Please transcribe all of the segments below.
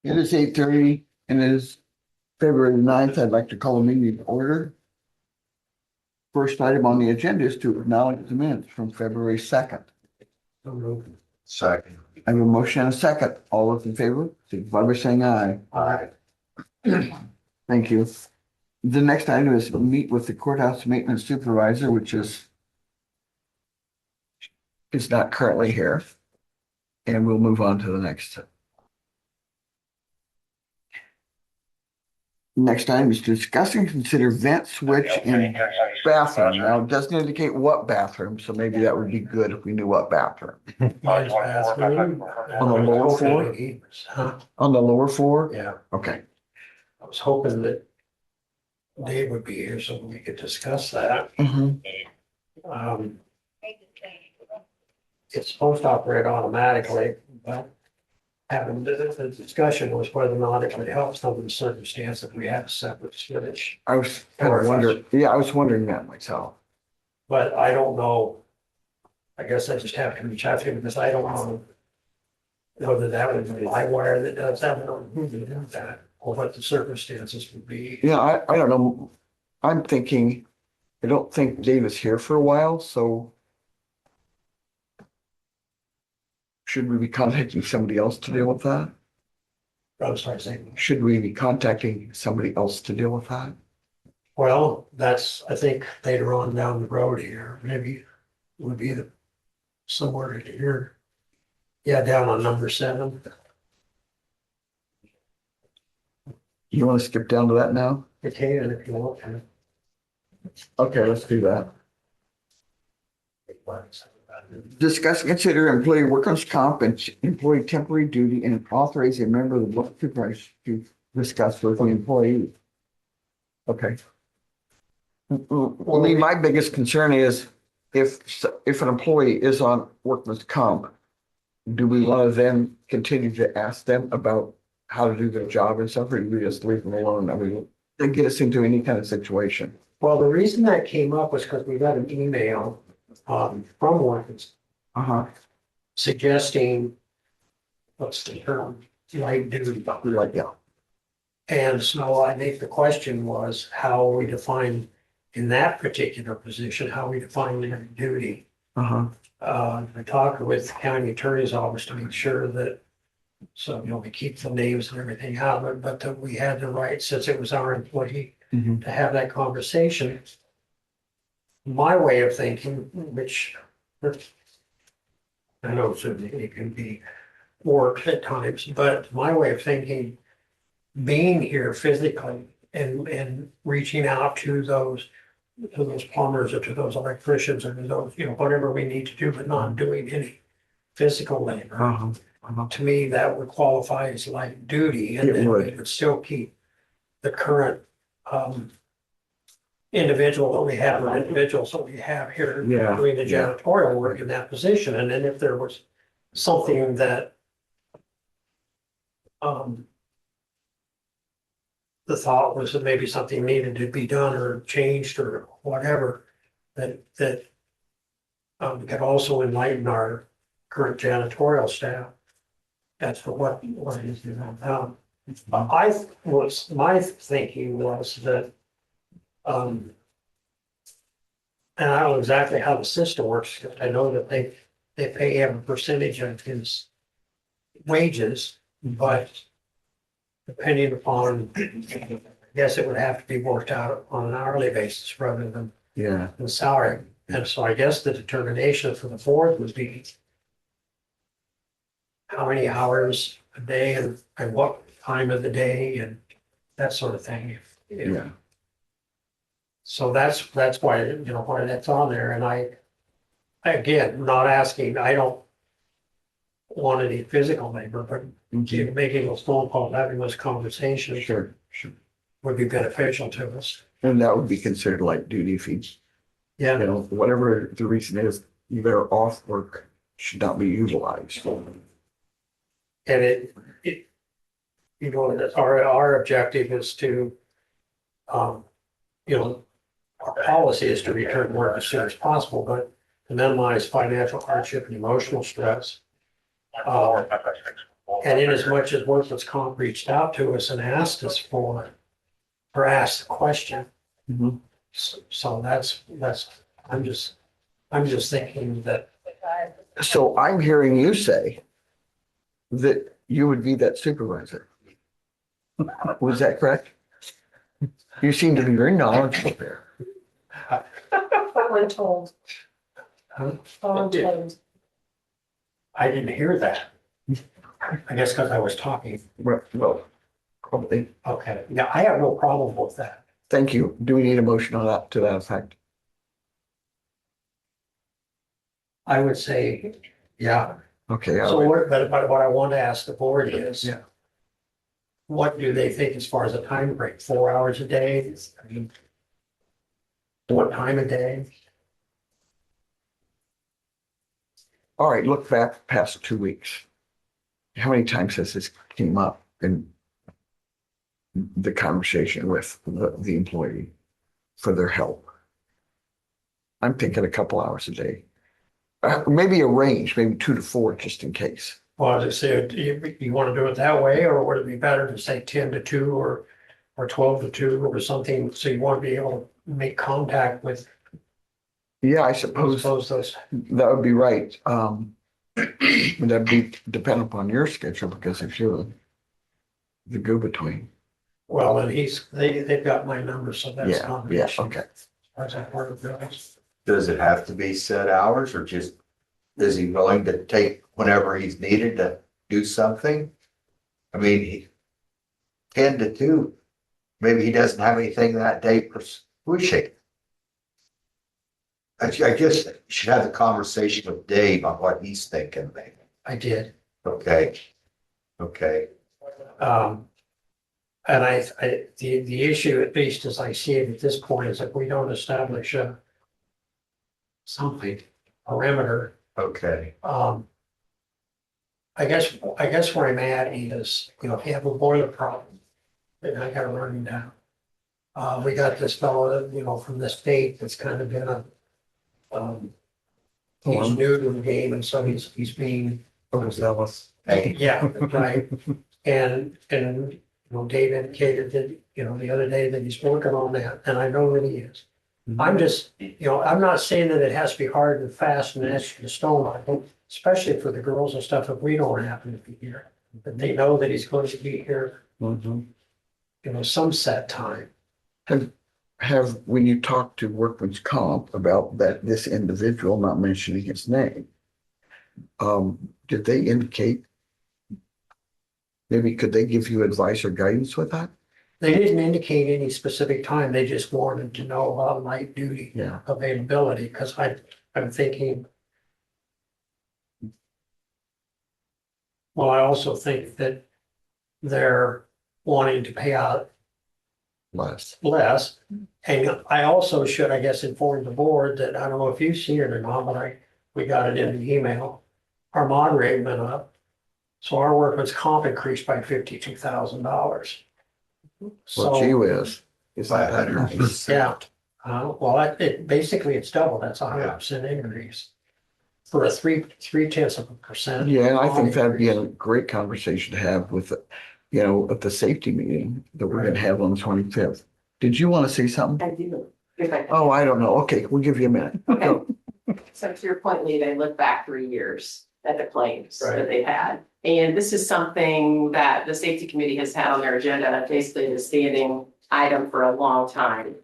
It is 8:30 and it is February 9th. I'd like to call a meeting to order. First item on the agenda is to acknowledge the minutes from February 2nd. Second. I have a motion and a second. All those in favor, signify by saying aye. Aye. Thank you. The next item is meet with the courthouse maintenance supervisor, which is not currently here. And we'll move on to the next. Next item is to discuss and consider vent switch in bathroom. Now, it doesn't indicate what bathroom, so maybe that would be good if we knew what bathroom. Men's bathroom. On the lower floor? Huh? On the lower floor? Yeah, Okay. I was hoping that Dave would be here so we could discuss that. Mhm. Um, It's supposed to operate automatically, but having the discussion was whether or not it would help some of the circumstance if we had a separate switch. I was kind of wondering, yeah, I was wondering that myself. But I don't know. I guess I just have to reach out to him because I don't know whether that would be live wire that does that, I don't know who would do that, or what the circumstances would be. Yeah, I don't know. I'm thinking, I don't think Dave is here for a while, so should we be contacting somebody else to deal with that? I was trying to say, Should we be contacting somebody else to deal with that? well, that's, I think later on down the road here, maybe would be the somewhere here. Yeah, down on number 7. You want to skip down to that now? Okay, and if you want to. Okay, let's do that. Discuss, and consider employee workers' comp and employee temporary duty and authorize a member of the board of supervisors to discuss with the employee. Okay. Well, my biggest concern is if an employee is on workman's comp, do we want to then continue to ask them about how to do their job and stuff, or do we just leave them alone? I mean, they get us into any kind of situation. Well, the reason that came up was because we got an email from one Uh-huh. suggesting, what's the term, light duty. Like, yeah. And so I think the question was how we define in that particular position, how we define light duty. Uh-huh. I talked with the county attorney's office to make sure that, so, we keep the names and everything out of it, but that we had the right, since it was our employee, Mhm. to have that conversation. My way of thinking, which I know certainly it can be warped at times, but my way of thinking, being here physically and reaching out to those plumbers or to those electricians or to those, whatever we need to do, but not doing any physical labor. Uh-huh. Uh-huh. To me, that would qualify as light duty, and It then would. we would still keep the current individual that we have, or individuals that we have here Yeah, doing the yeah. janitorial work in that position. And then if there was something that the thought was that maybe something needed to be done or changed or whatever, that could also enlighten our current janitorial staff. That's for what is doing now. My thinking was that, and I don't know exactly how the system works, 'cause I know that they pay him a percentage of his wages, but depending upon, I guess it would have to be worked out on an hourly basis rather than Yeah. the salary. And so I guess the determination for the board would be how many hours a day and what time of the day and that sort of thing. Yeah. So that's why, why that's on there. And I, again, not asking, I don't want any physical labor, but Mhm. making those phone calls, having those conversations Sure, sure. would be beneficial to us. And that would be considered light duty if you Yeah, whatever the reason is, they're off work should not be utilized. and our objective is to, our policy is to return work as soon as possible, but to minimize financial hardship and emotional stress. And in as much as Workman's Comp reached out to us and asked us for, or asked the question, Mhm. so that's, I'm just thinking that, So I'm hearing you say that you would be that supervisor. Was that correct? You seem to be very knowledgeable there. Voluntold. huh? Voluntold. I didn't hear that. I guess because I was talking. Well, probably. Okay, yeah, I have no problem with that. Thank you. Do we need a motion on that to that effect? I would say, yeah. Okay. So but what I want to ask the board is. Yeah. What do they think as far as a time break? 4 hours a day? I mean, what time a day? All right, look back past 2 weeks. How many times has this came up in the conversation with the employee for their help? I'm thinking a couple hours a day. Maybe a range, maybe 2 to 4, just in case. Well, as I said, you want to do it that way, or would it be better to say 10 to 2 or 12 to 2 or something? So you want to be able to make contact with Yeah, I suppose those. that would be right. That'd be dependent upon your schedule, because if you're the go-between. Well, and they've got my number, so that's Yeah, not an yeah, issue. okay. As that part of this. Does it have to be set hours or just, is he willing to take whenever he's needed to do something? I mean, 10 to 2, maybe he doesn't have anything that day pushing. I guess you should have the conversation with Dave on what he's thinking, maybe. I did. Okay. Okay. And the issue, at least as I see it at this point, is if we don't establish something, perimeter, Okay. I guess where I'm at is, if you have a boiler problem, then I gotta run him down. We got this fellow, from the state that's kind of been he's new to the game, and so he's being, Overzealous. yeah, right. And Dave indicated that, the other day that he's working on that, and I know that he is. I'm just, I'm not saying that it has to be hard and fast and etched in stone. I think, especially for the girls and stuff, if we don't happen to be here, that they know that he's going to be here, Mhm. some set time. When you talk to Workman's Comp about this individual, not mentioning his name, did they indicate, maybe could they give you advice or guidance with that? They didn't indicate any specific time. They just wanted to know about light duty Yeah. availability, because I'm thinking, well, I also think that they're wanting to pay out Less. less. And I also should, I guess, inform the board that, I don't know if you've seen it or not, but we got it in the email. Our mod rate went up. So our workman's comp increased by $52,000. Well, gee So, whiz. Is that 500%. yeah, well, basically it's double. That's a 100% increase. For a 3/10%. Yeah, and I think that'd be a increase. great conversation to have with, at the safety meeting that we're gonna have on the 25th. Did you want to say something? I do. If I can. Oh, I don't know. Okay, we'll give you a minute. Okay. Go. So to your point, Lee, they look back 3 years at the claims Right. that they've had. And this is something that the safety committee has had on their agenda, basically a standing item for a long time.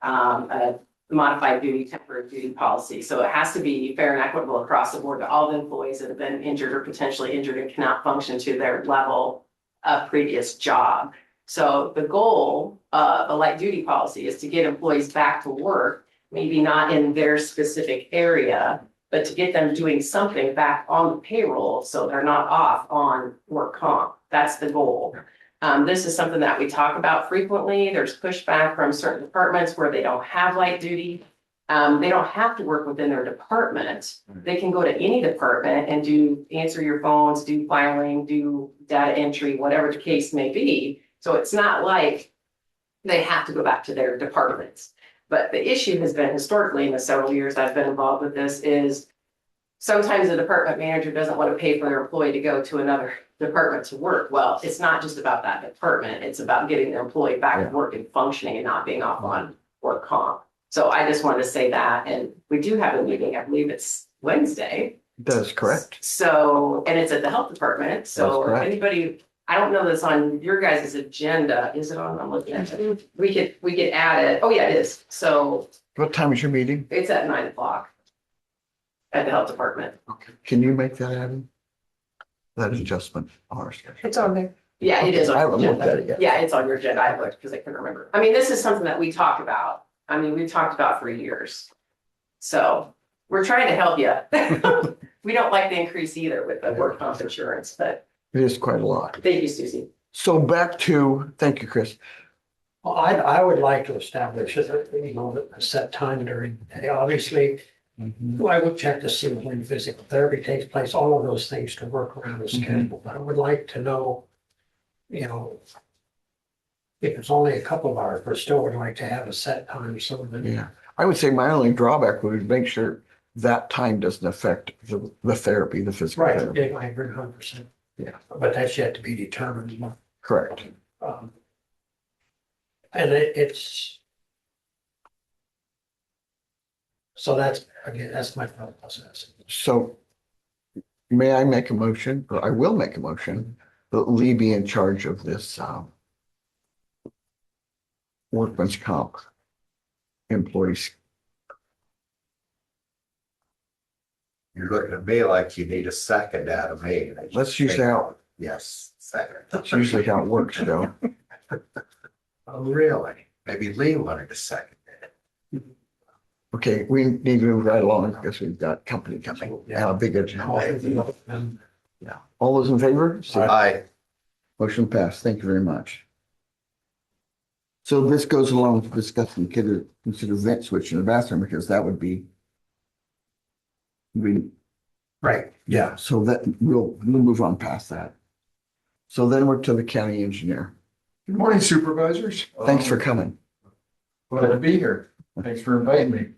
A modified duty, temporary duty policy. So it has to be fair and equitable across the board to all the employees that have been injured or potentially injured and cannot function to their level of previous job. So the goal of a light duty policy is to get employees back to work, maybe not in their specific area, but to get them doing something back on the payroll so they're not off on work comp. That's the goal. This is something that we talk about frequently. There's pushback from certain departments where they don't have light duty. They don't have to work within their department. They can go to any department and answer your phones, do filing, do data entry, whatever the case may be. So it's not like they have to go back to their departments. But the issue has been historically in the several years I've been involved with this is sometimes the department manager doesn't want to pay for their employee to go to another department to work. Well, it's not just about that department, it's about getting their employee back to work and functioning and not being off on work comp. So I just wanted to say that, and we do have a meeting, I believe it's Wednesday. That is correct. So, and it's at the health department, so That's if correct. anybody, I don't know that's on your guys' agenda, is it on, I'm looking at it, we could add it, oh yeah, it is, so What time is your meeting? it's at 9 o'clock. At the health department. Okay. Can you make that happen? That adjustment on our schedule. It's on there. Yeah, it is. I on haven't your looked at it agenda. yet. Yeah, it's on your agenda. I looked because I couldn't remember. I mean, this is something that we talk about. I mean, we've talked about for years. So we're trying to help you. We don't like the increase either with the work comp insurance, but It is quite a lot. thank you, Susie. So back to, thank you, Chris. Well, I would like to establish, a set time during the day. Obviously, I would check to see when physical therapy takes place, all of those things to work around the schedule. But I would like to know, if it's only a couple of hours, but still would like to have a set time so that. Yeah, I would say my only drawback would be make sure that time doesn't affect the therapy, the physical Right, therapy. yeah, I agree 100%. Yeah. But that's yet to be determined. Correct. And it's. So that's, again, that's my thought process. So may I make a motion, or I will make a motion, that Lee be in charge of this workman's comp employees. You're looking at me like you need a second out of me. That's usually how, Yes, second. that's usually how it works, Joe. Oh, really? Maybe Lee wanted a second. Okay, we need to move right along because we've got company coming. Yeah, a big agenda. Yeah. All those in favor? Say Aye. Motion passed. Thank you very much. So this goes along with discussing consider vent switch in the bathroom because that would be. Right. Yeah, so that we'll move on past that. So then we're to the county engineer. Good morning, supervisors. Thanks for coming. Glad to be here. Thanks for inviting me.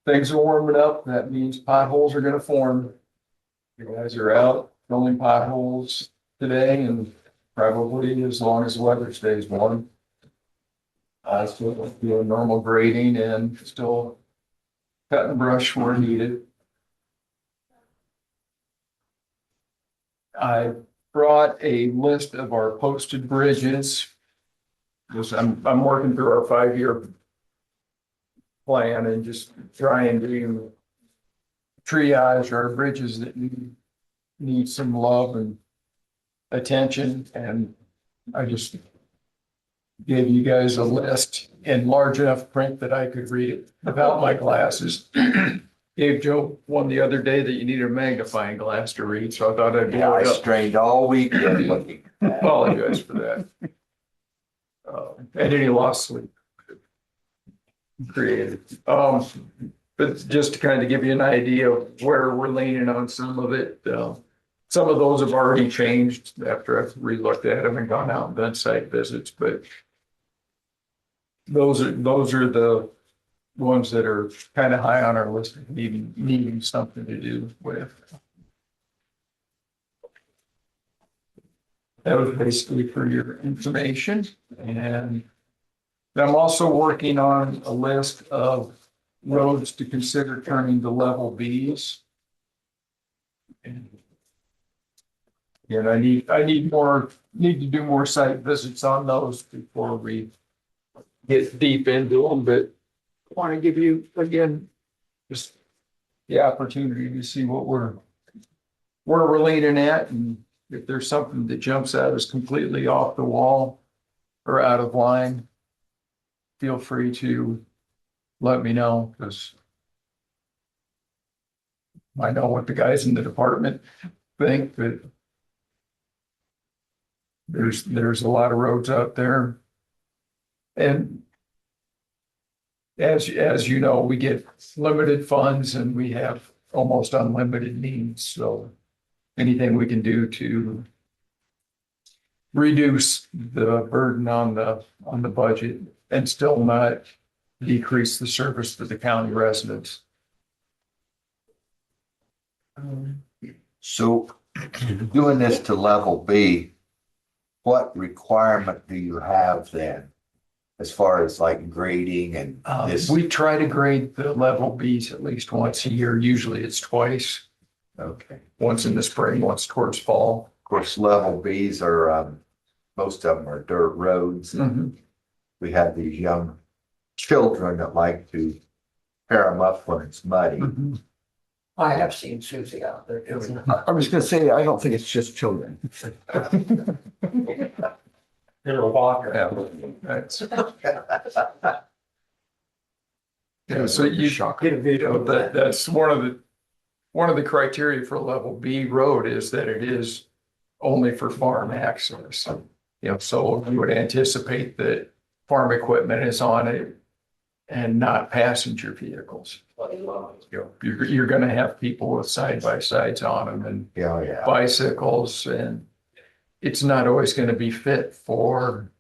Things are warming up. That means potholes are gonna form. You guys are out filling potholes today and probably as long as the weather stays warm. Still doing normal grading and still cutting brush where needed. I brought a list of our posted bridges. Because I'm working through our 5-year plan and just trying to triage our bridges that need some love and attention. And I just gave you guys a list in large enough print that I could read it without my glasses. Gave Joe one the other day that you needed a magnifying glass to read, so I thought I'd Yeah, blow I it up. strained all weekend looking. Apologize for that. And any lost sleep created. But just to kind of give you an idea of where we're leaning on some of it, some of those have already changed after I've re-looked at them and gone out and done site visits, but those are the ones that are kind of high on our list of needing something to do with. That was basically for your information. And I'm also working on a list of roads to consider turning to level Bs. And I need to do more site visits on those before we get deep into them, but want to give you, again, just the opportunity to see where we're leaning at, and if there's something that jumps out as completely off the wall or out of line, feel free to let me know, because I know what the guys in the department think, but there's a lot of roads out there. And as you know, we get limited funds and we have almost unlimited needs. So anything we can do to reduce the burden on the budget and still not decrease the service to the county residents. So doing this to level B, what requirement do you have then? As far as like grading and this, We try to grade the level Bs at least once a year. Usually it's twice, okay. once in the spring, once towards fall. Of course, level Bs are, most of them are dirt roads. We have these young children that like to pair them up when it's muddy. I have seen Susie out there doing that. I was gonna say, I don't think it's just children. In a walker. Yeah, so you, Get a video of that. that's one of the criteria for level B road is that it is only for farm access. So you would anticipate that farm equipment is on it and not passenger vehicles. You're gonna have people with side by sides on them and Yeah. bicycles, and it's not always gonna be fit for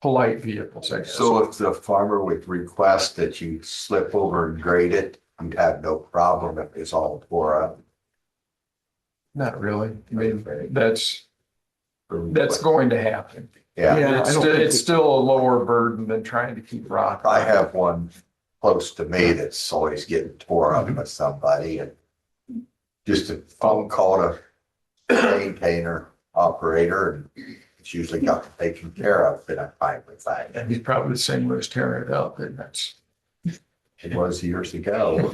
polite vehicles, I guess. So if the farmer would request that you slip over and grade it, you'd have no problem if it's all tore up. Not really. I mean, that's going to happen. Yeah, Yeah, I don't think It's still a lower burden than trying to keep rock. I have one close to me that's always getting tore up by somebody and just a phone call to maintainer operator and it's usually got taken care of, and I'm fine with that. And he's probably the same way as tearing it up, and that's It was years ago.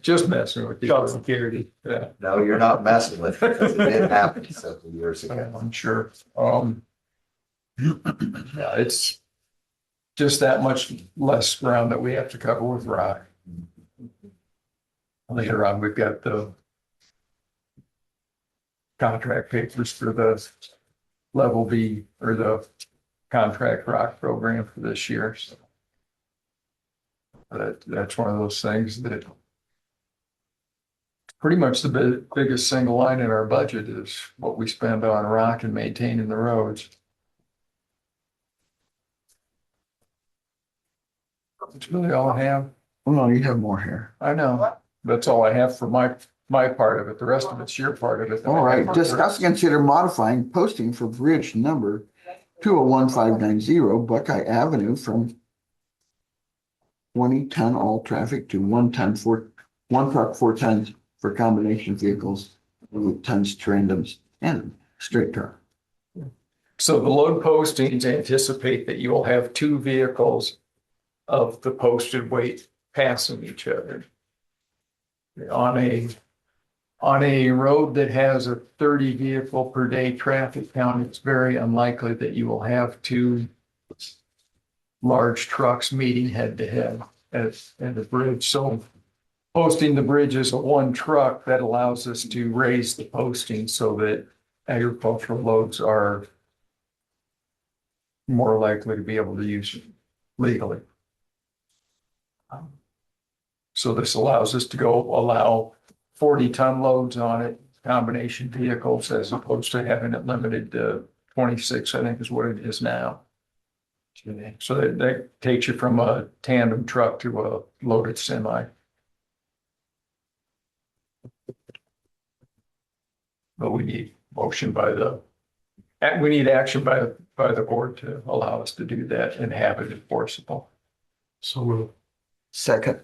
just messing with you. Job security. Yeah, No, you're not messing with it because it did happen several years ago. I'm sure. Yeah, it's just that much less ground that we have to cover with rock. Later on, we've got the contract papers for the level B or the contract rock program for this year. So that's one of those things that pretty much the biggest single line in our budget is what we spend on rock and maintaining the roads. That's really all I have. Oh, no, you have more here. I know. That's all I have for my part of it. The rest of it's your part of it. All right, discuss and consider modifying posting for bridge number 201590 Buckeye Avenue from 20-ton all traffic to 1-ton one truck, 4 tons for combination vehicles, with tons, tandems, and straight truck. So the load postings anticipate that you will have 2 vehicles of the posted weight passing each other. On a road that has a 30 vehicle per day traffic count, it's very unlikely that you will have 2 large trucks meeting head to head at the bridge. So posting the bridge as a 1 truck, that allows us to raise the posting so that agricultural loads are more likely to be able to use legally. So this allows us to allow 40-ton loads on it, combination vehicles, as opposed to having it limited to 26, I think is what it is now. So that takes you from a tandem truck to a loaded semi. But we need action by the board to allow us to do that and have it enforceable. So Second.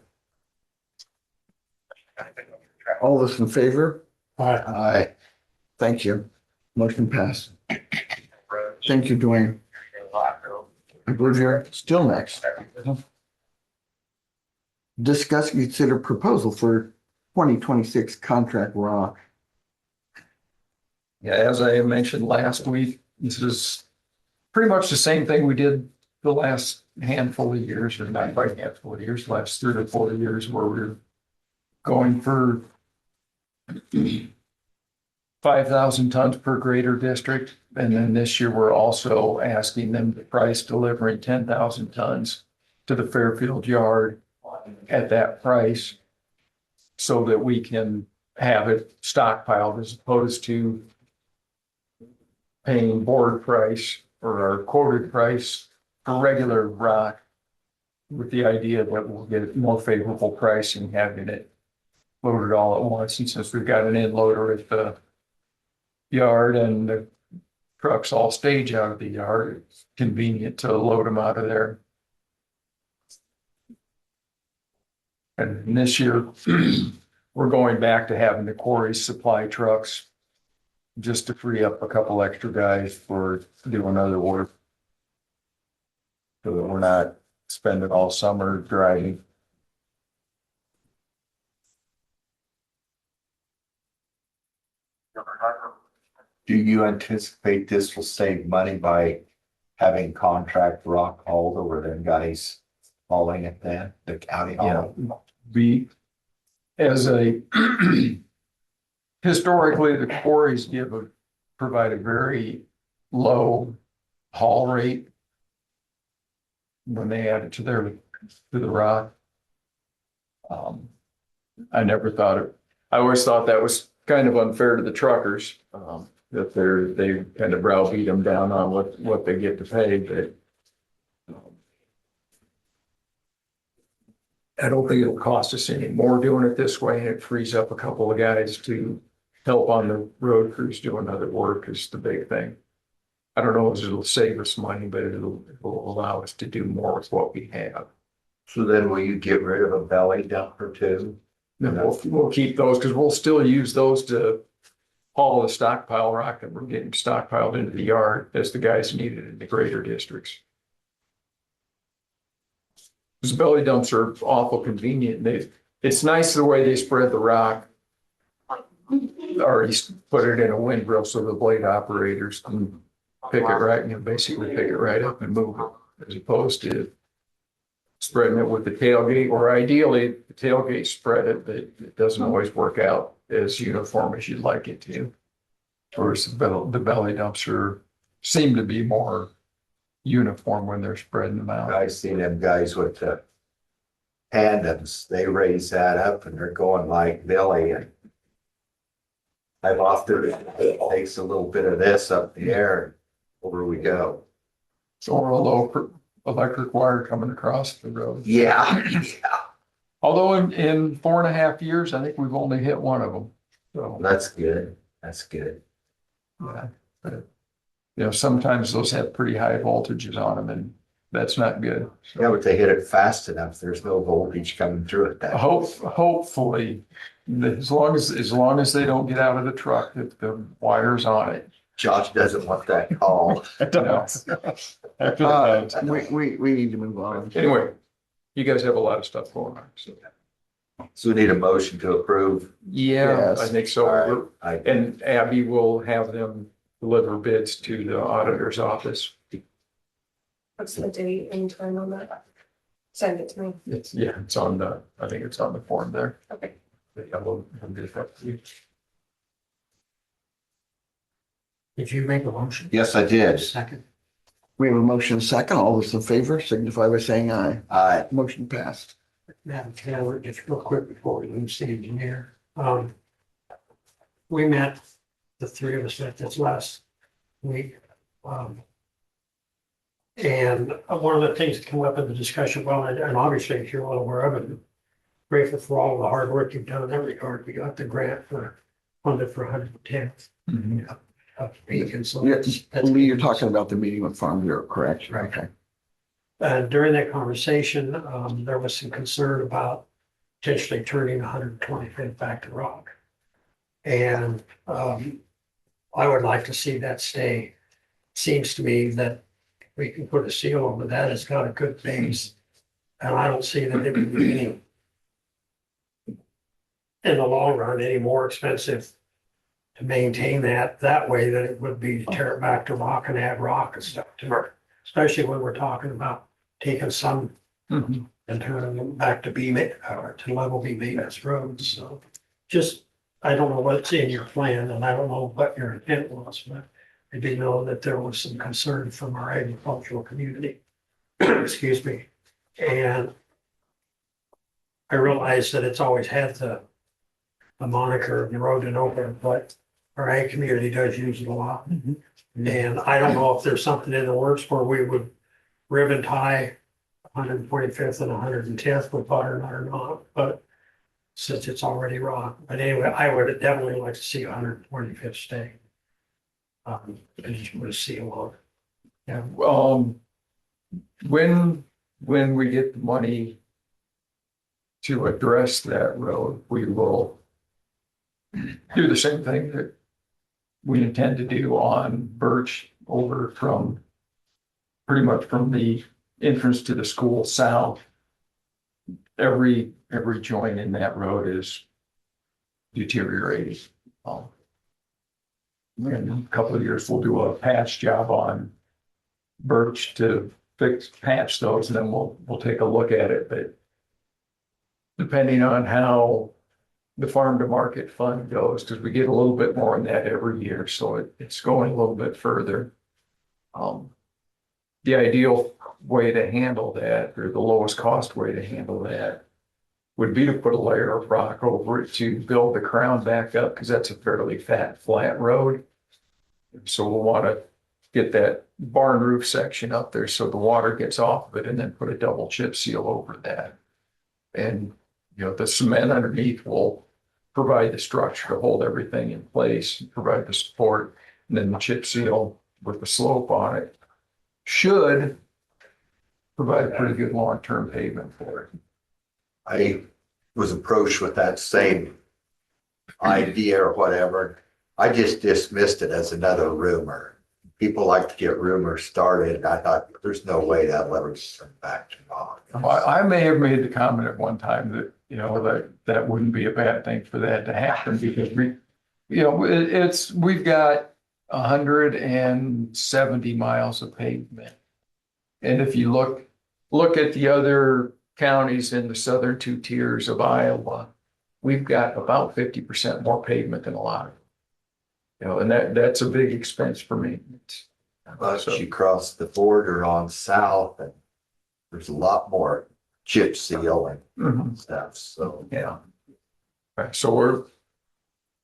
All those in favor? Aye. Thank you. Motion passed. Thank you, Dwayne. I believe you're still next. Discuss and consider proposal for 2026 contract rock. Yeah, as I mentioned last week, this is pretty much the same thing we did the last handful of years, or not quite handful of years, last 3 to 4 years, where we're going for 5,000 tons per greater district. And then this year, we're also asking them to price delivering 10,000 tons to the Fairfield yard at that price so that we can have it stockpiled as opposed to paying board price or our quoted price for regular rock with the idea that we'll get more favorable pricing having it loaded all at once. And since we've got an end loader at the yard and the trucks all stage out of the yard, it's convenient to load them out of there. And this year, we're going back to having the quarries supply trucks just to free up a couple extra guys for doing other work. So that we're not spending all summer driving. Do you anticipate this will save money by having contract rock hauled over them guys hauling it then, the county Yeah, haul? we, as a, historically, the quarries provide a very low haul rate when they add it to the rock. I never thought I always thought that was kind of unfair to the truckers, that they kind of browbeat them down on what they get to pay, but I don't think it'll cost us any more doing it this way, and it frees up a couple of guys to help on the road crews doing other work is the big thing. I don't know if it'll save us money, but it'll allow us to do more with what we have. So then will you get rid of a belly dumper too? Then we'll keep those because we'll still use those to haul the stockpile rock that we're getting stockpiled into the yard as the guys need it in the greater districts. Those belly dumps are awful convenient. It's nice the way they spread the rock. Already put it in a windrow so the blade operators can pick it right and basically pick it right up and move it, as opposed to spreading it with the tailgate, or ideally the tailgate spread it, but it doesn't always work out as uniform as you'd like it to. Whereas the belly dumps seem to be more uniform when they're spreading them out. I seen them guys with the tandems, they raise that up and they're going like Billy, and I've often, it takes a little bit of this up the air and over we go. Or a low electric wire coming across the road. Yeah. Although in 4.5 years, I think we've only hit one of them. So, That's good. That's good. yeah. But, sometimes those have pretty high voltages on them, and that's not good. So, Yeah, but they hit it fast enough. There's no voltage coming through it. That hopefully, as long as they don't get out of the truck, if the wire's on it. Josh doesn't want that call. No. After that, We need to move on. anyway, you guys have a lot of stuff going on, so. So we need a motion to approve. Yeah, Yes. I think so. All right. And Abby will have them deliver bids to the auditor's office. What's the date and time on that? Send it to me. It's on I think it's on the form there. Okay. But yeah, we'll get that to you. Did you make a motion? Yes, I did. Second. We have a motion second. All those in favor signify by saying aye. Motion passed. Madam Chair, just real quick before we lose the engineer. We met, the three of us met this last week. And one of the things that came up in the discussion, well, and obviously you're well aware of it, grateful for all the hard work you've done in that regard. We got the grant funded for 110th. Beacon, so that's Lee, you're talking about the meeting with Farm Bureau, correct? Right. Okay. And during that conversation, there was some concern about potentially turning 125th back to rock. And I would like to see that stay. Seems to me that we can put a seal over that. It's got a good base. And I don't see that it would be any, in the long run, any more expensive to maintain that way than it would be to tear it back to rock and add rock and stuff to it. Especially when we're talking about taking some Mhm. and turning them back to to level B maintenance roads. So just, I don't know what's in your plan and I don't know what your intent was, but I did know that there was some concern from our agricultural community. Excuse me. And I realize that it's always had the moniker of the road to nowhere, but our ag community does use it a lot. And I don't know if there's something in the works where we would ribbon tie 125th and 110th with butternut or not, but since it's already rock. But anyway, I would definitely like to see 125th stay. I just want to see along. Yeah, when we get the money to address that road, we will do the same thing that we intend to do on Birch over from pretty much from the entrance to the school south. Every joint in that road is deteriorating. In a couple of years, we'll do a patch job on Birch to patch those, and then we'll take a look at it, but depending on how the farm to market fund goes, because we get a little bit more in that every year, so it's going a little bit further. The ideal way to handle that, or the lowest cost way to handle that, would be to put a layer of rock over it to build the crown back up, because that's a fairly flat road. So we'll want to get that barn roof section up there so the water gets off of it, and then put a double chip seal over that. And, you know, the cement underneath will provide the structure to hold everything in place, provide the support, and then the chip seal with the slope on it should provide a pretty good long-term pavement for it. I was approached with that same idea or whatever. I just dismissed it as another rumor. People like to get rumors started, and I thought, there's no way that will ever turn back to law. I may have made the comment at one time that, you know, that wouldn't be a bad thing for that to happen, because we've got 170 miles of pavement. And if you look at the other counties in the southern two tiers of Iowa, we've got about 50% more pavement than a lot of them. You know, and that's a big expense for maintenance. But you cross the border on south, and there's a lot more chip seal and stuff, so. Yeah. Right, so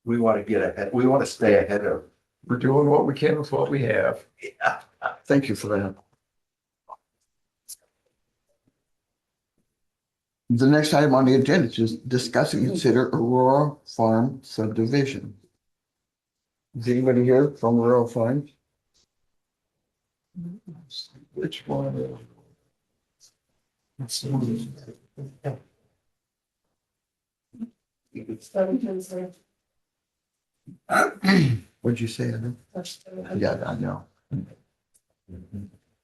We want to get ahead, we want to stay ahead of. we're doing what we can with what we have. Thank you for that. The next item on the agenda is discuss and consider Aurora Farm subdivision. Is anybody here from Aurora Farm? Which one? What'd you say? Adam? Yeah, I know.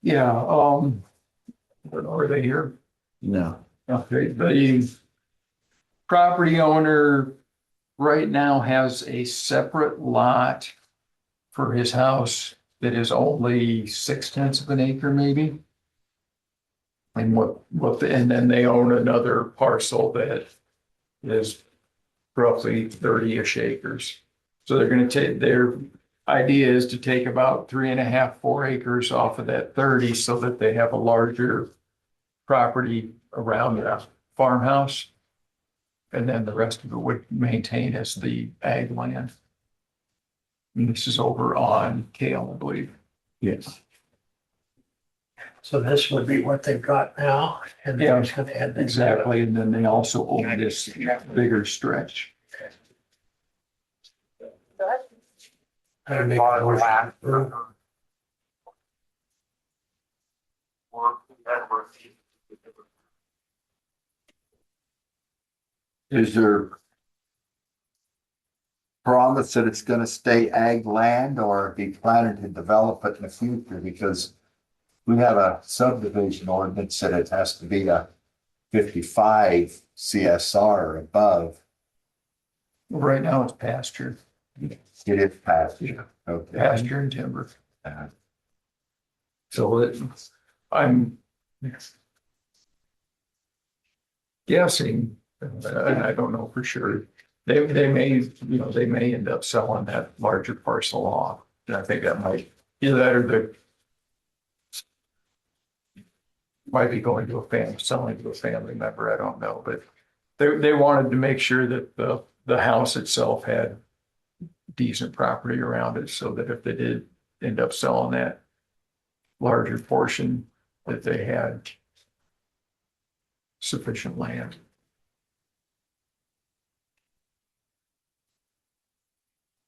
Yeah, are they here? No. Okay, the property owner right now has a separate lot for his house that is only 0.6 of an acre, maybe. And and then they own another parcel that is roughly 30-ish acres. So they're gonna take, their idea is to take about 3.5, 4 acres off of that 30 so that they have a larger property around the farmhouse. And then the rest of it would maintain as the ag land. And this is over on Kale, I believe. Yes. So this would be what they've got now, and Yeah, they're just gonna add that. Exactly, and then they also own this bigger stretch. I make a motion. Is there promise that it's gonna stay ag land, or be planning to develop it in the future? Because we have a subdivision ordinance that it has to be a 55 CSR or above. Right now it's pasture, It is pasture. Okay. pasture and timber. Uh, So I'm guessing, and I don't know for sure, they may, they may end up selling that larger parcel off. And I think that might, either that or might be going to a family, selling to a family member, I don't know, but they wanted to make sure that the house itself had decent property around it, so that if they did end up selling that larger portion, that they had sufficient land.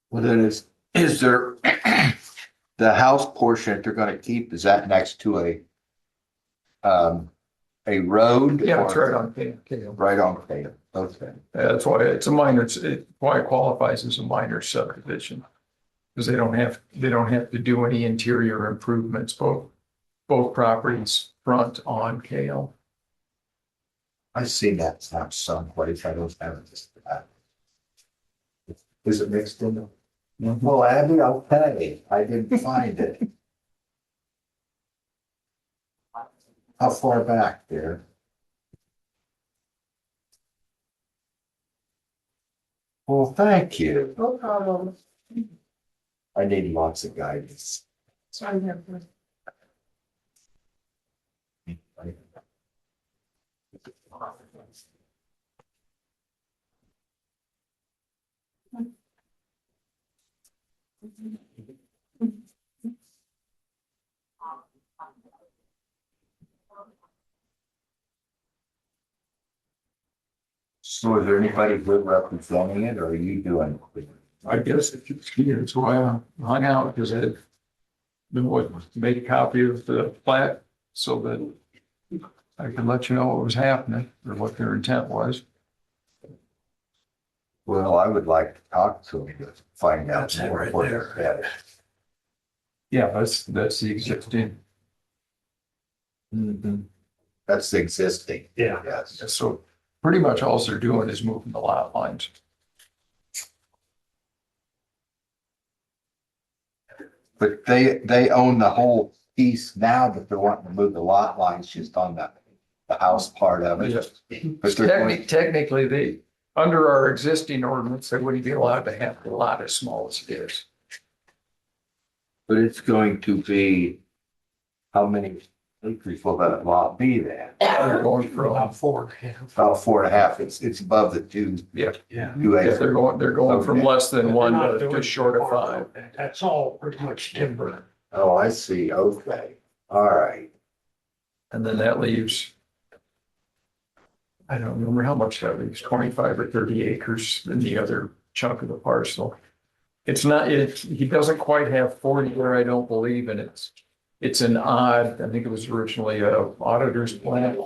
Well, then is there, the house portion that they're gonna keep, is that next to a road? Yeah, it's or- right on Cale. Right on, okay, okay. That's why it's a minor, why it qualifies as a minor subdivision. Because they don't have to do any interior improvements, both properties front on Cale. I seen that someplace, I don't have this. Is it mixed in? Well, Abby, okay, I didn't find it. How far back there? Well, thank you. No problem. I need lots of guidance. So I'm here. So is there anybody good representing it, or are you doing? I guess if it's here, that's why I hung out, because I've been what, made a copy of the plat so that I can let you know what was happening or what their intent was. Well, I would like to talk to them to find out That's it more. right what there. they're at. Yeah, that's the existing. That's the existing, Yeah. yes. So pretty much all they're doing is moving the lot lines. But they own the whole piece now, but they're wanting to move the lot lines just on the house part of it. But they're going, Technically, they, under our existing ordinance, they wouldn't be allowed to have a lot as small as it is. but it's going to be, how many acres will that lot be then? They're going from, About 4, yeah. About 4.5, it's above the two. yeah, Yeah. Two yeah, acres. they're going from Okay. less than one They're not to doing just short of farm. 5. That's all pretty much timber. Oh, I see, okay, all right. And then that leaves, I don't remember how much that leaves, 25 or 30 acres in the other chunk of the parcel. It's not, he doesn't quite have 40 there, I don't believe, and it's an odd, I think it was originally a auditor's plan.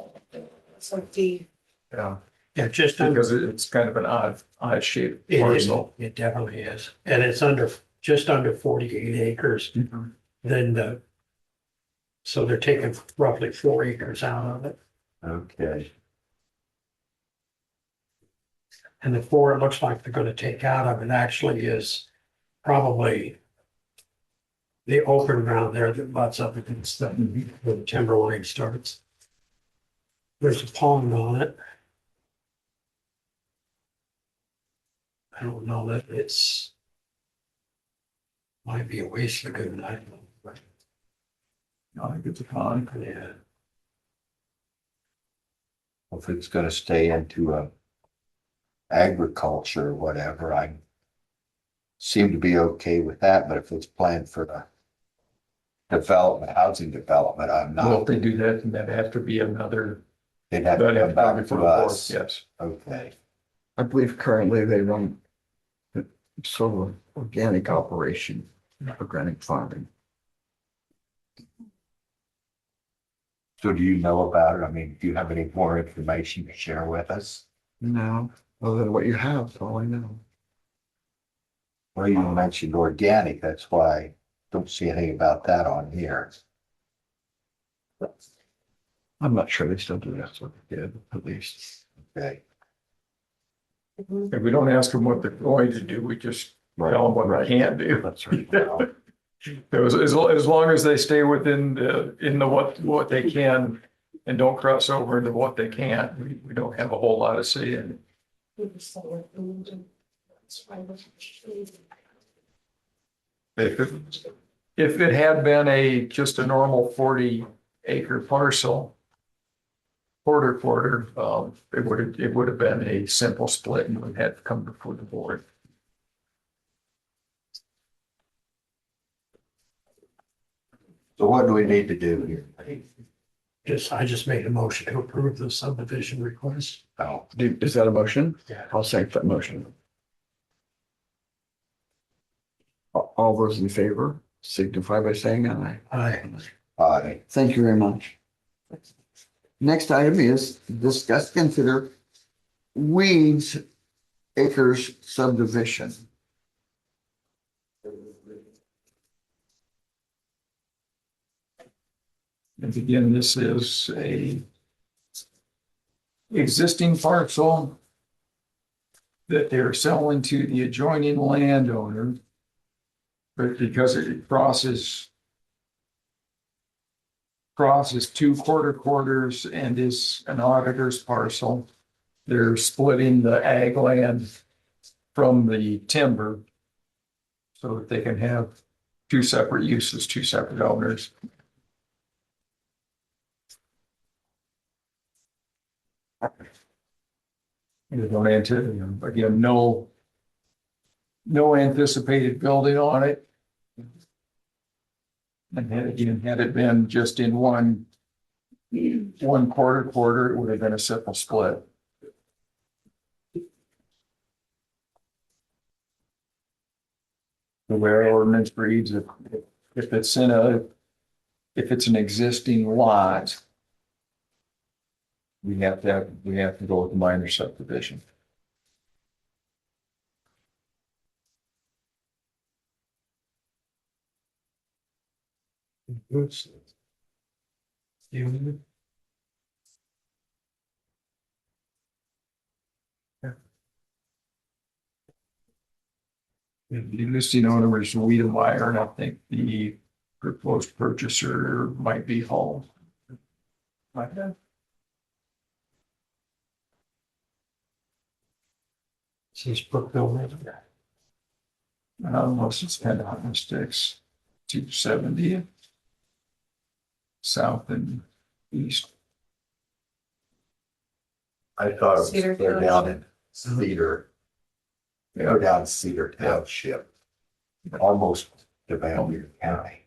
It's like the, Yeah, Yeah, just under, because it's kind of an odd shaped it is, parcel. it definitely is. And it's just under 48 acres. Then so they're taking roughly 4 acres out of it. Okay, And the 4 it looks like they're gonna take out of it actually is probably the open ground there that butts up against where the timber line starts. There's a pond on it. I don't know that it's might be a waste lagoon, I don't know, but I think it's a pond. yeah. if it's gonna stay into agriculture or whatever, I seem to be okay with that, but if it's planned for housing development, I'm Well, if not. they do that, then that'd have to be another, They'd have that'd to have come to come back before to the board, us. yes. Okay, I believe currently they run sort of organic operation, organic farming. so do you know about it? I mean, do you have any more information to share with us? No, other than what you have, that's all I know. Well, you mentioned organic, that's why I don't see anything about that on here. I'm not sure they still do that, so they did, at least. Okay, If we don't ask them what they're going to do, we just tell them what they can't do. That's right. As long as they stay within the what they can and don't cross over into what they can't, we don't have a whole lot of say in it. If it had been just a normal 40-acre parcel, quarter, it would have been a simple split and would have come before the board. so what do we need to do here? I just made a motion to approve the subdivision request. Oh, Is that a motion? Yeah. I'll second that motion. All those in favor signify by saying aye. Aye. Thank you very much. Next item is discuss, consider Weeds Acres subdivision. And again, this is a existing parcel that they're selling to the adjoining landowner. But because it crosses two quarters and is an auditor's parcel, they're splitting the ag land from the timber so that they can have two separate uses, two separate owners. You don't anticipate, again, no anticipated building on it. And then again, had it been just in one quarter, it would have been a simple split. The way our ordinance reads, if it's an existing lot, we have to go with minor subdivision. Oops. You, The existing owner is Wiedemeyer, and I think the proposed purchaser might be Hull. Might have. since Brookville. Unless it's Pentagon Sticks, 270 south and east. I thought it was Cedar clear Township. down in Cedar, go down Cedar Township, almost to Boundary County.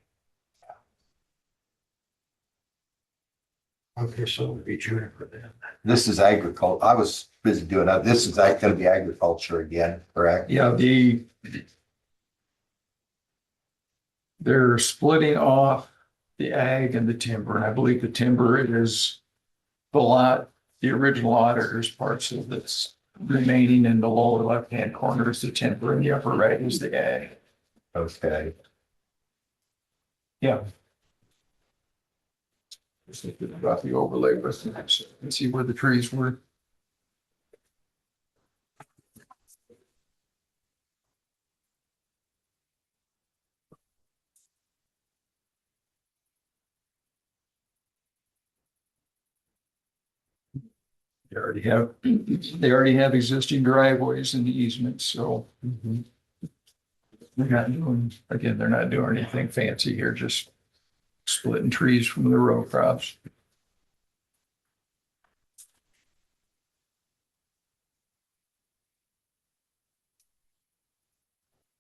Okay, so it'll be Juniper then. This is agriculture. I was busy doing that. This is gonna be agriculture again, correct? Yeah, they're splitting off the ag and the timber, and I believe the timber is the lot, the original auditor's parcel that's remaining in the lower left-hand corner is the timber, and the upper right is the ag. Okay. Yeah. Just thinking about the overlay with it, and see where the trees were. They already have existing driveways and easements, so. They're not doing anything fancy here, just splitting trees from the row crops.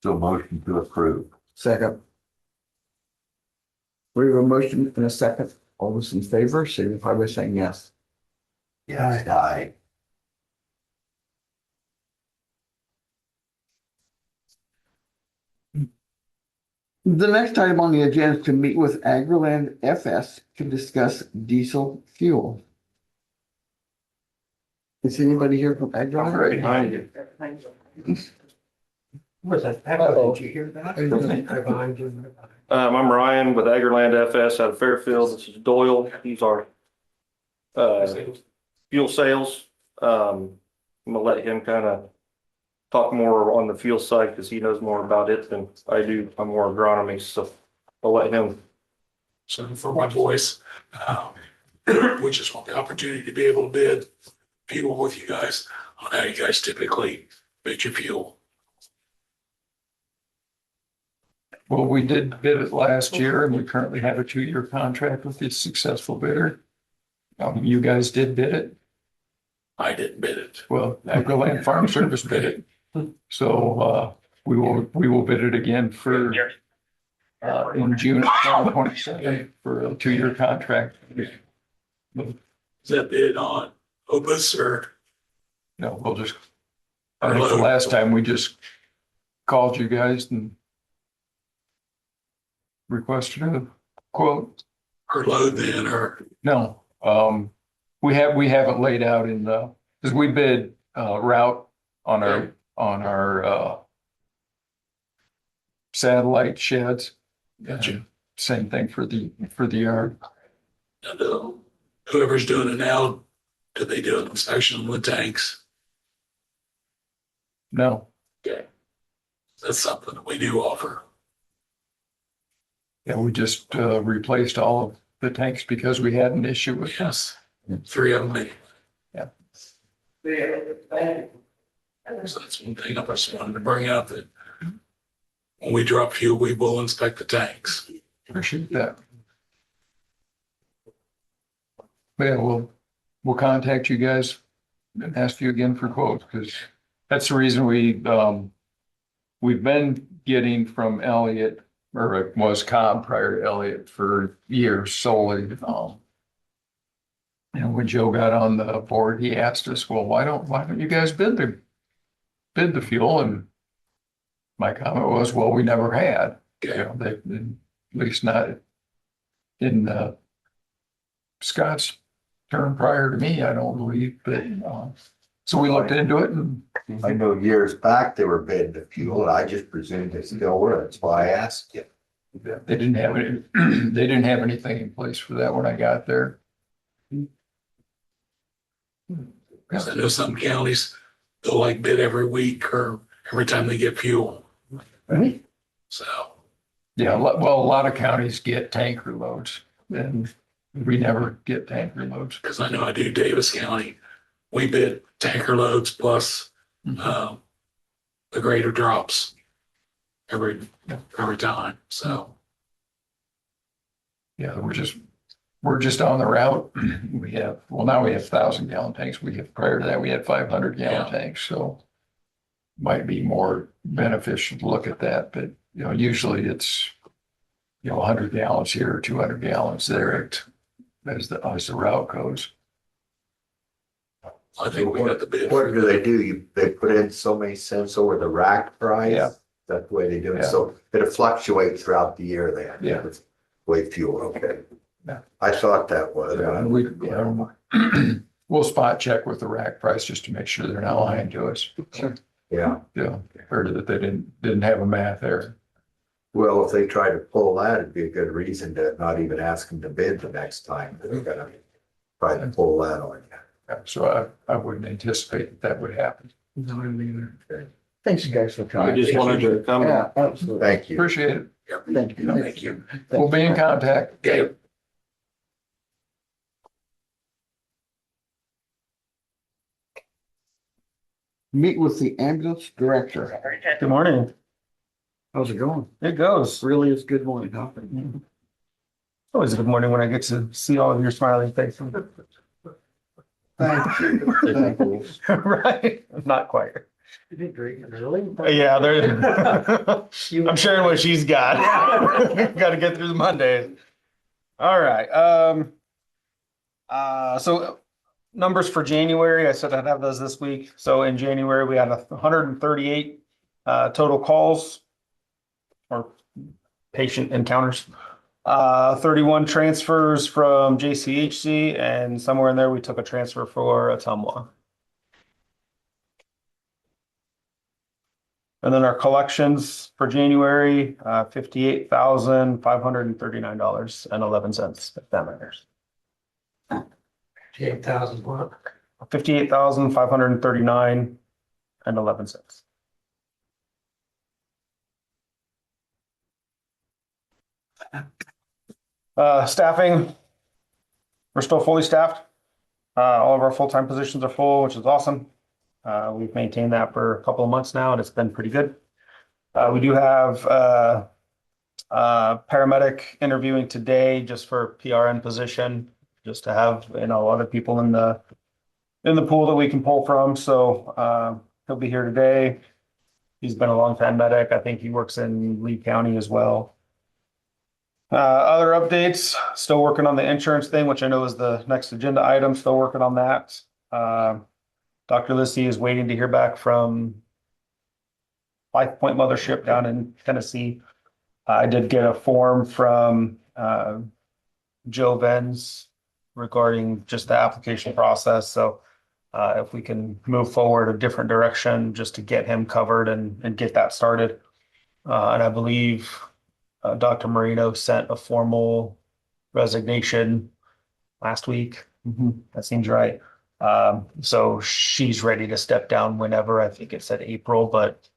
So motion to approve. Second. We have a motion and a second. All those in favor signify by saying yes. Yes, aye. The next item on the agenda is to meet with Agriland FS to discuss diesel fuel. Is anybody here from Agriland? Right behind you. Was that echo? Did you hear that? I behind you. I'm Ryan with Agriland FS out of Fairfield. This is Doyle. He's our fuel sales. I'm gonna let him kind of talk more on the fuel side because he knows more about it than I do. I'm more agronomy, so I'll let him. So for my voice, we just want the opportunity to be able to bid fuel with you guys on how you guys typically bid your fuel. Well, we did bid it last year and we currently have a 2-year contract with this successful bidder. You guys did bid it. I didn't bid it. Well, Agriland Farm Service bid it. So, we will bid it again for, in June of 2027 for a 2-year contract. Is that bid on Opus or? No, we'll just, I think the last time we just called you guys and requested a quote. Or load then, or, No, we haven't laid out in the, because we bid, route on our satellite sheds. gotcha. Same thing for the yard. And, whoever's doing it now, do they do an inspection on the tanks? No, Okay. That's something that we do offer. yeah, we just, replaced all of the tanks because we had an issue with them. Yes, 3 of them. Yeah. So that's one thing I just wanted to bring up, that when we drop fuel, we will inspect the tanks. Appreciate that. But yeah, we'll contact you guys and ask you again for quotes, because that's the reason we've been getting from Elliott, or it was Cobb prior to Elliott for years solely. And when Joe got on the board, he asked us, well, why don't you guys bid the fuel? And my comment was, well, we never had, you know, they, at least not in Scott's term prior to me, I don't believe, but, so we looked into it and I know years back they were bidding the fuel, and I just presumed they still were. That's why I asked you. they didn't have any, they didn't have anything in place for that when I got there. Because I know some counties, they'll like bid every week or every time they get fuel. So, Yeah, well, a lot of counties get tanker loads and we never get tanker loads. because I know I do Davis County, we bid tanker loads plus, the greater drops every time. So, Yeah, we're just on the route. We have, well, now we have 1,000-gallon tanks. Prior to that, we had 500-gallon tanks, so might be more beneficial to look at that, but you know, usually it's, you know, 100 gallons here, 200 gallons there as the route goes. I think we got the bid. What do? They put in so many cents over the rack price? Yeah. That's the way they do it. Yeah. So it'll fluctuate throughout the year then? Yeah. With Way fuel, okay. Yeah. I thought that was. Yeah, and we'll spot check with the rack price just to make sure they're not lying to us. Sure. Yeah, Yeah, heard that they didn't have a math error. well, if they try to pull that, it'd be a good reason to not even ask them to bid the next time. They're gonna try to pull that on you. Yeah, so I wouldn't anticipate that would happen. Thanks, you guys, for I coming. just wanted to come. Yeah, absolutely. Thank you. Appreciate it. Thank you. Thank you. We'll be in contact. Okay. Meet with the ambulance director. Good morning. How's it going? It goes. Really is good morning, huh? Always a good morning when I get to see all of your smiling faces. Thank you. Thank you. Right? Not quite. You did drink it early? Yeah, there. I'm sharing what she's got. Got to get through the Mondays. All right. So numbers for January, I said I'd have those this week. So in January, we had 138 total calls or patient encounters. 31 transfers from JCHC, and somewhere in there we took a transfer for Atumwa. And then our collections for January, $58,539.11, if that matters. 8,000 what? $58,539.11. Staffing, we're still fully staffed. All of our full-time positions are full, which is awesome. We've maintained that for a couple of months now, and it's been pretty good. We do have paramedic interviewing today just for PRN position, just to have, you know, other people in the pool that we can pull from. So he'll be here today. He's been a long time medic. I think he works in Lee County as well. Other updates, still working on the insurance thing, which I know is the next agenda item, still working on that. Dr. Lissy is waiting to hear back from Life Point Mothership down in Tennessee. I did get a form from Joe Benz regarding just the application process, so if we can move forward a different direction just to get him covered and get that started. And I believe Dr. Marino sent a formal resignation last week. That seems right. So she's ready to step down whenever. I think it said April, but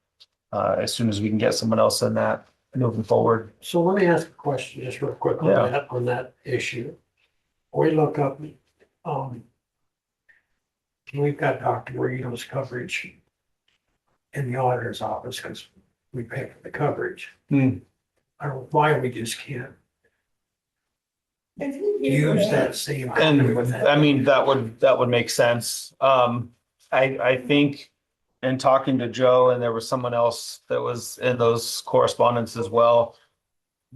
as soon as we can get someone else in that moving forward. So let me ask a question just real quick Yeah. on that issue. We look up, we've got Dr. Marino's coverage in the auditor's office because we pay for the coverage. Hmm. I don't know why we just can't use that same. And with that. I mean, that would make sense. I think in talking to Joe, and there was someone else that was in those correspondence as well.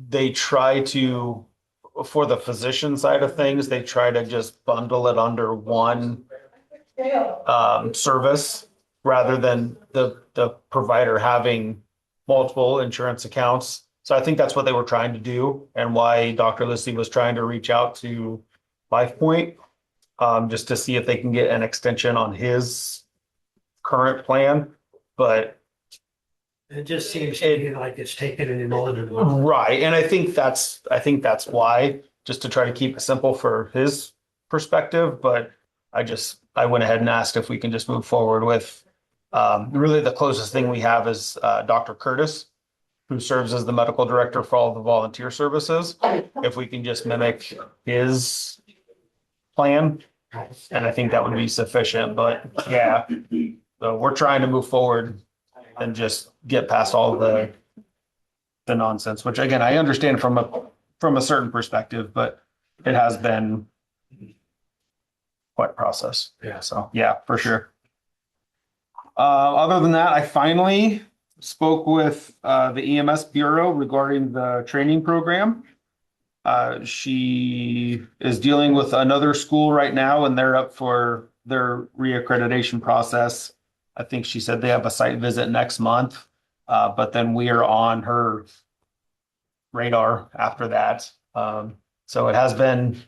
They try to, for the physician side of things, they try to just bundle it under one service rather than the provider having multiple insurance accounts. So I think that's what they were trying to do and why Dr. Lissy was trying to reach out to LifePoint, just to see if they can get an extension on his current plan. But It just seems to me like it's taken it in order. right, and I think that's why, just to try to keep it simple for his perspective. But I went ahead and asked if we can just move forward with really the closest thing we have is Dr. Curtis, who serves as the medical director for all the volunteer services. If we can just mimic his plan, and I think that would be sufficient. But yeah, so we're trying to move forward and just get past all the nonsense, which again, I understand from a certain perspective, but it has been quite a process. Yeah. So yeah, for sure. Other than that, I finally spoke with the EMS Bureau regarding the training program. She is dealing with another school right now, and they're up for their reaccreditation process. I think she said they have a site visit next month, but then we are on her radar after that. So it has been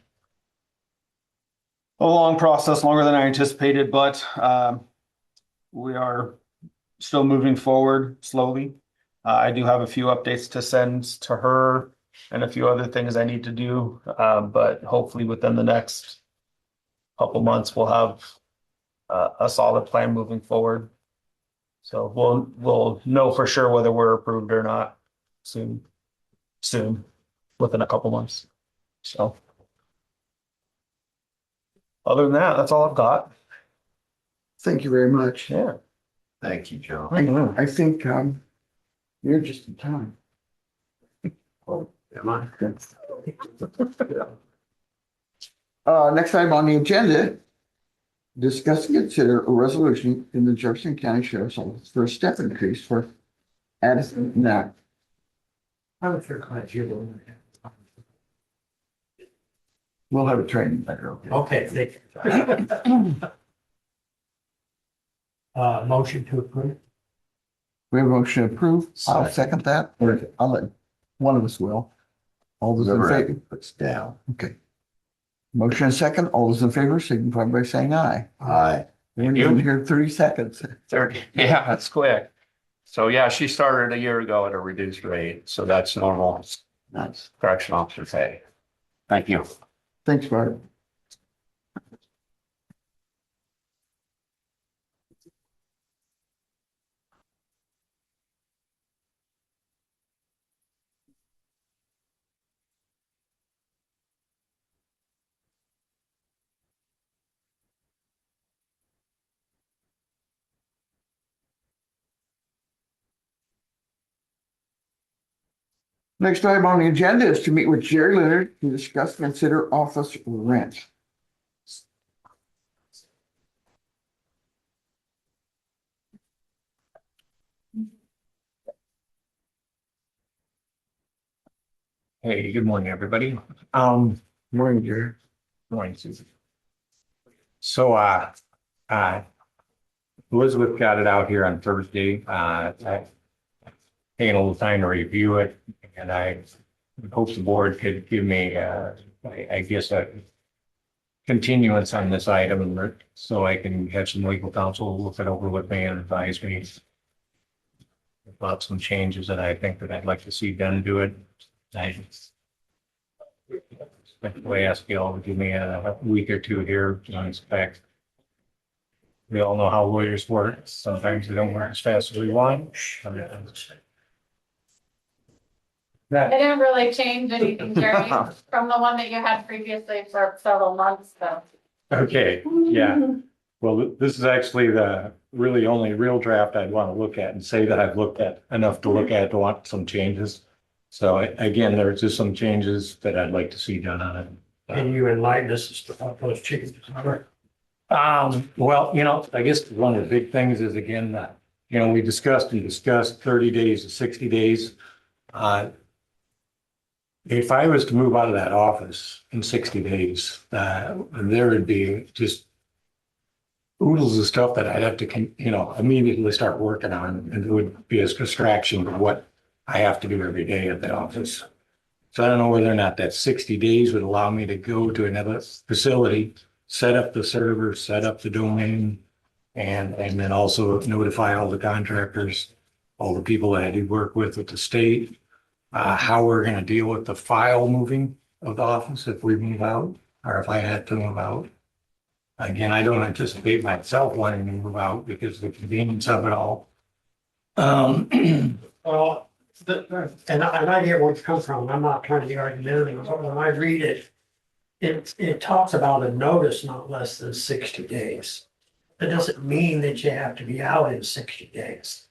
a long process, longer than I anticipated, but we are still moving forward slowly. I do have a few updates to send to her and a few other things I need to do, but hopefully within the next couple months, we'll have a solid plan moving forward. So we'll know for sure whether we're approved or not soon, within a couple months. So other than that, that's all I've got. Thank you very much. Yeah. Thank you, Joe. I think, you're just in time. Am I? Next item on the agenda, discuss and consider a resolution in the Jefferson County Sheriff's Office for a step increase for Addison Knack. I'm sure glad you're doing We'll have a training later. that. Okay, thank you. Motion to approve. We have a motion to approve. I'll second that, or I'll let, one of us will. All those in Whoever favor? puts down. Okay. Motion and second, all those in favor, signify by saying aye. Aye. We're in here 30 seconds. 30, yeah, that's quick. So yeah, she started a year ago at a reduced rate, so that's normal Nice. correction officer pay. Thank you. Thanks, Bart. Next item on the agenda is to meet with Jerry Leonard to discuss and consider office rent. Hey, good morning, everybody. Morning, Jerry. Morning, Susan. So, Elizabeth got it out here on Thursday. I taken a little time to review it, and I hope the board could give me, I guess, a continuance on this item, so I can have some legal counsel look it over with me and advise me about some changes that I think that I'd like to see done to it. I I ask you all to give me a week or two here to inspect. We all know how lawyers work. Sometimes they don't work as fast as we want. It didn't really change anything, Jerry, from the one that you had previously for several months, so. Okay, yeah. Well, this is actually the really only real draft I'd want to look at and say that I've looked at enough to look at to want some changes. So again, there's just some changes that I'd like to see done on it. Can you enlighten us as to what those changes are? Well, I guess one of the big things is again, we discussed 30 days to 60 days. If I was to move out of that office in 60 days, there would be just oodles of stuff that I'd have to, immediately start working on, and it would be a distraction of what I have to do every day at the office. So I don't know whether or not that 60 days would allow me to go to another facility, set up the server, set up the domain, and then also notify all the contractors, all the people that I do work with the state, how we're going to deal with the file moving of the office if we move out, or if I had to move out. Again, I don't anticipate myself wanting to move out because of the convenience of it all. Well, and I get where it's come from. I'm not trying to be argumentative, but when I read it, it talks about a notice not less than 60 days. That doesn't mean that you have to be out in 60 days.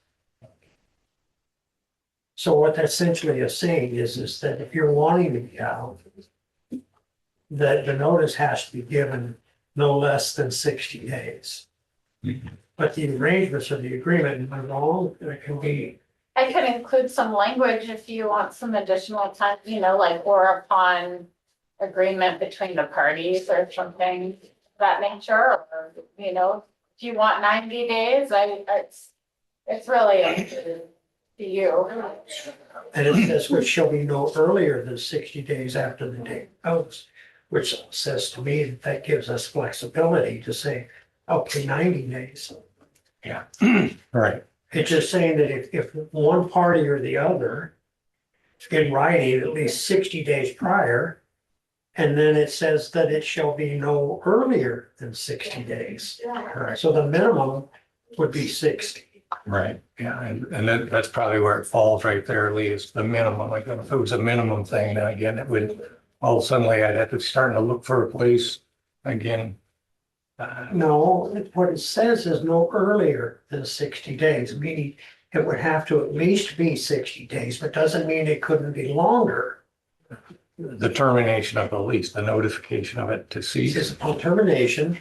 So what that essentially is saying is that if you're wanting to be out, that the notice has to be given no less than 60 days. But the arrangements or the agreement, am I wrong? It can be, I could include some language if you want some additional time, like or upon agreement between the parties or something of that nature, or, if you want 90 days, it's really up to you. and it says which shall be no earlier than 60 days after the date of notice, which says to me that gives us flexibility to say, okay, 90 days. Yeah, right. It's just saying that if one party or the other in writing at least 60 days prior, and then it says that it shall be no earlier than 60 days. Right. So the minimum would be 60. Right, yeah, and that's probably where it falls right there, Lee, is the minimum. Like if it was a minimum thing, then again, it would, all suddenly I'd have to start to look for a place again. No, what it says is no earlier than 60 days, meaning it would have to at least be 60 days, but doesn't mean it couldn't be longer. The termination of the lease, the notification of it to It cease. says upon termination,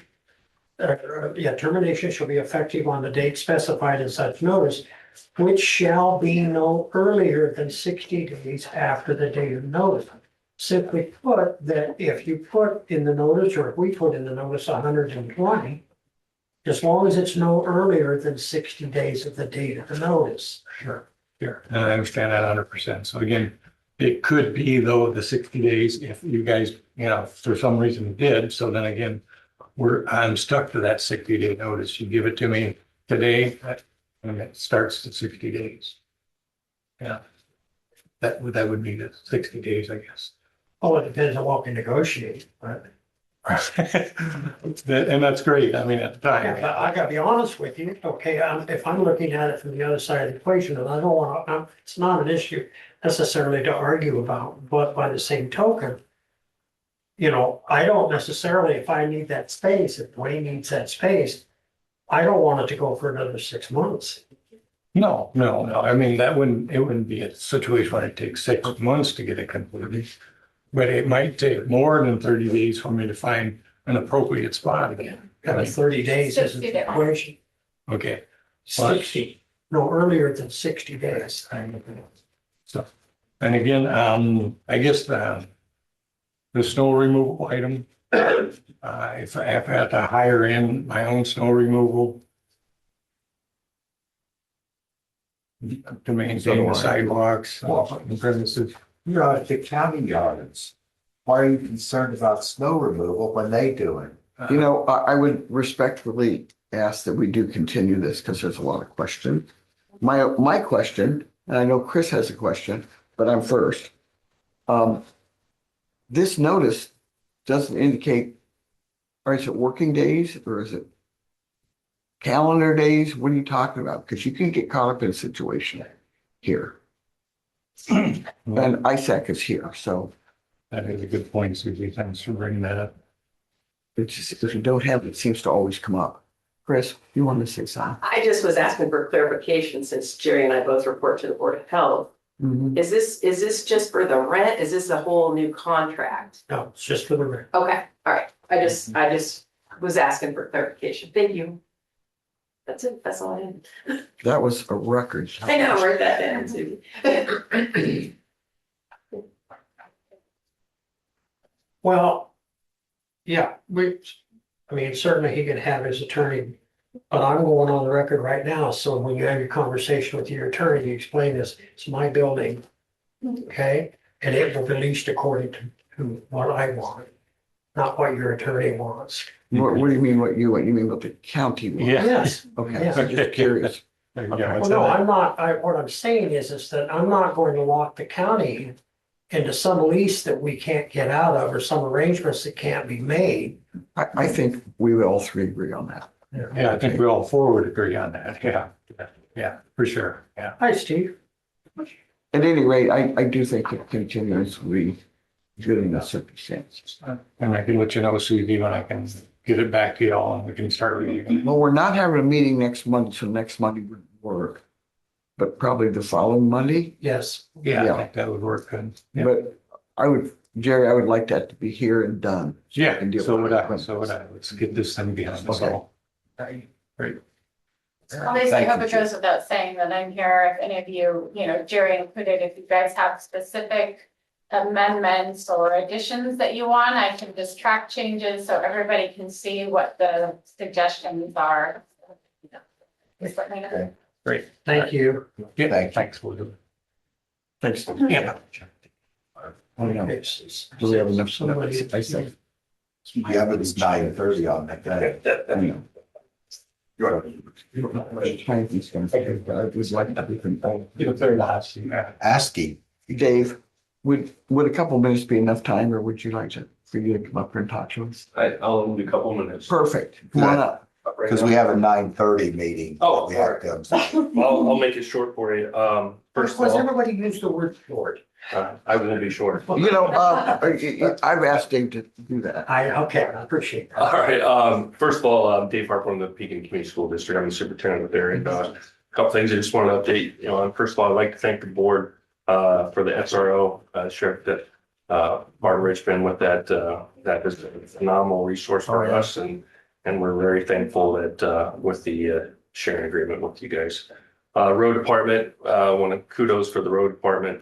termination shall be effective on the date specified in such notice, which shall be no earlier than 60 days after the date of notice. Simply put, that if you put in the notice, or if we put in the notice 120, as long as it's no earlier than 60 days of the date of the notice. Sure, sure, and I understand that 100%. So again, it could be though the 60 days if you guys, for some reason did, so then again, I'm stuck to that 60-day notice. You give it to me today, and it starts at 60 days. Yeah. That would be the 60 days, I guess. Oh, it depends on what we negotiate, but. And that's great. I mean, at the Yeah, time. but I gotta be honest with you, okay, if I'm looking at it from the other side of the equation, and I don't wanna, it's not an issue necessarily to argue about, but by the same token, I don't necessarily, if I need that space, if Dwayne needs that space, I don't want it to go for another 6 months. No. I mean, it wouldn't be a situation where it takes 6 months to get it completed. But it might take more than 30 days for me to find an appropriate spot again. Kind of 30 days isn't the equation, Okay. 60, no earlier than 60 days. So, And again, I guess the snow removal item, if I had to hire in my own snow removal to maintain the sidewalks, the premises. You're out at the county yards. Why are you concerned about snow removal when they do it? You know, I would respectfully ask that we do continue this because there's a lot of questions. My question, and I know Chris has a question, but I'm first. This notice doesn't indicate, or is it working days or is it calendar days? What are you talking about? Because you can get caught up in a situation here. And ISAC is here, so That is a good point, Suzie. Thanks for bringing that up. it's just, if you don't have it, it seems to always come up. Chris, you want to say something? I just was asking for clarification since Jerry and I both report to the Board of Health. Is this just for the rent? Is this a whole new contract? No, it's just for the rent. Okay, all right. I just was asking for clarification. Thank you. That's it. That's all I had. That was a record. I know, write that down too. Well, yeah, I mean, certainly he can have his attorney, but I'm going on the record right now, so when you have your conversation with your attorney, you explain this, it's my building. Okay, and it will be leased according to what I want, not what your attorney wants. What do you mean what you want? You mean what the county wants? Yeah. Yes. Okay, Yeah. I'm just curious. There you go. Well, no, I'm not, what I'm saying is that I'm not going to lock the county into some lease that we can't get out of or some arrangements that can't be made. I think we would all three agree on that. Yeah, I think we all four would agree on that. Yeah. Yeah, for sure. Yeah. Hi, Steve. At any rate, I do think that continuance would be good in the circumstances. And I can let you know, Suzie, when I can get it back to y'all and we can start reading. Well, we're not having a meeting next month, so next Monday would work. But probably the following Monday. Yes. Yeah, Yeah. I think that would work good. Yeah. But Jerry, I would like that to be here and done. Yeah, And deal so with would I, it. so would I. Let's get this thing behind us Okay. all. Great. Obviously, I hope it goes without saying that I'm here if any of you, Jerry included, if you guys have specific amendments or additions that you want, I can just track changes so everybody can see what the suggestions are. Just let me know. Okay. Great. Thank you. Yeah, thanks, we'll do it. Thanks. Yeah. Oh, yeah. Okay, Do we have enough? Somebody- I think. Yeah, but it's 9:30 on that day. I know. You don't know how much time he's gonna take, but I would like to be involved. Asking. Dave, would a couple minutes be enough time, or would you like for you to come up here and talk to us? I'll do a couple minutes. Perfect. Come on up. Because we have a 9:30 meeting. Oh, We have to. I'll make it short for you. First of Was all, everybody use the word short? I won't be short. You know, I've asked Dave to do that. I appreciate that. All right, first of all, I'm Dave Harper from the Pekin Community School District. I'm the superintendent there. And a couple things I just want to update, first of all, I'd like to thank the board for the SRO, Sheriff, that Martin Richmond with that has been a phenomenal resource for us. And we're very thankful that with the sharing agreement with you guys. Road department, want to kudos for the road department.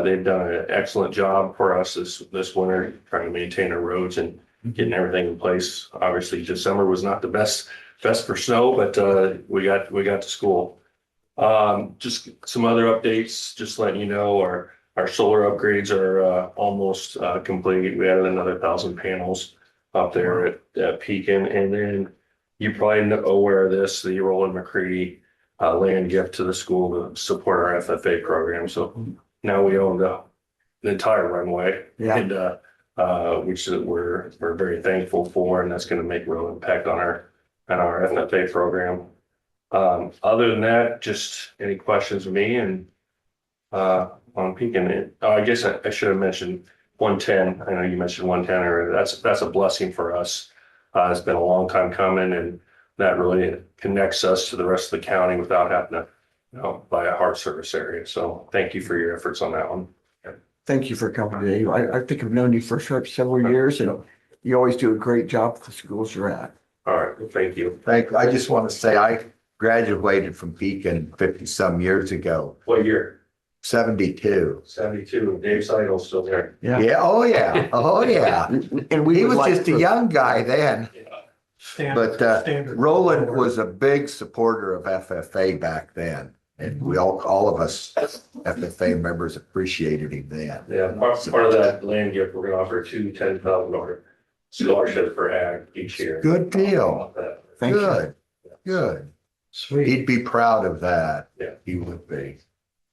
They've done an excellent job for us this winter, trying to maintain our roads and getting everything in place. Obviously, December was not the best for snow, but we got to school. Just some other updates, just letting you know, our solar upgrades are almost complete. We added another 1,000 panels up there at Pekin, and then you probably know aware of this, the Roland McCready land gift to the school to support our FFA program. So now we own the entire runway, Yeah. and which we're very thankful for, and that's going to make real impact on our FFA program. Other than that, just any questions with me and on Pekin. I guess I should have mentioned 110. I know you mentioned 110 earlier. That's a blessing for us. It's been a long time coming, and that really connects us to the rest of the county without having to by a hard service area. So thank you for your efforts on that one. Thank you for coming today. I think I've known you for several years, and you always do a great job with the schools you're at. All right, well, thank you. I just want to say I graduated from Pekin 50 some years ago. What year? 72. 72, Dave Seidel's still there. Yeah. Yeah, oh yeah, oh yeah. And we He would was like just a to- young guy then, Standard- but standard. Roland was a big supporter of FFA back then. And we all of us FFA members appreciated him then. Yeah, part of that land gift, we're gonna offer two $10,000 scholarships for ag each year. Good deal. Thank you. Good, good. Sweet. He'd be proud of that. Yeah. He would be.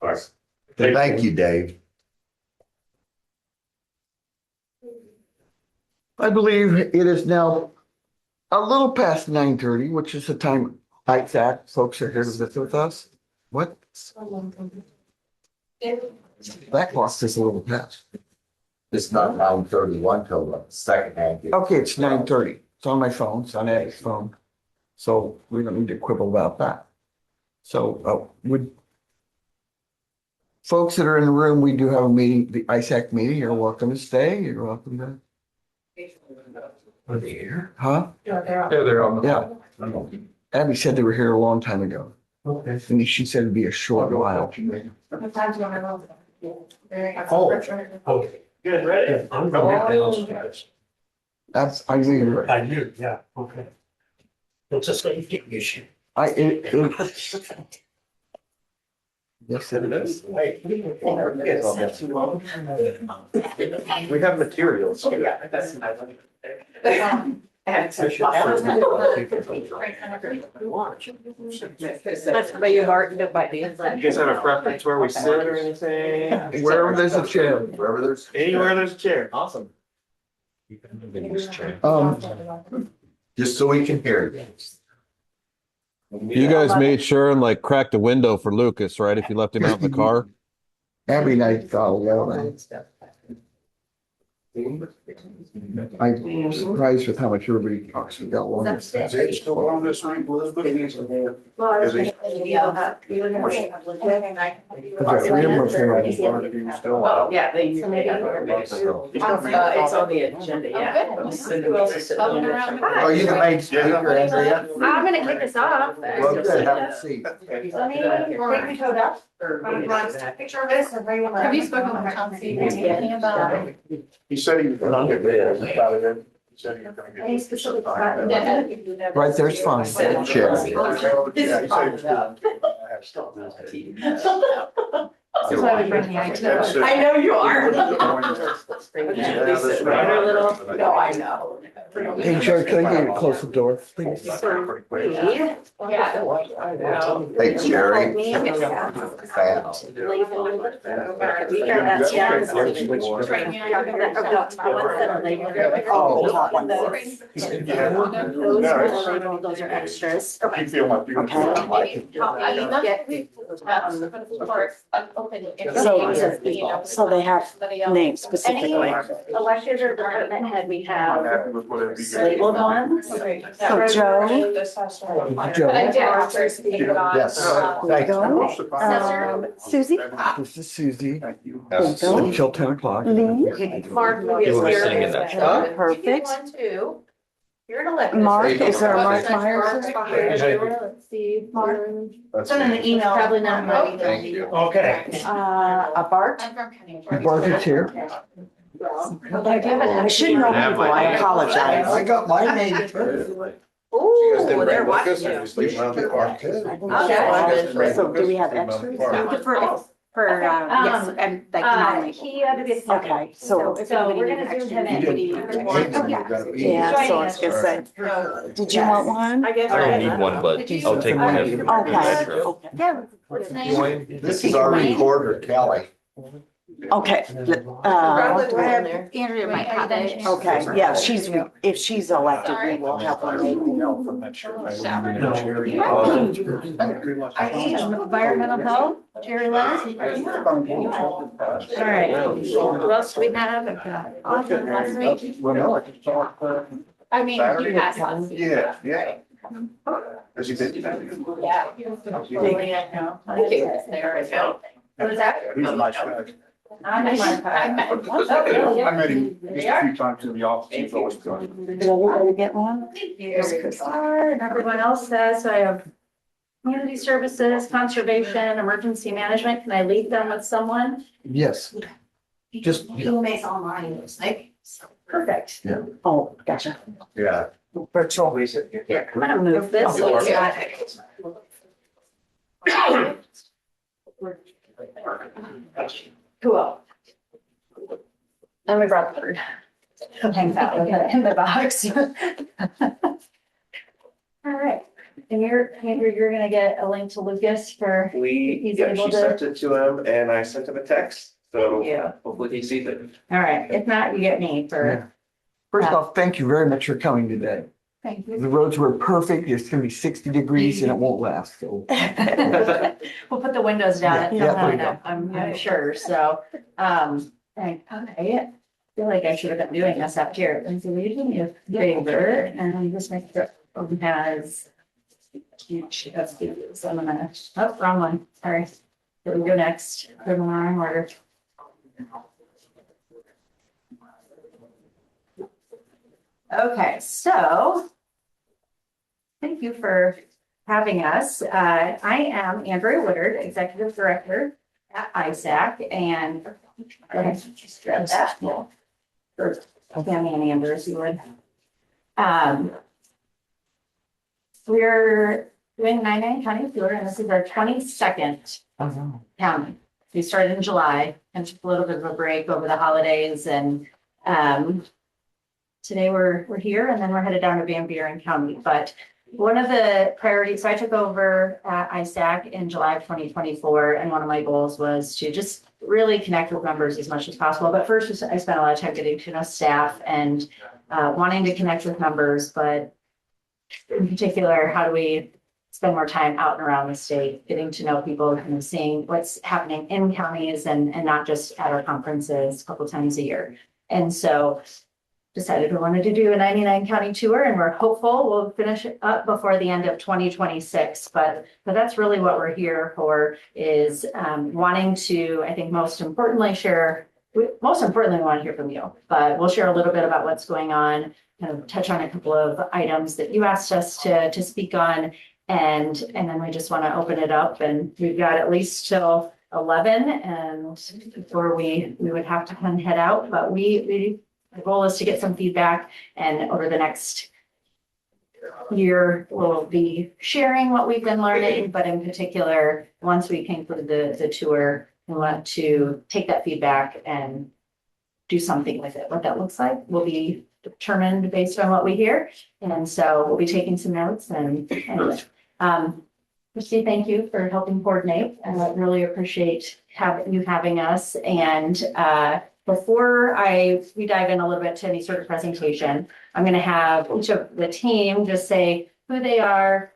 All right. Thank you, Dave. I believe it is now a little past 9:30, which is the time ISAC folks are here to visit with us. What? That clock is a little past. It's not 9:31 till the second hand. Okay, it's 9:30. It's on my phone, it's on Eddie's phone. So we don't need to quibble about that. So would folks that are in the room, we do have a meeting, the ISAC meeting. You're welcome to stay. You're welcome to. Are they here? Huh? Yeah, they're on the. Yeah. Abby said they were here a long time ago. Okay. And she said it'd be a short while. Oh. Good, ready? I'm going downstairs. That's, I knew you were. I knew, yeah, okay. It's a safety issue. Yes, it is. We have materials. But you are, nobody. You guys have a preference where we sit or anything? Wherever there's a chair. Wherever there's. Anywhere there's a chair. Awesome. Just so we can hear you. You guys made sure and like cracked the window for Lucas, right? If you left him out in the car. Abby and I thought, well, I'm surprised with how much everybody talks about long. Because the three of them are paying. Oh, yeah, they. It's on the agenda, yeah. Oh, you the main speaker, Andrea? I'm gonna kick us off. Well, good, have a seat. Let me take my coat up. Picture of this and bring them up. Have you spoken with Chauncey recently about? He said he was gonna get it. He said he was gonna get Any specific spot? Right there's fine. Chair. This is why we bring the IT. I know you are. Yeah, No, I know. Hey, Joe, can I get you to close the door, please? Hey, Jerry. Those are extras. You feel like you. So they have names Any specifically. elected or department head we have Labeled ones. So Joe. But I did ask her to take it on. Yes. There you go. Susie. This is Susie. Bingo. Until 10 o'clock. Lee. Mark will be here. Perfect. One, two. You're an elected. Mark, is there a Mark Mark's Myers? behind you. Let's see, Mark. Send an email. Probably not ready. Thank you. Okay. A Bart. I'm from Kenny. Bart is here. I should know people, I apologize. I got my name too. Ooh, they're watching you. Okay. So do we have extras? Yes, and that can only. He had to be. Okay, so. So we're gonna zoom him in. Yeah, so I was gonna say, did you want one? I guess. I don't need one, but I'll take one. Okay. Yeah. What's his name? This is our recorder, Kelly. Okay, Andrea might have it. okay, yeah, if she's elected, we will have one. Environmental health, Jerry Lewis. All right, who else do we have? Awesome, last week. I mean, you asked us. Yeah, yeah. Right. As you did. Yeah. Thank you. There we go. What was that? He's a nice guy. I met I met him just a few times in the office. He's always good. Did everybody get one? Here's Chris R, and everyone else says I have community services, conservation, emergency management. Can I leave them with someone? Yes, just, yeah. Who makes online, looks like. Perfect. Yeah. Oh, gotcha. Yeah. Virtual. Here, I'm gonna move this. so it's not- Cool. And we brought the bird. Hang that in the box. All right, and you're gonna get a link to Lucas for, He's Yeah, able she to- sent it to him and I sent him a text, so Yeah. hopefully he sees it. all right, if not, you get me for, First off, thank you very much for coming today. thank The you. roads were perfect. It's gonna be 60 degrees and it won't last, so. We'll put the windows down at some Yeah, there you point, I'm sure, so, I feel like I should have been doing this up here, and so we usually have favor, and just make sure it has. So I'm gonna, oh, wrong one, sorry. Here we go next, go to the wrong order. Okay, so. Thank you for having us. I am Andrea Woodard, Executive Director at ISAC, and go ahead, just grab that. For Tammy and Amber, as you would. We're doing 99 County Tour, and this is our 22nd county. We started in July and took a little bit of a break over the holidays, and today we're here, and then we're headed down to Van Buren County. But one of the priorities, so I took over at ISAC in July of 2024, and one of my goals was to just really connect with members as much as possible. But first, I spent a lot of time getting to know staff and wanting to connect with members, but in particular, how do we spend more time out and around the state, getting to know people and seeing what's happening in counties and not just at our conferences a couple times a year. And so decided we wanted to do a 99 county tour, and we're hopeful we'll finish it up before the end of 2026. But that's really what we're here for, is wanting to, I think most importantly, we want to hear from you, but we'll share a little bit about what's going on, kind of touch on a couple of items that you asked us to speak on. And then we just want to open it up, and we've got at least till 11, and before we would have to kind of head out, but the goal is to get some feedback, and over the next year, we'll be sharing what we've been learning, but in particular, once we conclude the tour, we want to take that feedback and do something with it. What that looks like will be determined based on what we hear. And so we'll be taking some notes, and Christy, thank you for helping coordinate. I really appreciate you having us. And before we dive in a little bit to any sort of presentation, I'm going to have each of the team just say who they are,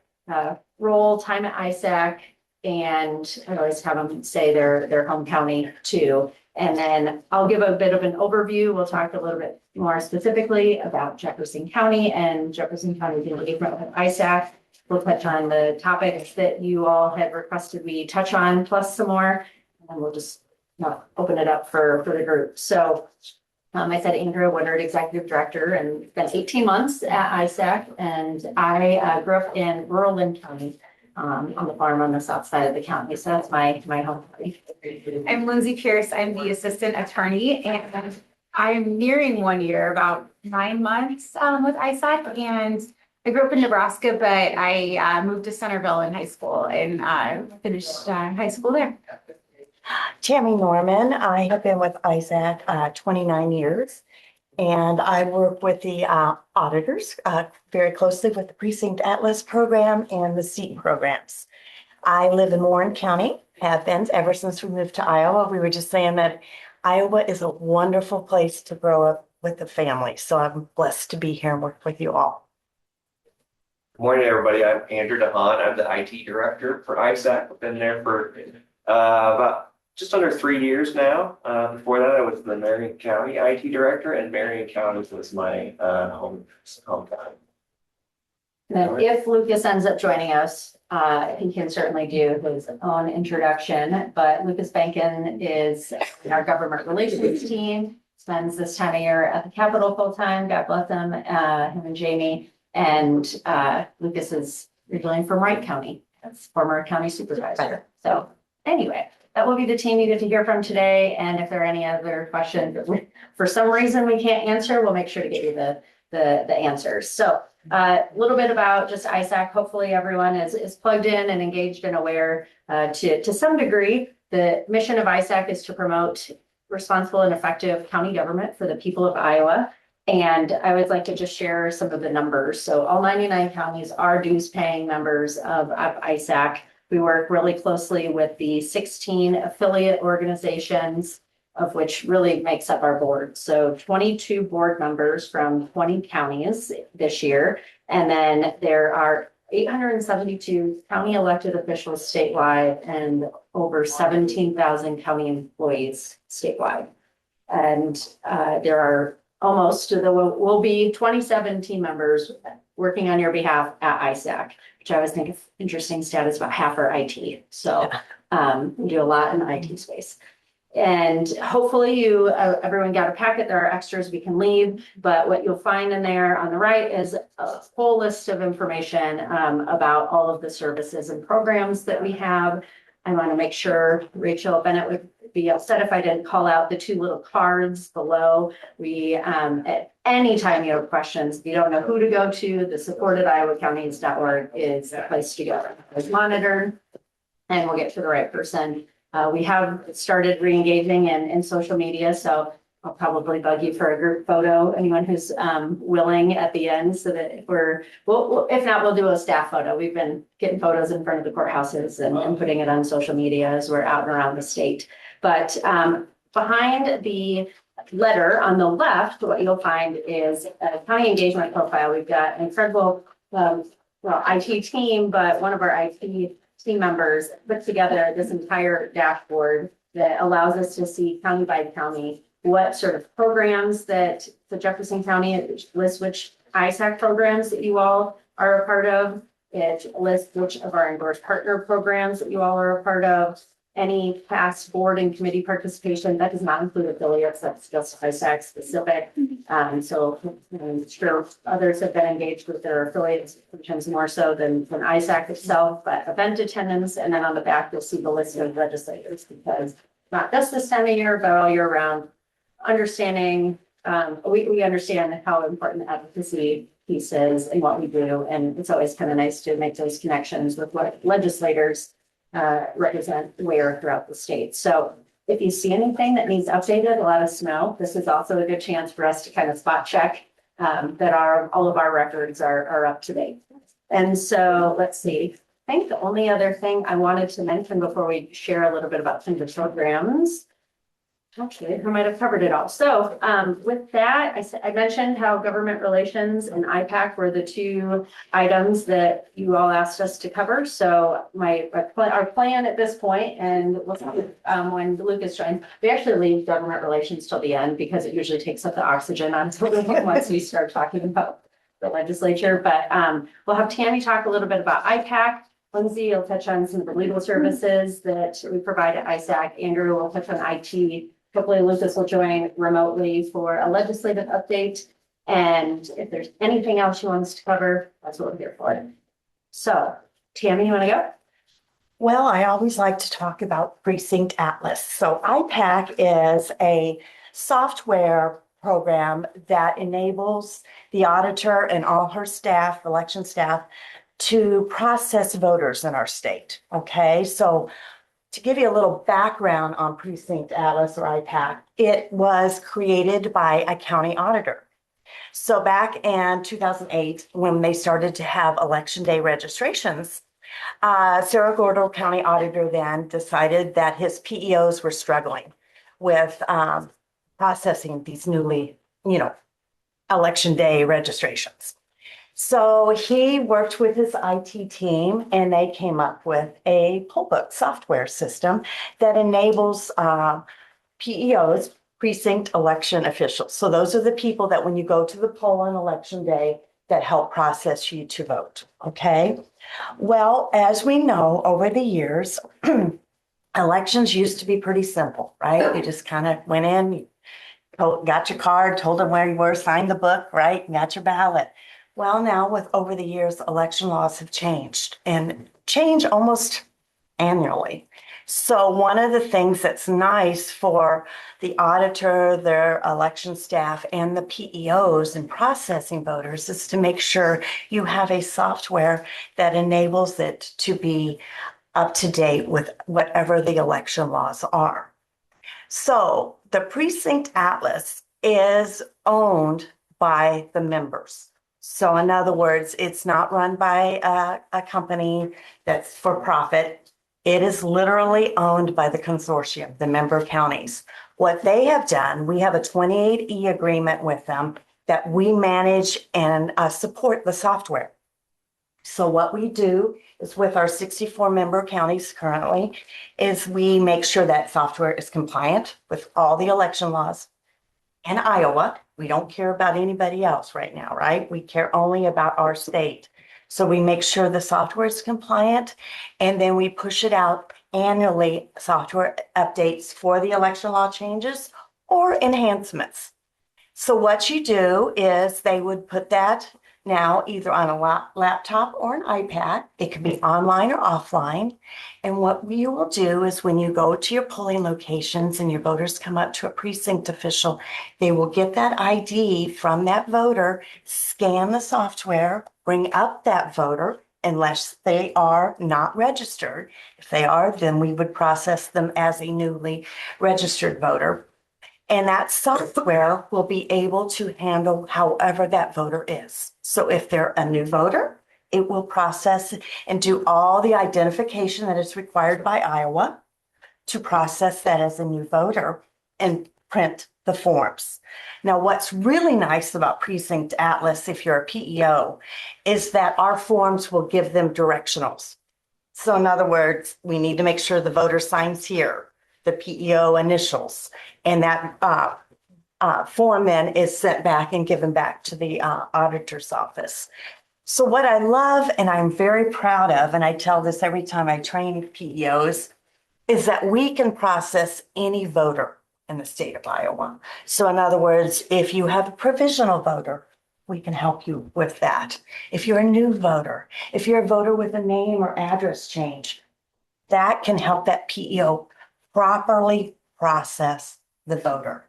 role, time at ISAC, and I always have them say their home county too. And then I'll give a bit of an overview. We'll talk a little bit more specifically about Jefferson County and Jefferson County's engagement with ISAC. We'll touch on the topics that you all had requested we touch on, plus some more, and then we'll just open it up for the group. So I said Andrea Woodard, Executive Director, and it's been 18 months at ISAC, and I grew up in rural Lynn County on the farm on the south side of the county. So that's my home county. I'm Lindsay Pierce. I'm the assistant attorney, and I'm nearing 1 year, about 9 months with ISAC. And I grew up in Nebraska, but I moved to Centerville in high school and finished high school there. Tammy Norman. I have been with ISAC 29 years, and I work with the auditors very closely with the Precinct Atlas program and the SEAT programs. I live in Warren County, have been ever since we moved to Iowa. We were just saying that Iowa is a wonderful place to grow up with the family. So I'm blessed to be here and work with you all. Good morning, everybody. I'm Andrew DeHaan. I'm the IT director for ISAC. I've been there for about just under 3 years now. Before that, I was the Marion County IT director, and Marion County was my home county. And if Lucas ends up joining us, he can certainly do his own introduction, but Lucas Bankin is in our government relations team, spends this time of year at the Capitol full-time, God bless him and Jamie. And Lucas is originally from Wright County, as former county supervisor. So anyway, that will be the team you get to hear from today. And if there are any other questions that for some reason we can't answer, we'll make sure to get you the answers. So a little bit about just ISAC. Hopefully everyone is plugged in and engaged and aware to some degree. The mission of ISAC is to promote responsible and effective county government for the people of Iowa. And I would like to just share some of the numbers. So all 99 counties are dues paying members of ISAC. We work really closely with the 16 affiliate organizations, of which really makes up our board. So 22 board members from 20 counties this year. And then there are 872 county elected officials statewide and over 17,000 county employees statewide. And there are there will be 27 team members working on your behalf at ISAC, which I always think is interesting stat is about half are IT. So we do a lot in the IT space. And hopefully everyone got a packet. There are extras we can leave, but what you'll find in there on the right is a whole list of information about all of the services and programs that we have. I want to make sure Rachel Bennett would be upset if I didn't call out the 2 little cards below. We, at any time you have questions, if you don't know who to go to, the support@iowacounties.org is the place to go. It's monitored and we'll get to the right person. We have started re-engaging in social media, so I'll probably bug you for a group photo, anyone who's willing at the end, so that if not, we'll do a staff photo. We've been getting photos in front of the courthouses and putting it on social media as we're out and around the state. But behind the letter on the left, what you'll find is a county engagement profile. We've got an incredible IT team, but one of our IT team members put together this entire dashboard that allows us to see county by county what sort of programs that the Jefferson County lists, which ISAC programs that you all are a part of. It lists which of our endorsed partner programs that you all are a part of. Any past board and committee participation, that does not include affiliates, that's just ISAC specific. So I'm sure others have been engaged with their affiliates sometimes more so than ISAC itself, but event attendance, and then on the back, you'll see the list of legislators, because not just this time of year, but all year round, understanding, we understand how important the advocacy piece is and what we do. And it's always kind of nice to make those connections with what legislators represent where throughout the state. So if you see anything that needs updated, let us know. This is also a good chance for us to kind of spot check that all of our records are up to date. And so let's see. I think the only other thing I wanted to mention before we share a little bit about some of the programs, actually, I might have covered it all. So with that, I mentioned how government relations and IPAC were the 2 items that you all asked us to cover. So our plan at this point, and when Lucas joins, we actually leave government relations till the end because it usually takes up the oxygen once we start talking about the legislature. But we'll have Tammy talk a little bit about IPAC. Lindsay will touch on some of the legal services that we provide at ISAC. Andrew will touch on IT. Hopefully Lucas will join remotely for a legislative update. And if there's anything else you want us to cover, that's what we're here for. So Tammy, you want to go? Well, I always like to talk about Precinct Atlas. So IPAC is a software program that enables the auditor and all her staff, election staff, to process voters in our state. Okay, so to give you a little background on Precinct Atlas or IPAC, it was created by a county auditor. So back in 2008, when they started to have election day registrations, Sarah Gordo, county auditor, then decided that his PEOs were struggling with processing these newly, election day registrations. So he worked with his IT team and they came up with a poll book software system that enables PEOs, precinct election officials. So those are the people that when you go to the poll on election day that help process you to vote. Okay. Well, as we know, over the years, elections used to be pretty simple, right? You just kind of went in, got your card, told them where you were, signed the book, right? And got your ballot. Well, now with over the years, election laws have changed and change almost annually. So one of the things that's nice for the auditor, their election staff, and the PEOs in processing voters is to make sure you have a software that enables it to be up to date with whatever the election laws are. So the precinct atlas is owned by the members. So in other words, it's not run by a company that's for profit. It is literally owned by the consortium, the member counties. What they have done, we have a 28E agreement with them that we manage and support the software. So what we do is with our 64 member counties currently, is we make sure that software is compliant with all the election laws. In Iowa, we don't care about anybody else right now, right? We care only about our state. So we make sure the software is compliant, and then we push it out annually, software updates for the election law changes or enhancements. So what you do is they would put that now either on a laptop or an iPad. It can be online or offline. And what you will do is when you go to your polling locations and your voters come up to a precinct official, they will get that ID from that voter, scan the software, bring up that voter, unless they are not registered. If they are, then we would process them as a newly registered voter. And that software will be able to handle however that voter is. So if they're a new voter, it will process and do all the identification that is required by Iowa to process that as a new voter and print the forms. Now, what's really nice about Precinct Atlas, if you're a PEO, is that our forms will give them directionals. So in other words, we need to make sure the voter signs here, the PEO initials, and that form then is sent back and given back to the auditor's office. So what I love and I'm very proud of, and I tell this every time I train PEOs, is that we can process any voter in the state of Iowa. So in other words, if you have a provisional voter, we can help you with that. If you're a new voter, if you're a voter with a name or address change, that can help that PEO properly process the voter.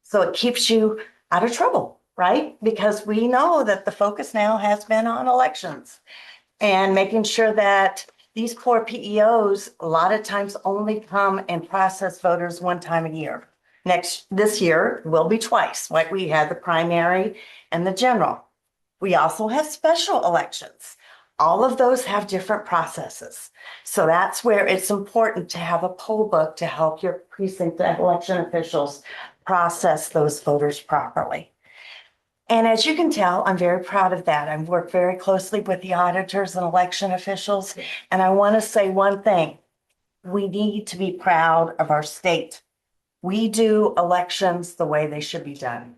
So it keeps you out of trouble, right? Because we know that the focus now has been on elections and making sure that these poor PEOs a lot of times only come and process voters one time a year. This year will be twice, like we had the primary and the general. We also have special elections. All of those have different processes. So that's where it's important to have a poll book to help your precinct election officials process those voters properly. And as you can tell, I'm very proud of that. I've worked very closely with the auditors and election officials. And I want to say one thing. We need to be proud of our state. We do elections the way they should be done.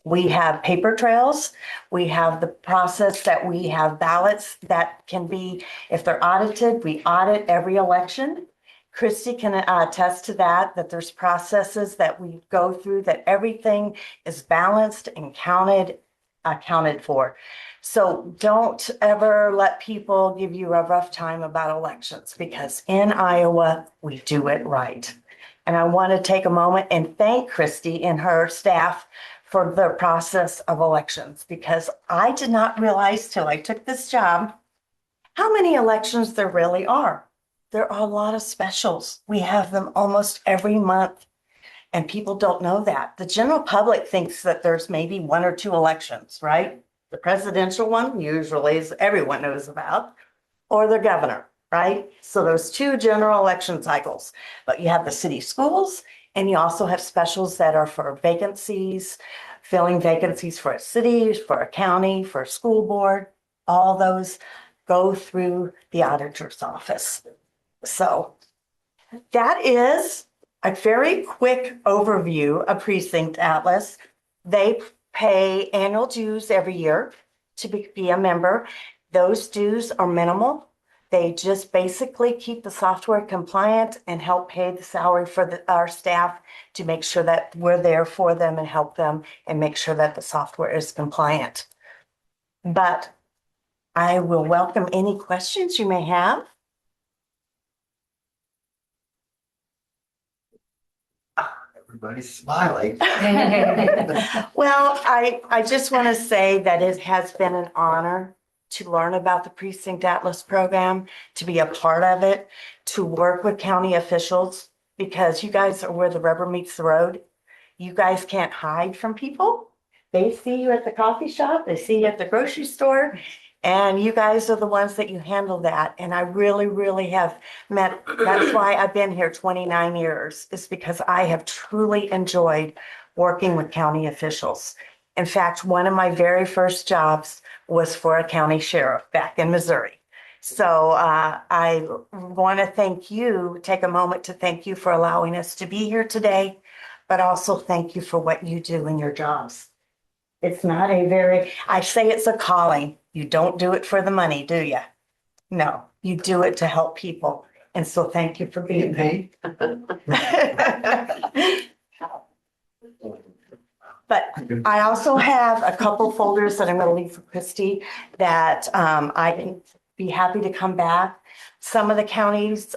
We have paper trails. We have the process that we have ballots that can be, if they're audited, we audit every election. Christy can attest to that there's processes that we go through, that everything is balanced and accounted for. So don't ever let people give you a rough time about elections, because in Iowa, we do it right. And I want to take a moment and thank Christy and her staff for the process of elections, because I did not realize till I took this job how many elections there really are. There are a lot of specials. We have them almost every month, and people don't know that. The general public thinks that there's maybe one or two elections, right? The presidential one usually is everyone knows about, or the governor, right? So those two general election cycles, but you have the city schools, and you also have specials that are for vacancies, filling vacancies for a city, for a county, for a school board. All those go through the auditor's office. So that is a very quick overview of Precinct Atlas. They pay annual dues every year to be a member. Those dues are minimal. They just basically keep the software compliant and help pay the salary for our staff to make sure that we're there for them and help them and make sure that the software is compliant. But I will welcome any questions you may have. Everybody's smiling. Well, I just want to say that it has been an honor to learn about the Precinct Atlas program, to be a part of it, to work with county officials, because you guys are where the rubber meets the road. You guys can't hide from people. They see you at the coffee shop, they see you at the grocery store, and you guys are the ones that you handle that. And I really, really have met, that's why I've been here 29 years, is because I have truly enjoyed working with county officials. In fact, one of my very first jobs was for a county sheriff back in Missouri. So I want to thank you, take a moment to thank you for allowing us to be here today, but also thank you for what you do in your jobs. It's not a very, I say it's a calling. You don't do it for the money, do you? No, you do it to help people. And so thank you for being paid. But I also have a couple folders that I'm going to leave for Christy that I can be happy to come back. Some of the counties,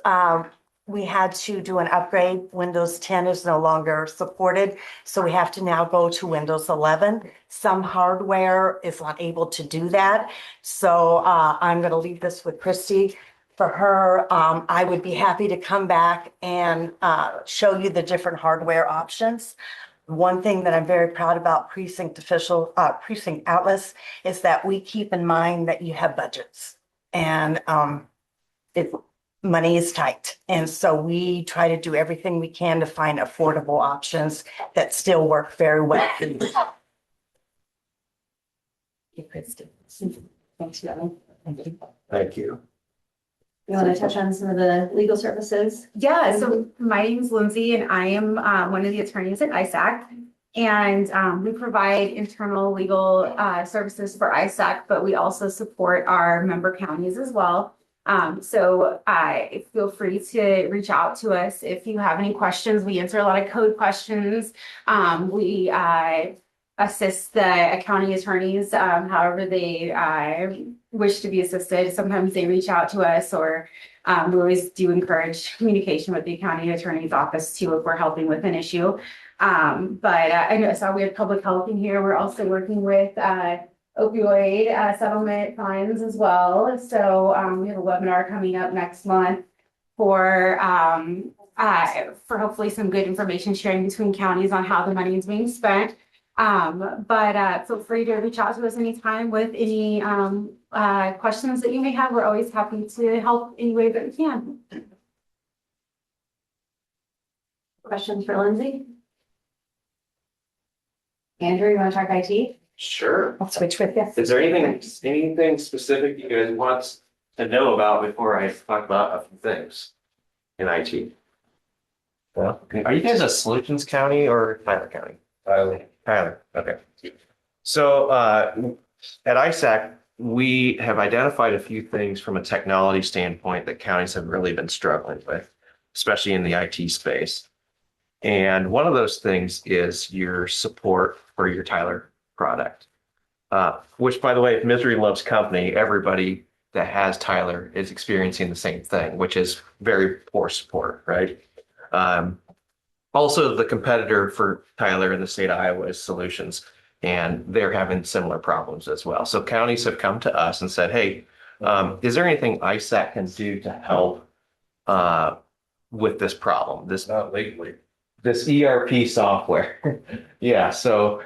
we had to do an upgrade. Windows 10 is no longer supported, so we have to now go to Windows 11. Some hardware is not able to do that. So I'm going to leave this with Christy. For her, I would be happy to come back and show you the different hardware options. One thing that I'm very proud about Precinct Atlas is that we keep in mind that you have budgets, and money is tight. And so we try to do everything we can to find affordable options that still work very well. Thank you, Kristen. Thanks, Melanie. Thank you. You want to touch on some of the legal services? Yeah, so my name's Lindsay and I am one of the attorneys at ISAC. And we provide internal legal services for ISAC, but we also support our member counties as well. So I feel free to reach out to us if you have any questions. We answer a lot of code questions. We assist the county attorneys however they wish to be assisted. Sometimes they reach out to us, or we always do encourage communication with the county attorney's office too if we're helping with an issue. But I know I saw we have public health in here. We're also working with opioid settlement funds as well. So we have a webinar coming up next month for hopefully some good information sharing between counties on how the money is being spent. But feel free to reach out to us anytime with any questions that you may have. We're always happy to help any way that we can. Questions for Lindsay? Andrew, you want to talk IT? Sure. I'll switch with you. Is there anything specific you guys want to know about before I talk about a few things in IT? Well, are you guys a Solutions County or Tyler County? Tyler, okay. So at ISAC, we have identified a few things from a technology standpoint that counties have really been struggling with, especially in the IT space. And one of those things is your support for your Tyler product, which, by the way, if misery loves company, everybody that has Tyler is experiencing the same thing, which is very poor support, right? Also, the competitor for Tyler in the state of Iowa is Solutions, and they're having similar problems as well. So counties have come to us and said, hey, is there anything ISAC can do to help with this problem? This not legally. This ERP software. Yeah, so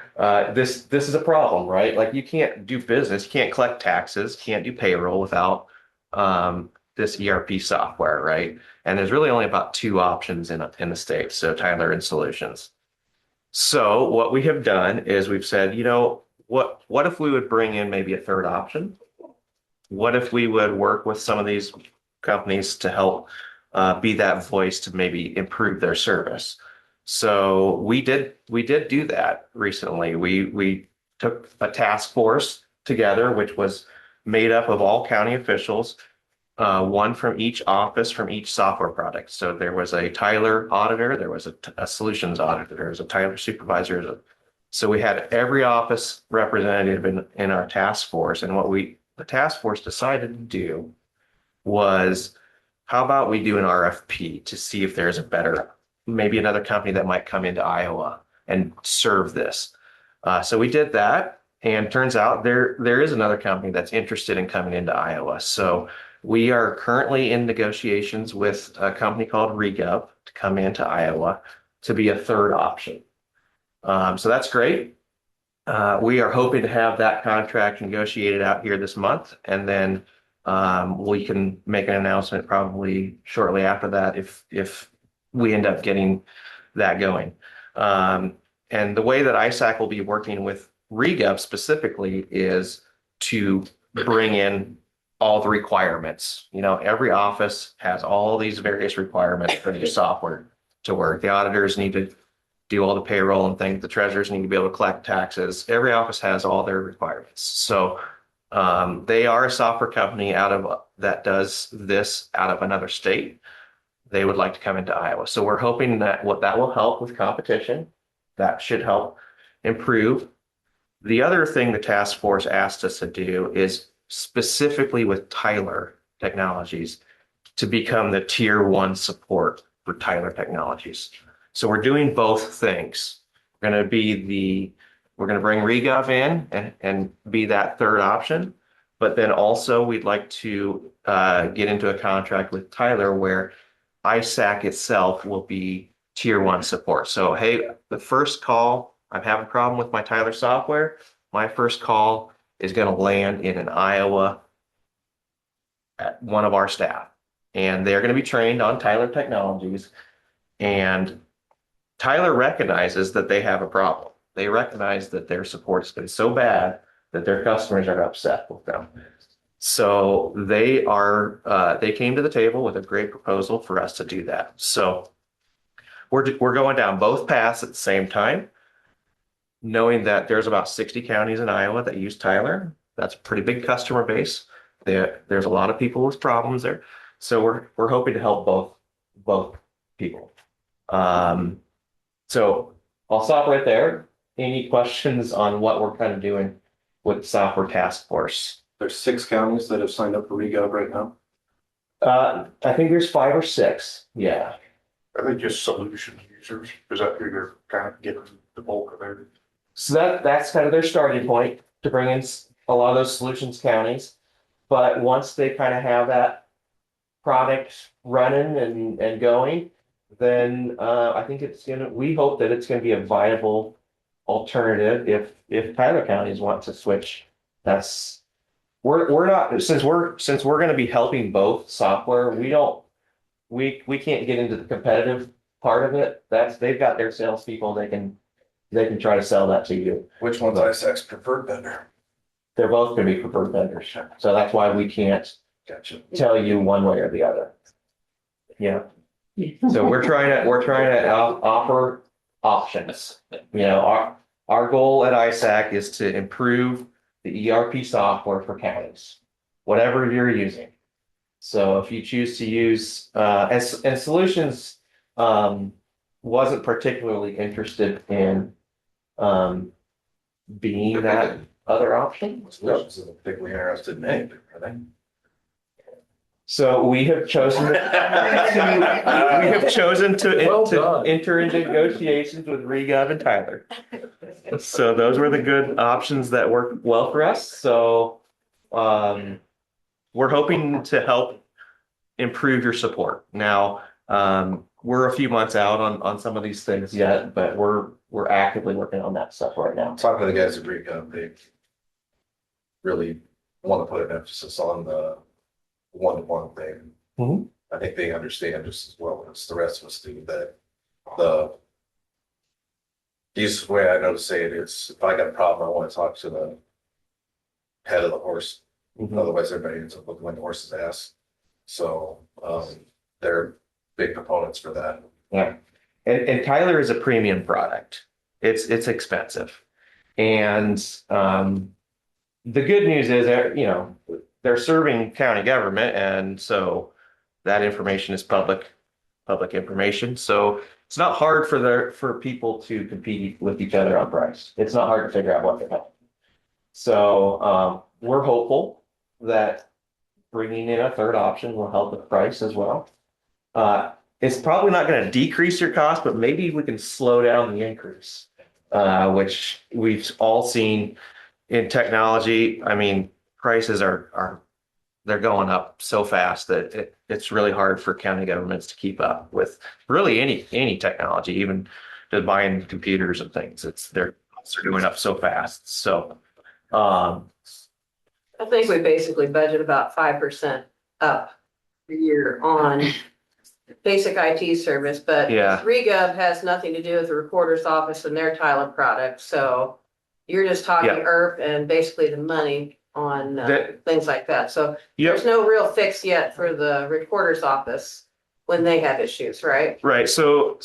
this is a problem, right? Like you can't do business, you can't collect taxes, can't do payroll without this ERP software, right? And there's really only about two options in the state, so Tyler and Solutions. So what we have done is we've said, you know, what if we would bring in maybe a third option? What if we would work with some of these companies to help be that voice to maybe improve their service? So we did do that recently. We took a task force together, which was made up of all county officials, one from each office, from each software product. So there was a Tyler auditor, there was a Solutions auditor, there was a Tyler supervisor, So we had every office representative in our task force, and the task force decided to do was, how about we do an RFP to see if there's a better, maybe another company that might come into Iowa and serve this. So we did that, and turns out there is another company that's interested in coming into Iowa. So we are currently in negotiations with a company called Regov to come into Iowa to be a third option. So that's great. We are hoping to have that contract negotiated out here this month, and then we can make an announcement probably shortly after that if we end up getting that going. And the way that ISAC will be working with Regov specifically is to bring in all the requirements. You know, every office has all these various requirements for their software to work. The auditors need to do all the payroll and things. The treasurers need to be able to collect taxes. Every office has all their requirements. So they are a software company that does this out of another state. They would like to come into Iowa. So we're hoping that that will help with competition. That should help improve. The other thing the task force asked us to do is specifically with Tyler Technologies to become the tier 1 support for Tyler Technologies. So we're doing both things. We're going to bring Regov in and be that third option. But then also we'd like to get into a contract with Tyler where ISAC itself will be tier 1 support. So, hey, the first call, I'm having a problem with my Tyler software. My first call is going to land in an Iowa at one of our staff. And they're going to be trained on Tyler Technologies. And Tyler recognizes that they have a problem. They recognize that their support has been so bad that their customers are upset with them. So they came to the table with a great proposal for us to do that. So we're going down both paths at the same time, knowing that there's about 60 counties in Iowa that use Tyler. That's a pretty big customer base. There's a lot of people with problems there. So we're hoping to help both people. So I'll stop right there. Any questions on what we're kind of doing with the software task force? There's 6 counties that have signed up for Regov right now. I think there's 5 or 6. Yeah. Are they just solution users? Is that who you're kind of getting the bulk of their? So that's kind of their starting point to bring in a lot of those solutions counties. But once they kind of have that product running and going, then I think we hope that it's going to be a viable alternative if Tyler counties want to switch. We're not, since we're going to be helping both software, we can't get into the competitive part of it. They've got their salespeople. They can try to sell that to you. Which one's ISAC's preferred vendor? They're both going to be preferred vendors. So that's why we can't tell you one way or the other. Yeah. So we're trying to offer options. You know, our goal at ISAC is to improve the ERP software for counties, whatever you're using. So if you choose to use and Solutions wasn't particularly interested in being that other option. Solutions isn't particularly interested in anything, are they? So we have chosen to enter into negotiations with Regov and Tyler. So those were the good options that worked well for us. So we're hoping to help improve your support. Now, we're a few months out on some of these things yet, but we're actively working on that stuff right now. Talking to the guys at Regov, they really want to put an emphasis on the one-to-one thing. Mhm. I think they understand just as well as the rest of us do that the easiest way I know to say it is if I got a problem, I want to talk to the head of the horse. Otherwise, everybody ends up looking like the horse's ass. So they're big proponents for that. Yeah. And Tyler is a premium product. It's expensive. And the good news is that, you know, they're serving county government, and so that information is public information. So it's not hard for people to compete with each other on price. It's not hard to figure out what they're paying. So, we're hopeful that bringing in a third option will help with price as well. It's probably not going to decrease your cost, but maybe we can slow down the increase, which we've all seen in technology. I mean, prices are they're going up so fast that it's really hard for county governments to keep up with really any technology, even to buying computers and things. They're going up so fast. So, I think we basically budget about 5% up a year on basic IT service, but Yeah. ReGov has nothing to do with the recorder's office and their Tyler product, so you're just talking Yeah. ERP and basically the money on things like that. So yep. there's no real fix yet for the recorder's office when they have issues, right? Right. So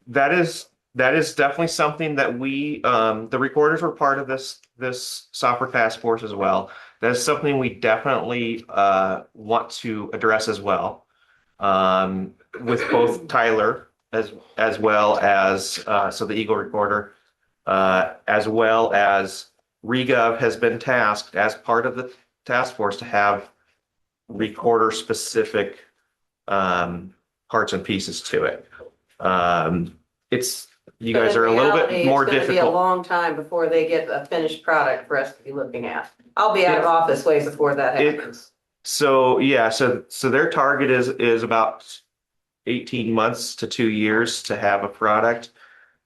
that is definitely something that we the recorders were part of this software task force as well. That is something we definitely want to address as well. With both Tyler as well as so the Eagle recorder, as well as ReGov has been tasked as part of the task force to have recorder specific parts and pieces to it. It's you guys are a little bit more It's gonna be a difficult. long time before they get a finished product for us to be looking at. I'll be out of office way before that happens. So yeah, so their target is about 18 months to 2 years to have a product.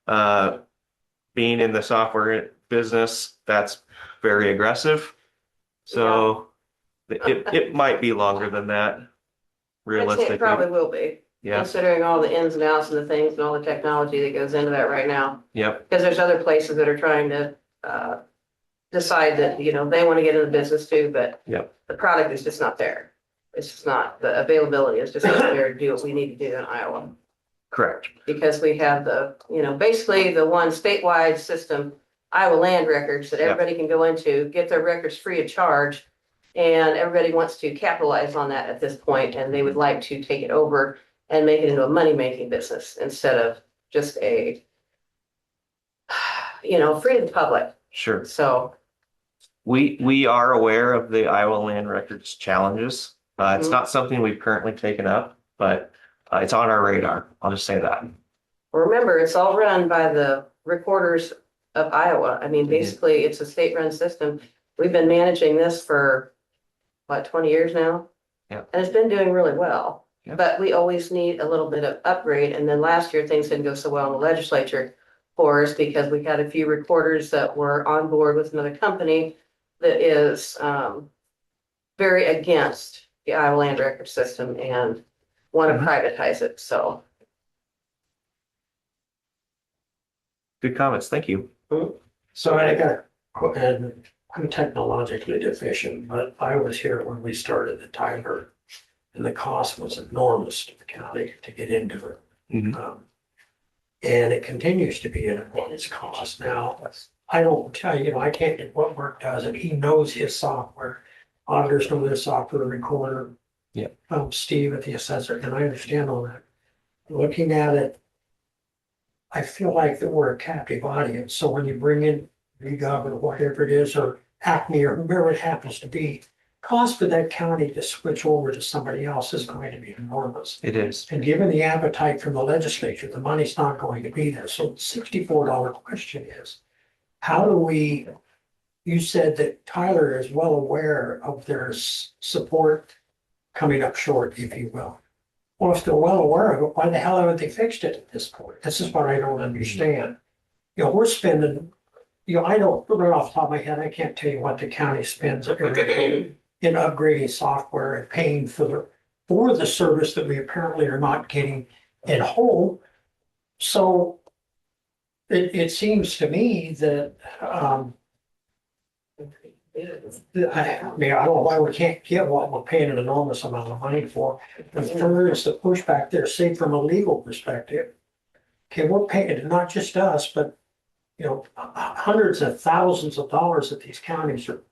Being in the software business, that's very aggressive. So it might be longer than that, I'd say realistically. it probably will be, Yeah, considering all the ins and outs and the things and all the technology that goes into that right now. yep, Because there's other places that are trying to decide that, you know, they want to get into the business too, but yep, the product is just not there. It's just not, the availability is just not there to do what we need to do in Iowa. correct. Because we have the, you know, basically the one statewide system, Iowa Land Records, that Yep. everybody can go into, get their records free of charge. And everybody wants to capitalize on that at this point, and they would like to take it over and make it into a money-making business instead of just a, you know, free to the public. Sure. So, We are aware of the Iowa Land Records challenges. It's Mhm. not something we've currently taken up, but it's on our radar. I'll just say that. remember, it's all run by the recorders of Iowa. I mean, Mhm. basically, it's a state-run system. We've been managing this for, what, 20 years now? Yeah. And it's been doing really well. Yeah. But we always need a little bit of upgrade. And then last year, things didn't go so well in the legislature for us because we had a few recorders that were on board with another company that is very against the Iowa Land Record System and want to privatize it. So. Good comments. Thank you. So I got, and I'm technologically deficient, but I was here when we started the Tyler. And the cost was enormous to the county to get into it. Mhm. And it continues to be an enormous cost. Now, I don't tell you, I can't get what Mark does, and he knows his software. Auditors know their software, recorder. Yeah. Steve at the assessor, and I understand all that. Looking at it, I feel like that we're a captive audience. So when you bring in ReGov or whatever it is, or Acme or whoever it happens to be, cost for that county to switch over to somebody else is going to be enormous. It is. And given the appetite from the legislature, the money's not going to be there. So the $64 question is, how do we, you said that Tyler is well aware of their support coming up short, if you will. Well, if they're well aware of it, why the hell haven't they fixed it at this point? This is what I don't understand. You know, we're spending, you know, I don't, right off the top of my head, I can't tell you what the county spends every day in upgrading software and paying for the service that we apparently are not getting in whole. So it seems to me that, I mean, I don't know why we can't get what we're paying an enormous amount of money for. And there is the pushback there, say from a legal perspective. Okay, we're paying, not just us, but, you know, hundreds of thousands of dollars that these counties are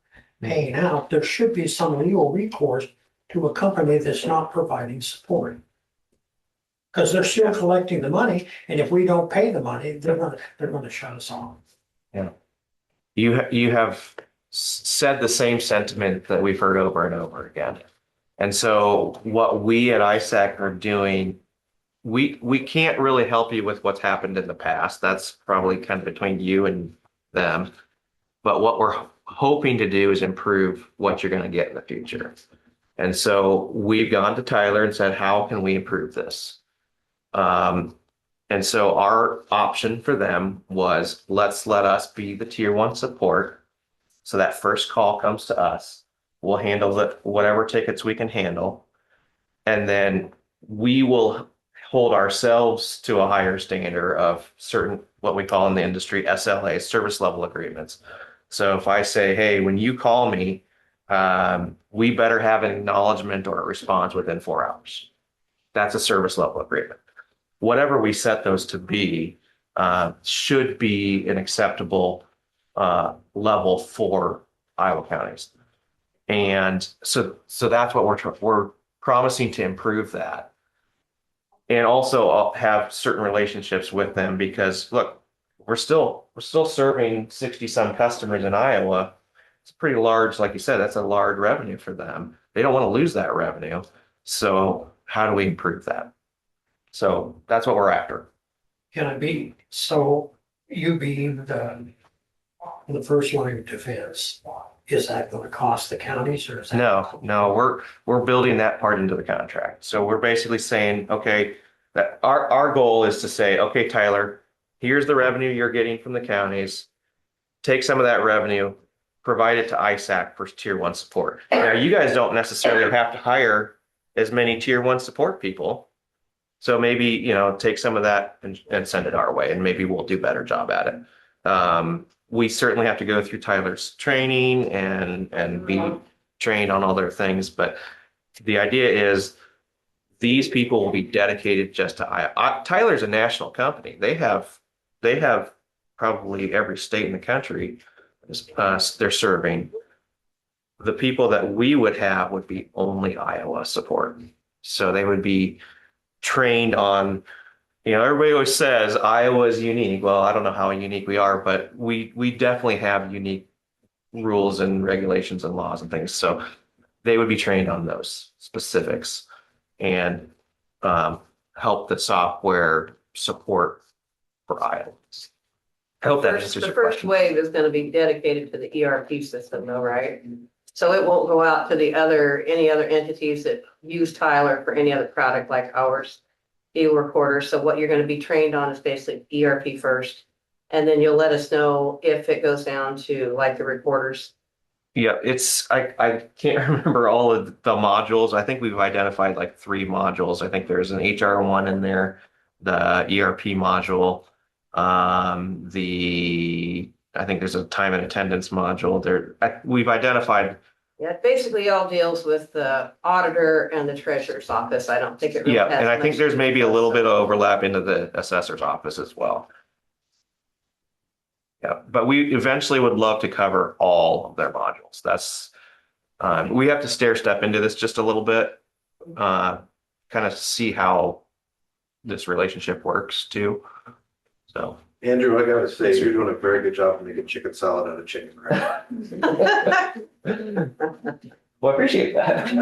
paying out. There should be some legal recourse to a company that's not providing support. Because they're still collecting the money, and if we don't pay the money, they're gonna shut us off. You have said the same sentiment that we've heard over and over again. And so what we at ISAC are doing, we can't really help you with what's happened in the past. That's probably kind of between you and them. But what we're hoping to do is improve what you're going to get in the future. And so we've gone to Tyler and said, how can we improve this? And so our option for them was, let us be the tier 1 support. So that first call comes to us. We'll handle whatever tickets we can handle. And then we will hold ourselves to a higher standard of certain, what we call in the industry, SLA, service level agreements. So if I say, hey, when you call me, we better have an acknowledgement or a response within 4 hours. That's a service level agreement. Whatever we set those to be, should be an acceptable level for Iowa counties. And so that's what we're promising to improve that. And also I'll have certain relationships with them because look, we're still serving 60 some customers in Iowa. It's pretty large, like you said, that's a large revenue for them. They don't want to lose that revenue. So how do we improve that? So that's what we're after. Can I be, so you being the first line of defense, is that gonna cost the counties or is that? No, we're building that part into the contract. So we're basically saying, okay, that our goal is to say, okay, Tyler, here's the revenue you're getting from the counties. Take some of that revenue, provide it to ISAC for tier 1 support. Now, you guys don't necessarily have to hire as many tier 1 support people. So maybe, take some of that and send it our way, and maybe we'll do a better job at it. We certainly have to go through Tyler's training and be trained on all their things. But the idea is these people will be dedicated just to Iowa. Tyler's a national company. They have probably every state in the country they're serving. The people that we would have would be only Iowa support. So they would be trained on, everybody always says Iowa is unique. Well, I don't know how unique we are, but we definitely have unique rules and regulations and laws and things. So they would be trained on those specifics and help the software support for Iowa. I hope that answers The your first question. wave is gonna be dedicated to the ERP system though, right? So it won't go out to any other entities that use Tyler for any other product like ours, e-recorder. So what you're gonna be trained on is basically ERP first. And then you'll let us know if it goes down to like the recorders. Yeah, I can't remember all of the modules. I think we've identified like 3 modules. I think there's an HR one in there, the ERP module, I think there's a time and attendance module there. We've identified. Yeah, it basically all deals with the auditor and the treasurer's office. I don't think it really Yeah, has and I much think to there's do maybe with a little us. bit of overlap into the assessor's office as well. Yeah, but we eventually would love to cover all of their modules. That's, we have to stair step into this just a little bit, kind of see how this relationship works too. So. Andrew, I gotta say, you're doing a very good job of making chicken salad out of chicken, right? Well, I appreciate that.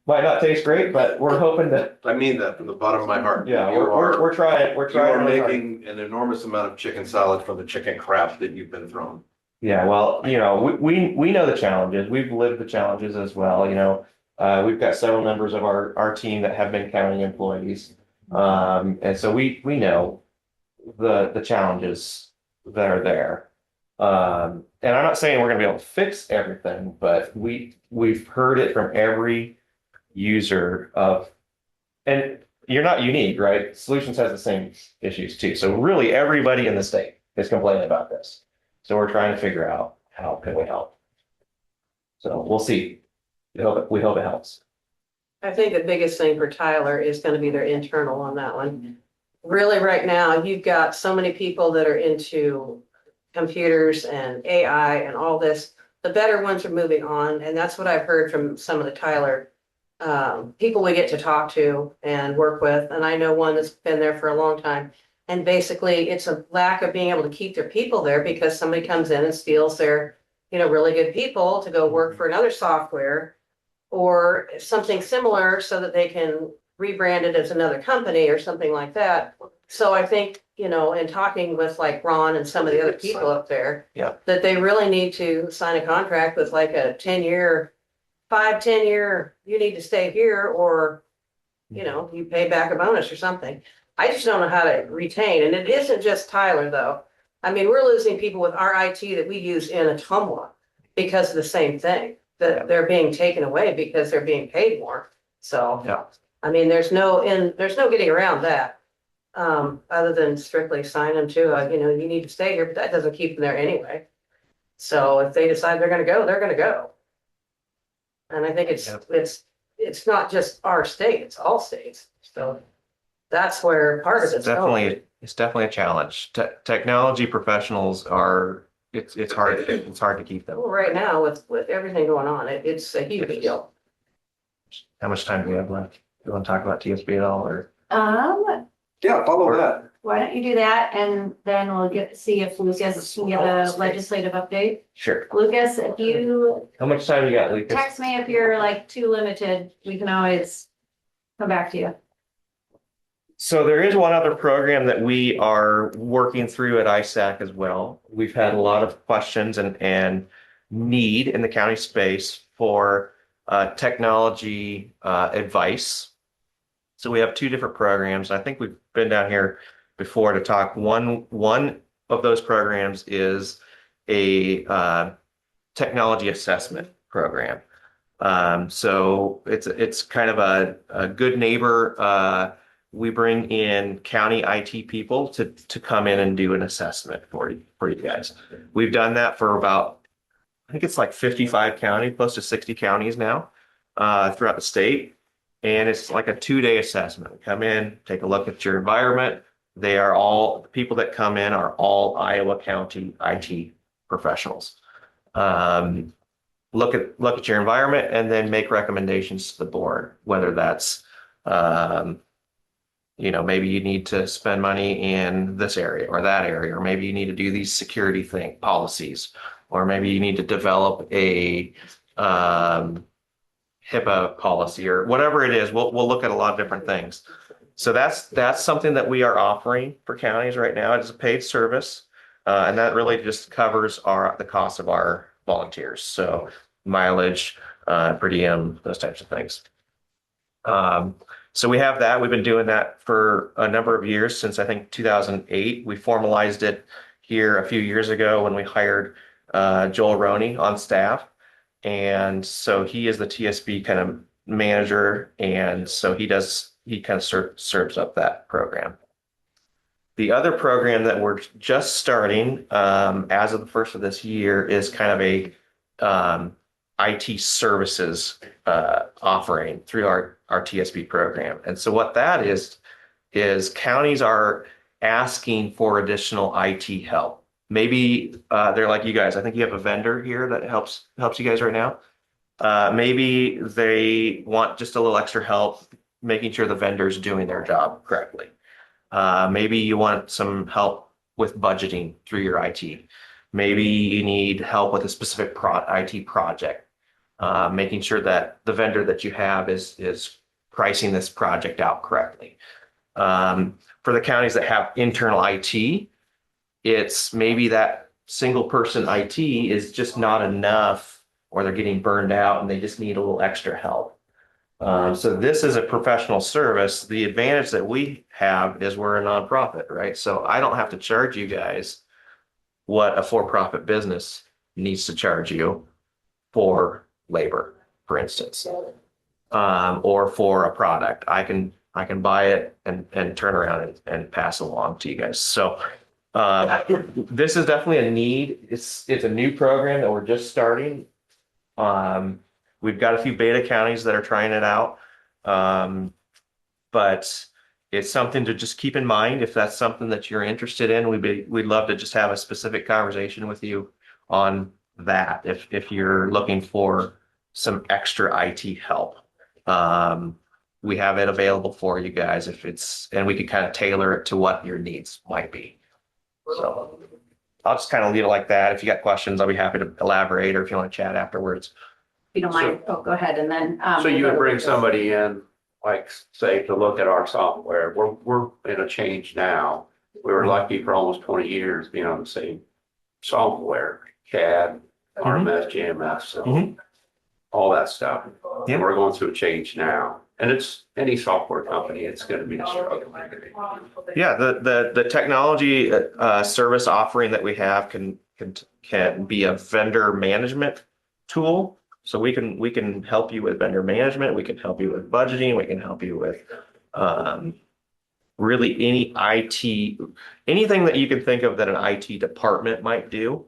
Might not taste great, but we're hoping that. I mean that from the bottom of my heart. Yeah, You are- we're trying. We're You are trying. really hard. making an enormous amount of chicken salad from the chicken crap that you've been thrown. Yeah, well, we know the challenges. We've lived the challenges as well. We've got several members of our team that have been county employees, and so we know the challenges that are there. And I'm not saying we're going to be able to fix everything, but we've heard it from every user of, and you're not unique, right? Solutions has the same issues too. So really everybody in the state is complaining about this. So we're trying to figure out how can we help. So we'll see. We hope it helps. I think the biggest thing for Tyler is gonna be their internal on that one. Really, right now, you've got so many people that are into computers and AI and all this. The better ones are moving on, and that's what I've heard from some of the Tyler people we get to talk to and work with, and I know one that's been there for a long time. And basically, it's a lack of being able to keep their people there because somebody comes in and steals their, really good people to go work for another software or something similar so that they can rebrand it as another company or something like that. So I think, in talking with like Ron and some of the other people up there, Yeah. that they really need to sign a contract with like a 10-year, 5-10 year, you need to stay here, or, you pay back a bonus or something. I just don't know how to retain, and it isn't just Tyler, though. I mean, we're losing people with our IT that we use in Atumwa because of the same thing, that they're being taken away because they're being paid more. So, Yeah. I mean, there's no getting around that. Other than strictly sign them to, you need to stay here, but that doesn't keep them there anyway. So if they decide they're gonna go, they're gonna go. And I think it's not just our state, it's all states. So that's where part of it's going. It's definitely a challenge. Technology professionals it's hard to keep them. Well, right now with everything going on, it's a huge deal. How much time do we have left? You want to talk about TSB at all, or? Yeah, follow that. Why don't you do that, and then we'll see if Lucas can give a legislative update. Sure. Lucas, if you How much time you got, Lucas? text me if you're like too limited, we can always come back to you. So there is one other program that we are working through at ISAC as well. We've had a lot of questions and need in the county space for technology advice. So we have two different programs. I think we've been down here before to talk. One of those programs is a technology assessment program. So it's kind of a good neighbor. We bring in county IT people to come in and do an assessment for you guys. We've done that for about, I think it's like 55 counties, close to 60 counties now throughout the state. And it's like a 2-day assessment. We come in, take a look at your environment. The people that come in are all Iowa County IT professionals. Look at your environment and then make recommendations to the board, whether that's maybe you need to spend money in this area or that area, or maybe you need to do these security policies, or maybe you need to develop a HIPAA policy, or whatever it is. We'll look at a lot of different things. So that's something that we are offering for counties right now. It's a paid service, and that really just covers the cost of our volunteers. So mileage, per diem, those types of things. So we have that. We've been doing that for a number of years, since I think 2008. We formalized it here a few years ago when we hired Joel Roney on staff. And so he is the TSB kind of manager. And so he kind of serves up that program. The other program that we're just starting as of the first of this year is kind of a IT services offering through our TSB program. And so what that is counties are asking for additional IT help. Maybe they're like you guys. I think you have a vendor here that helps you guys right now. Maybe they want just a little extra help making sure the vendor's doing their job correctly. Maybe you want some help with budgeting through your IT. Maybe you need help with a specific IT project, making sure that the vendor that you have is pricing this project out correctly. For the counties that have internal IT, it's maybe that single person IT is just not enough, or they're getting burned out and they just need a little extra help. So this is a professional service. The advantage that we have is we're a nonprofit, right? So I don't have to charge you guys what a for-profit business needs to charge you for labor, for instance, or for a product. I can buy it and turn around and pass it along to you guys. So this is definitely a need. It's a new program that we're just starting. We've got a few beta counties that are trying it out. But it's something to just keep in mind. If that's something that you're interested in, we'd love to just have a specific conversation with you on that. If you're looking for some extra IT help. we have it available for you guys if it's, and we can kind of tailor it to what your needs might be. So I'll just kind of leave it like that. If you got questions, I'll be happy to elaborate, or if you want to chat afterwards. If you don't mind, go ahead and then. So you would bring somebody in, like, say, to look at our software. We're in a change now. We were lucky for almost 20 years being on the same software, CAD, RMS, GMS, so all that stuff. Yeah. We're going through a change now. And it's any software company, it's going to be a struggle. Yeah, the technology service offering that we have can be a vendor management tool. So we can help you with vendor management, we can help you with budgeting, we can help you with really any IT, anything that you can think of that an IT department might do.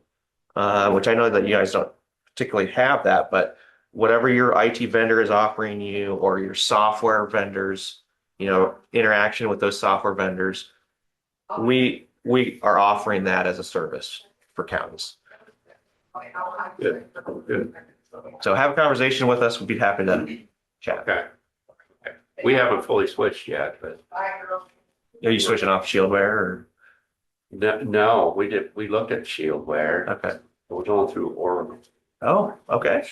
Which I know that you guys don't particularly have that, but whatever your IT vendor is offering you, or your software vendors, interaction with those software vendors, we are offering that as a service for counties. Good, good. So have a conversation with us. We'd be happy to chat. Okay. We haven't fully switched yet, but Are you switching off Shieldware or? no, we looked at Shieldware. Okay. We're going through Oracle. Oh, okay.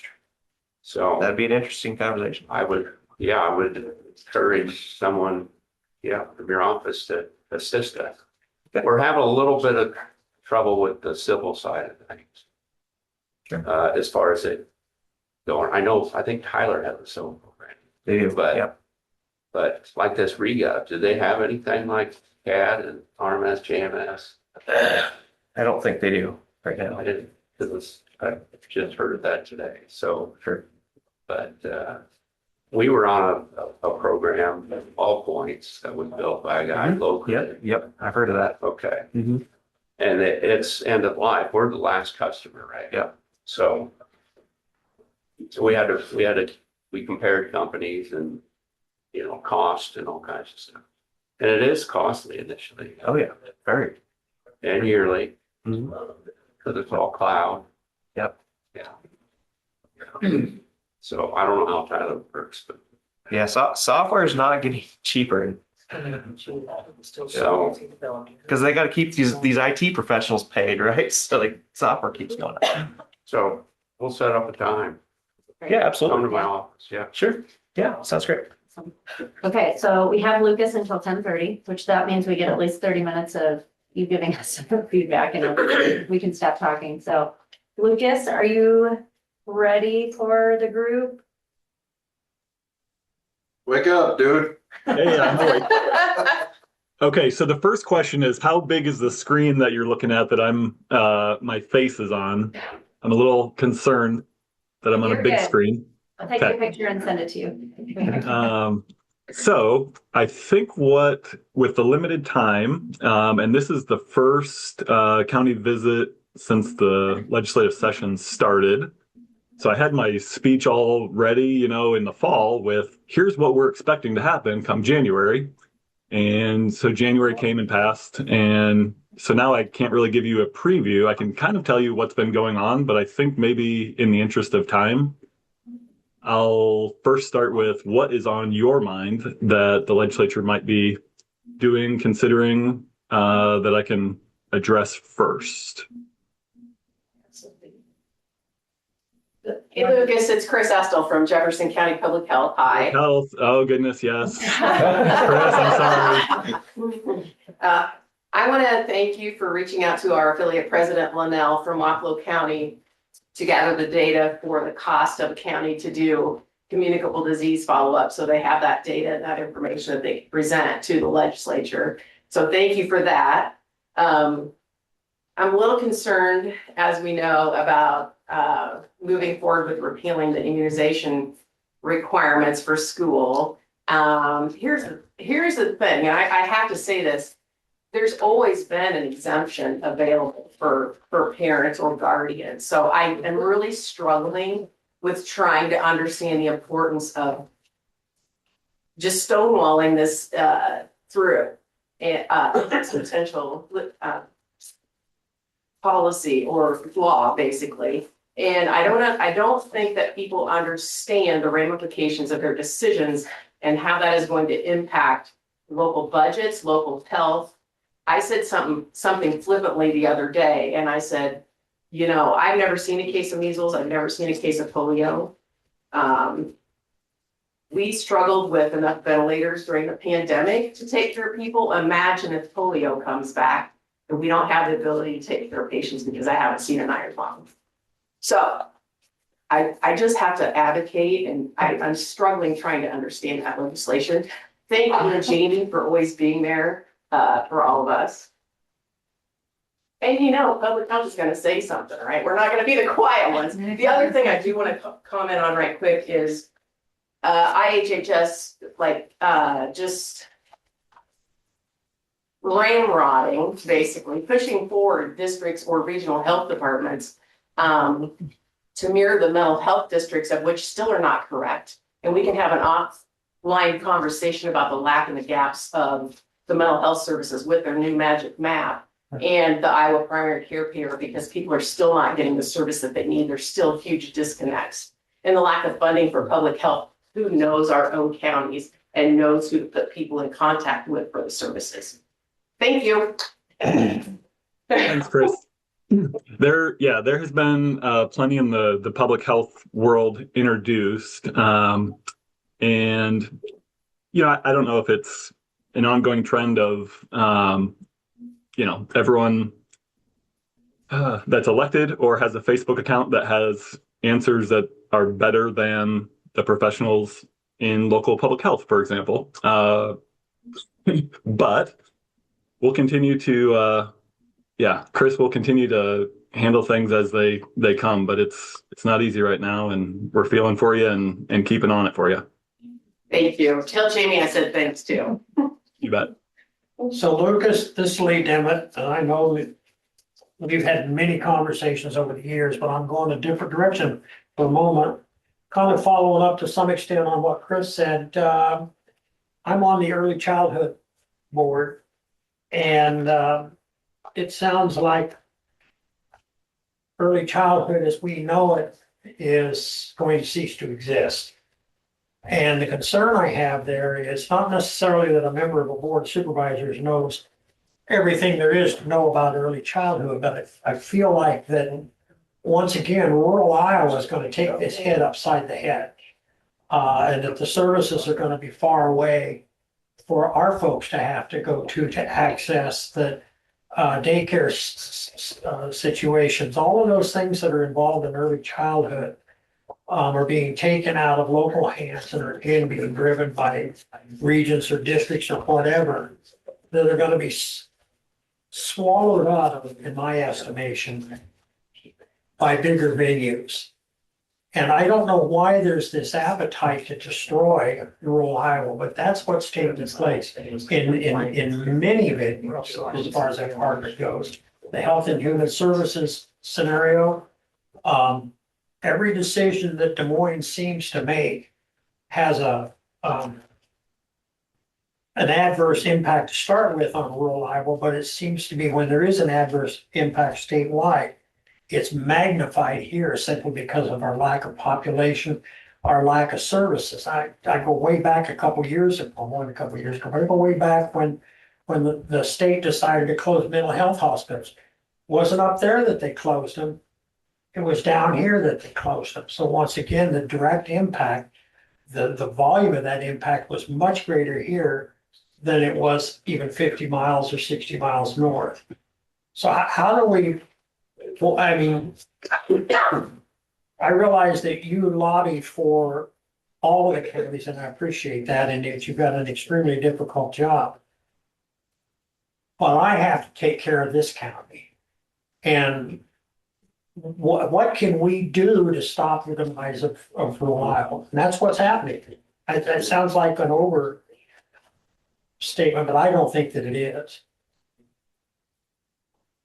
So That'd be an interesting conversation. I would encourage someone, from your office to assist us. Okay. We're having a little bit of trouble with the civil side of things. Sure. As far as it going, I think Tyler has a civil program, They do, but, but like this regov, do they have anything like CAD and RMS, JMS? I don't think they do right now. I didn't, I just heard of that today, so. Sure. But, we were on a program, All Points, that was built by a guy locally. Yep. I've heard of that. Okay, Mm-hmm. and it's end of life. We're the last customer, right? Yeah. So we compared companies and, cost and all kinds of stuff. And it is costly initially. Oh, yeah. Very. And yearly, Mhm. because it's all cloud. Yep. Yeah. So I don't know how Tyler works, but Yeah. Software is not getting cheaper so, because they got to keep these IT professionals paid, right? So like software keeps going up. so we'll set up a time. Yeah, Come absolutely. to my office, yeah. Sure. Yeah. Sounds great. Okay, so we have Lucas until 10:30, which that means we get at least 30 minutes of you giving us some feedback and we can stop talking. So Lucas, are you ready for the group? Wake up, dude. Hey, I'm awake. Okay, so the first question is, how big is the screen that you're looking at that my face is on? I'm a little concerned that I'm on You're a big good. screen. I'll take your picture and send it to you. So I think with the limited time, and this is the first county visit since the legislative session started. So I had my speech all ready, in the fall with, here's what we're expecting to happen come January. And so January came and passed. And so now I can't really give you a preview. I can kind of tell you what's been going on, but I think maybe in the interest of time, I'll first start with what is on your mind that the legislature might be doing, considering, that I can address first. Hey Lucas, it's Chris Estel from Jefferson County Public Health. Hi. Health, oh goodness, yes. Chris, I'm sorry. I want to thank you for reaching out to our affiliate president, Linnell from Wapello County, to gather the data for the cost of a county to do communicable disease follow-up. So they have that data and that information that they present to the legislature. So thank you for that. I'm a little concerned, as we know, about moving forward with repealing the immunization requirements for school. Here's the thing, and I have to say this. There's always been an exemption available for parents or guardians. So I am really struggling with trying to understand the importance of just stonewalling this through this potential policy or law, basically. And I don't think that people understand the ramifications of their decisions and how that is going to impact local budgets, local health. I said something flippantly the other day, and I said, you know, I've never seen a case of measles, I've never seen a case of polio. We struggled with enough ventilators during the pandemic to take care of people. Imagine if polio comes back and we don't have the ability to take care of patients because I haven't seen an iron lung. So I just have to advocate, and I'm struggling trying to understand that legislation. Thank you, Jamie, for always being there for all of us. And you know, public health is gonna say something, right? We're not gonna be the quiet ones. The other thing I do wanna comment on right quick is IHHS, just ramrodding, basically pushing forward districts or regional health departments to mirror the mental health districts, of which still are not correct. And we can have an offline conversation about the lack and the gaps of the mental health services with their new magic map and the Iowa primary care payer, because people are still not getting the service that they need. There's still huge disconnects, and the lack of funding for public health. Who knows our own counties and knows who to put people in contact with for the services? Thank you. Thanks, Chris. There has been plenty in the public health world introduced. And, you know, I don't know if it's an ongoing trend of, you know, everyone that's elected or has a Facebook account that has answers that are better than the professionals in local public health, for example. But we'll continue to, Chris will continue to handle things as they come, but it's not easy right now, and we're feeling for you and keeping on it for you. Thank you. Tell Jamie I said thanks too. You bet. So Lucas, this is Lee Dimmitt, and I know that we've had many conversations over the years, but I'm going a different direction for a moment. Kind of following up to some extent on what Chris said. I'm on the early childhood board, and it sounds like early childhood as we know it is going to cease to exist. And the concern I have there is not necessarily that a member of a board of supervisors knows everything there is to know about early childhood, but I feel like that once again, rural Iowa is going to take this head upside the head. And that the services are going to be far away for our folks to have to go to access the daycare situations. All of those things that are involved in early childhood are being taken out of local hands and are again being driven by regions or districts or whatever, that are going to be swallowed up, in my estimation, by bigger venues. And I don't know why there's this appetite to destroy rural Iowa, but that's what's taking place in many venues as far as that department goes. The Health and Human Services scenario, every decision that Des Moines seems to make has an adverse impact to start with on rural Iowa, but it seems to be when there is an adverse impact statewide, it's magnified here simply because of our lack of population, our lack of services. I go way back a couple years ago, more than a couple years ago, but I go way back when the state decided to close mental health hospitals. Wasn't up there that they closed them. It was down here that they closed them. So once again, the direct impact, the volume of that impact was much greater here than it was even 50 miles or 60 miles north. So how do we, well, I mean, I realize that you lobby for all of the counties, and I appreciate that, and that you've got an extremely difficult job. But I have to take care of this county. And what can we do to stop the demise of rural Iowa? And that's what's happening. That sounds like an overstatement, but I don't think that it is.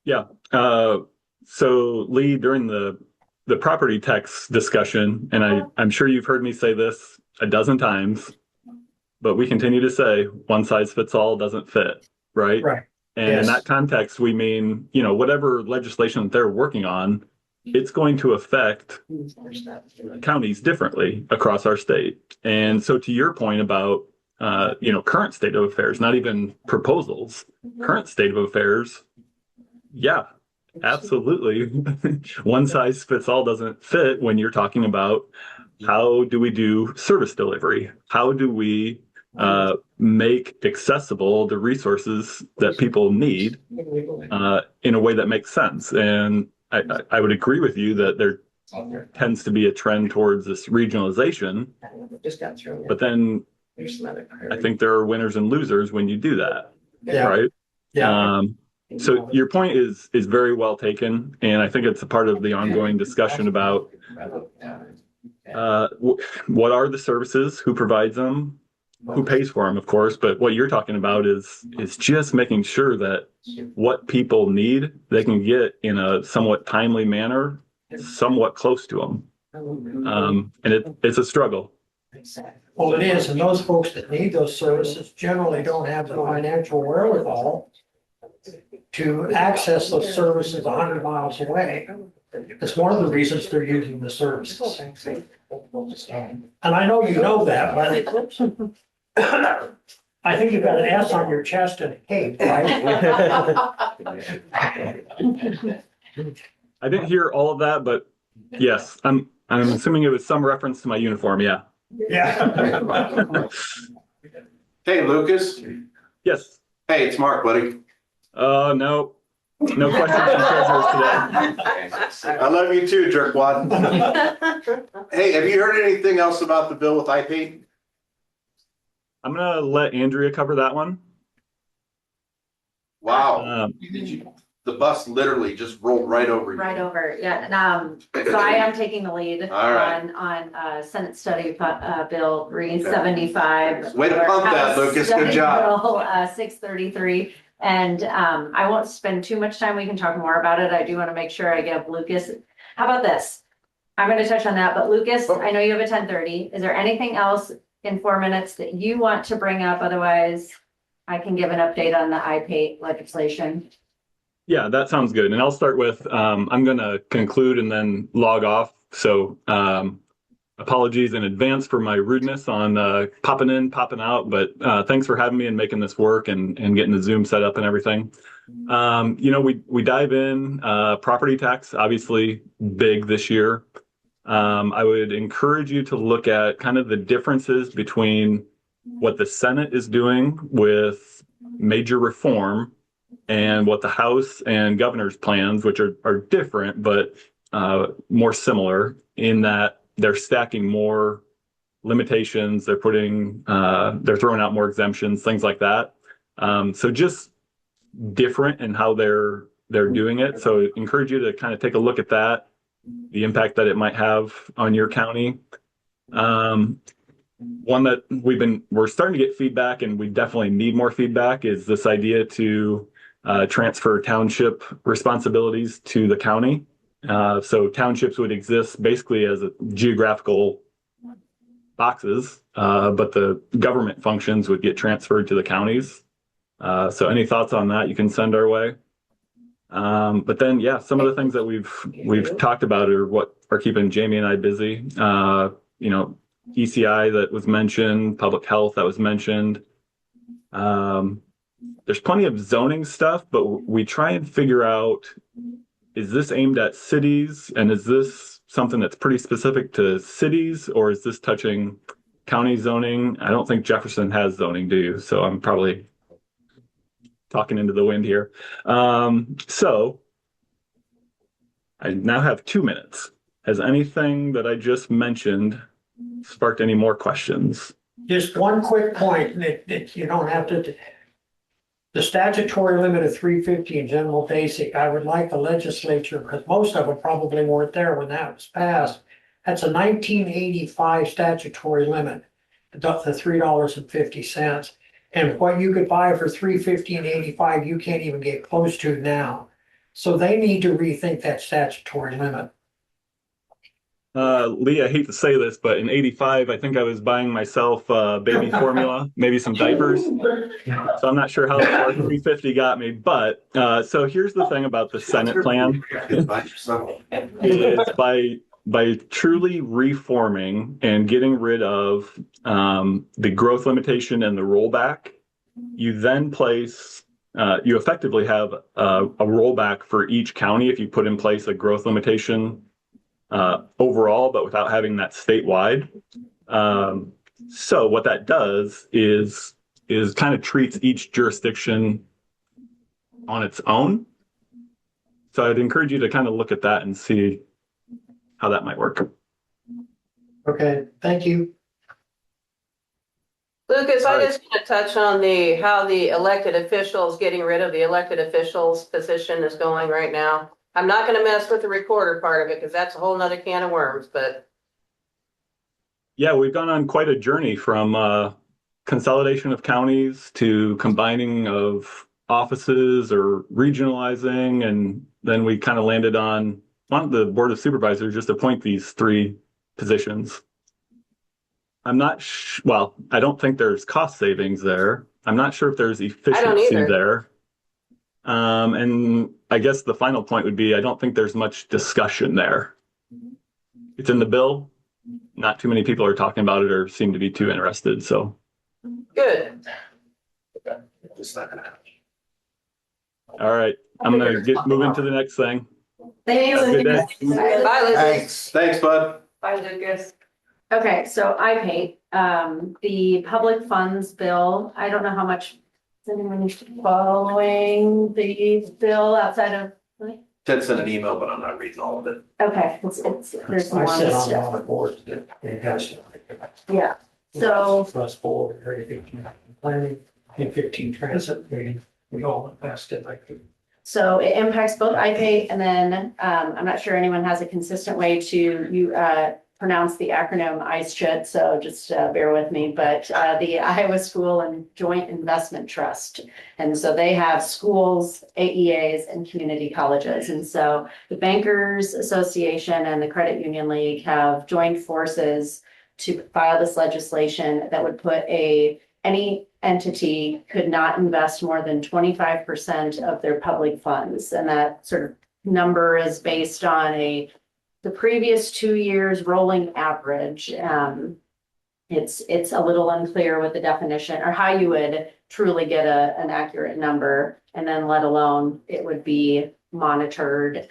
Yeah. So Lee, during the property tax discussion, and I'm sure you've heard me say this a dozen times, but we continue to say one size fits all doesn't fit, right? Right. And in that context, we mean, you know, whatever legislation that they're working on, it's going to affect counties differently across our state. And so to your point about, current state of affairs, not even proposals, current state of affairs, yeah, absolutely. One size fits all doesn't fit when you're talking about how do we do service delivery? How do we make accessible the resources that people need in a way that makes sense? And I would agree with you that there tends to be a trend towards this regionalization, but then I think there are winners and losers when you do that, Yeah. right? Yeah. So your point is very well taken, and I think it's a part of the ongoing discussion about what are the services, who provides them, who pays for them, of course. But what you're talking about is just making sure that what people need they can get in a somewhat timely manner, somewhat close to them, and it's a struggle. Well, it is, and those folks that need those services generally don't have the financial wherewithal to access those services 100 miles away. It's one of the reasons they're using the services. And I know you know that, but I think you've got an S on your chest and a cape, right? I didn't hear all of that, but yes, I'm assuming it was some reference to my uniform. Yeah. Yeah. Hey, Lucas. Yes. Hey, it's Mark, buddy. No questions from treasurers today. I love you too, jerkwad. Hey, have you heard anything else about the bill with IP? I'm gonna let Andrea cover that one. Wow. The bus literally just rolled right over you. Right over, yeah, so I am taking the lead All right. on Senate Study Bill 375. Way to pump that, Lucas. Good job. Bill 633, and I won't spend too much time, we can talk more about it, I do want to make sure I give Lucas, how about this? I'm going to touch on that, but Lucas, I know you have a 10:30, is there anything else in 4 minutes that you want to bring up, otherwise I can give an update on the IPATE legislation. Yeah, that sounds good. And I'll start with, I'm going to conclude and then log off. So apologies in advance for my rudeness on popping in, popping out, but thanks for having me and making this work and getting the Zoom set up and everything. We dive in, property tax, obviously big this year. I would encourage you to look at kind of the differences between what the Senate is doing with major reform and what the House and governor's plans, which are different, but more similar in that they're stacking more limitations, they're throwing out more exemptions, things like that. So just different in how they're doing it. So encourage you to kind of take a look at that, the impact that it might have on your county. One that we're starting to get feedback, and we definitely need more feedback, is this idea to transfer township responsibilities to the county. So townships would exist basically as a geographical boxes, but the government functions would get transferred to the counties. So any thoughts on that you can send our way. But then, yeah, some of the things that we've talked about are what are keeping Jamie and I busy. ECI that was mentioned, public health that was mentioned. There's plenty of zoning stuff, but we try and figure out, is this aimed at cities, and is this something that's pretty specific to cities, or is this touching county zoning? I don't think Jefferson has zoning, do you? So I'm probably talking into the wind here. So I now have 2 minutes. Has anything that I just mentioned sparked any more questions? Just one quick point that you don't have to. The statutory limit of 350 in general basic, I would like the legislature, because most of them probably weren't there when that was passed. That's a 1985 statutory limit, the $3.50. And what you could buy for $3.50 and 85, you can't even get close to now. So they need to rethink that statutory limit. Lee, I hate to say this, but in '85, I think I was buying myself baby formula, maybe some diapers. So I'm not sure how far 350 got me, but so here's the thing about the Senate plan is by truly reforming and getting rid of the growth limitation and the rollback, you then place you effectively have a rollback for each county if you put in place a growth limitation overall, but without having that statewide. So what that does is kind of treats each jurisdiction on its own. So I'd encourage you to kind of look at that and see how that might work. Okay, thank you. Lucas, I just want to touch on how the elected officials, getting rid of the elected officials position is going right now. I'm not going to mess with the recorder part of it because that's a whole nother can of worms, but. Yeah, we've gone on quite a journey from consolidation of counties to combining of offices or regionalizing. And then we kind of landed on the Board of Supervisors just appoint these 3 positions. I'm not well, I don't think there's cost savings there. I'm not sure if there's efficiency there. And I guess the final point would be, I don't think there's much discussion there. It's in the bill. Not too many people are talking about it or seem to be too interested, so. Good. All right, I'm gonna get moving to the next thing. Thank you. Have a good day. Bye, Lucas. Thanks, bud. Bye, Lucas. Okay, so IPay, the public funds bill, I don't know how much is anyone following the bill outside of, Ted sent an email, but I'm not reading all of it. okay, there's a I lot sit of on stuff. all the boards that it has. Yeah, so, Trust board, everything, planning, and 15 transit meeting, we all invested like. so it impacts both IPay and then, I'm not sure anyone has a consistent way to pronounce the acronym ICHIT, so just bear with me, but the Iowa School and Joint Investment Trust. And so they have schools, AEAs, and community colleges. And so the Bankers Association and the Credit Union League have joined forces to file this legislation that would put any entity could not invest more than 25% of their public funds. And that sort of number is based on the previous 2 years rolling average. It's a little unclear with the definition or how you would truly get an accurate number, and then let alone it would be monitored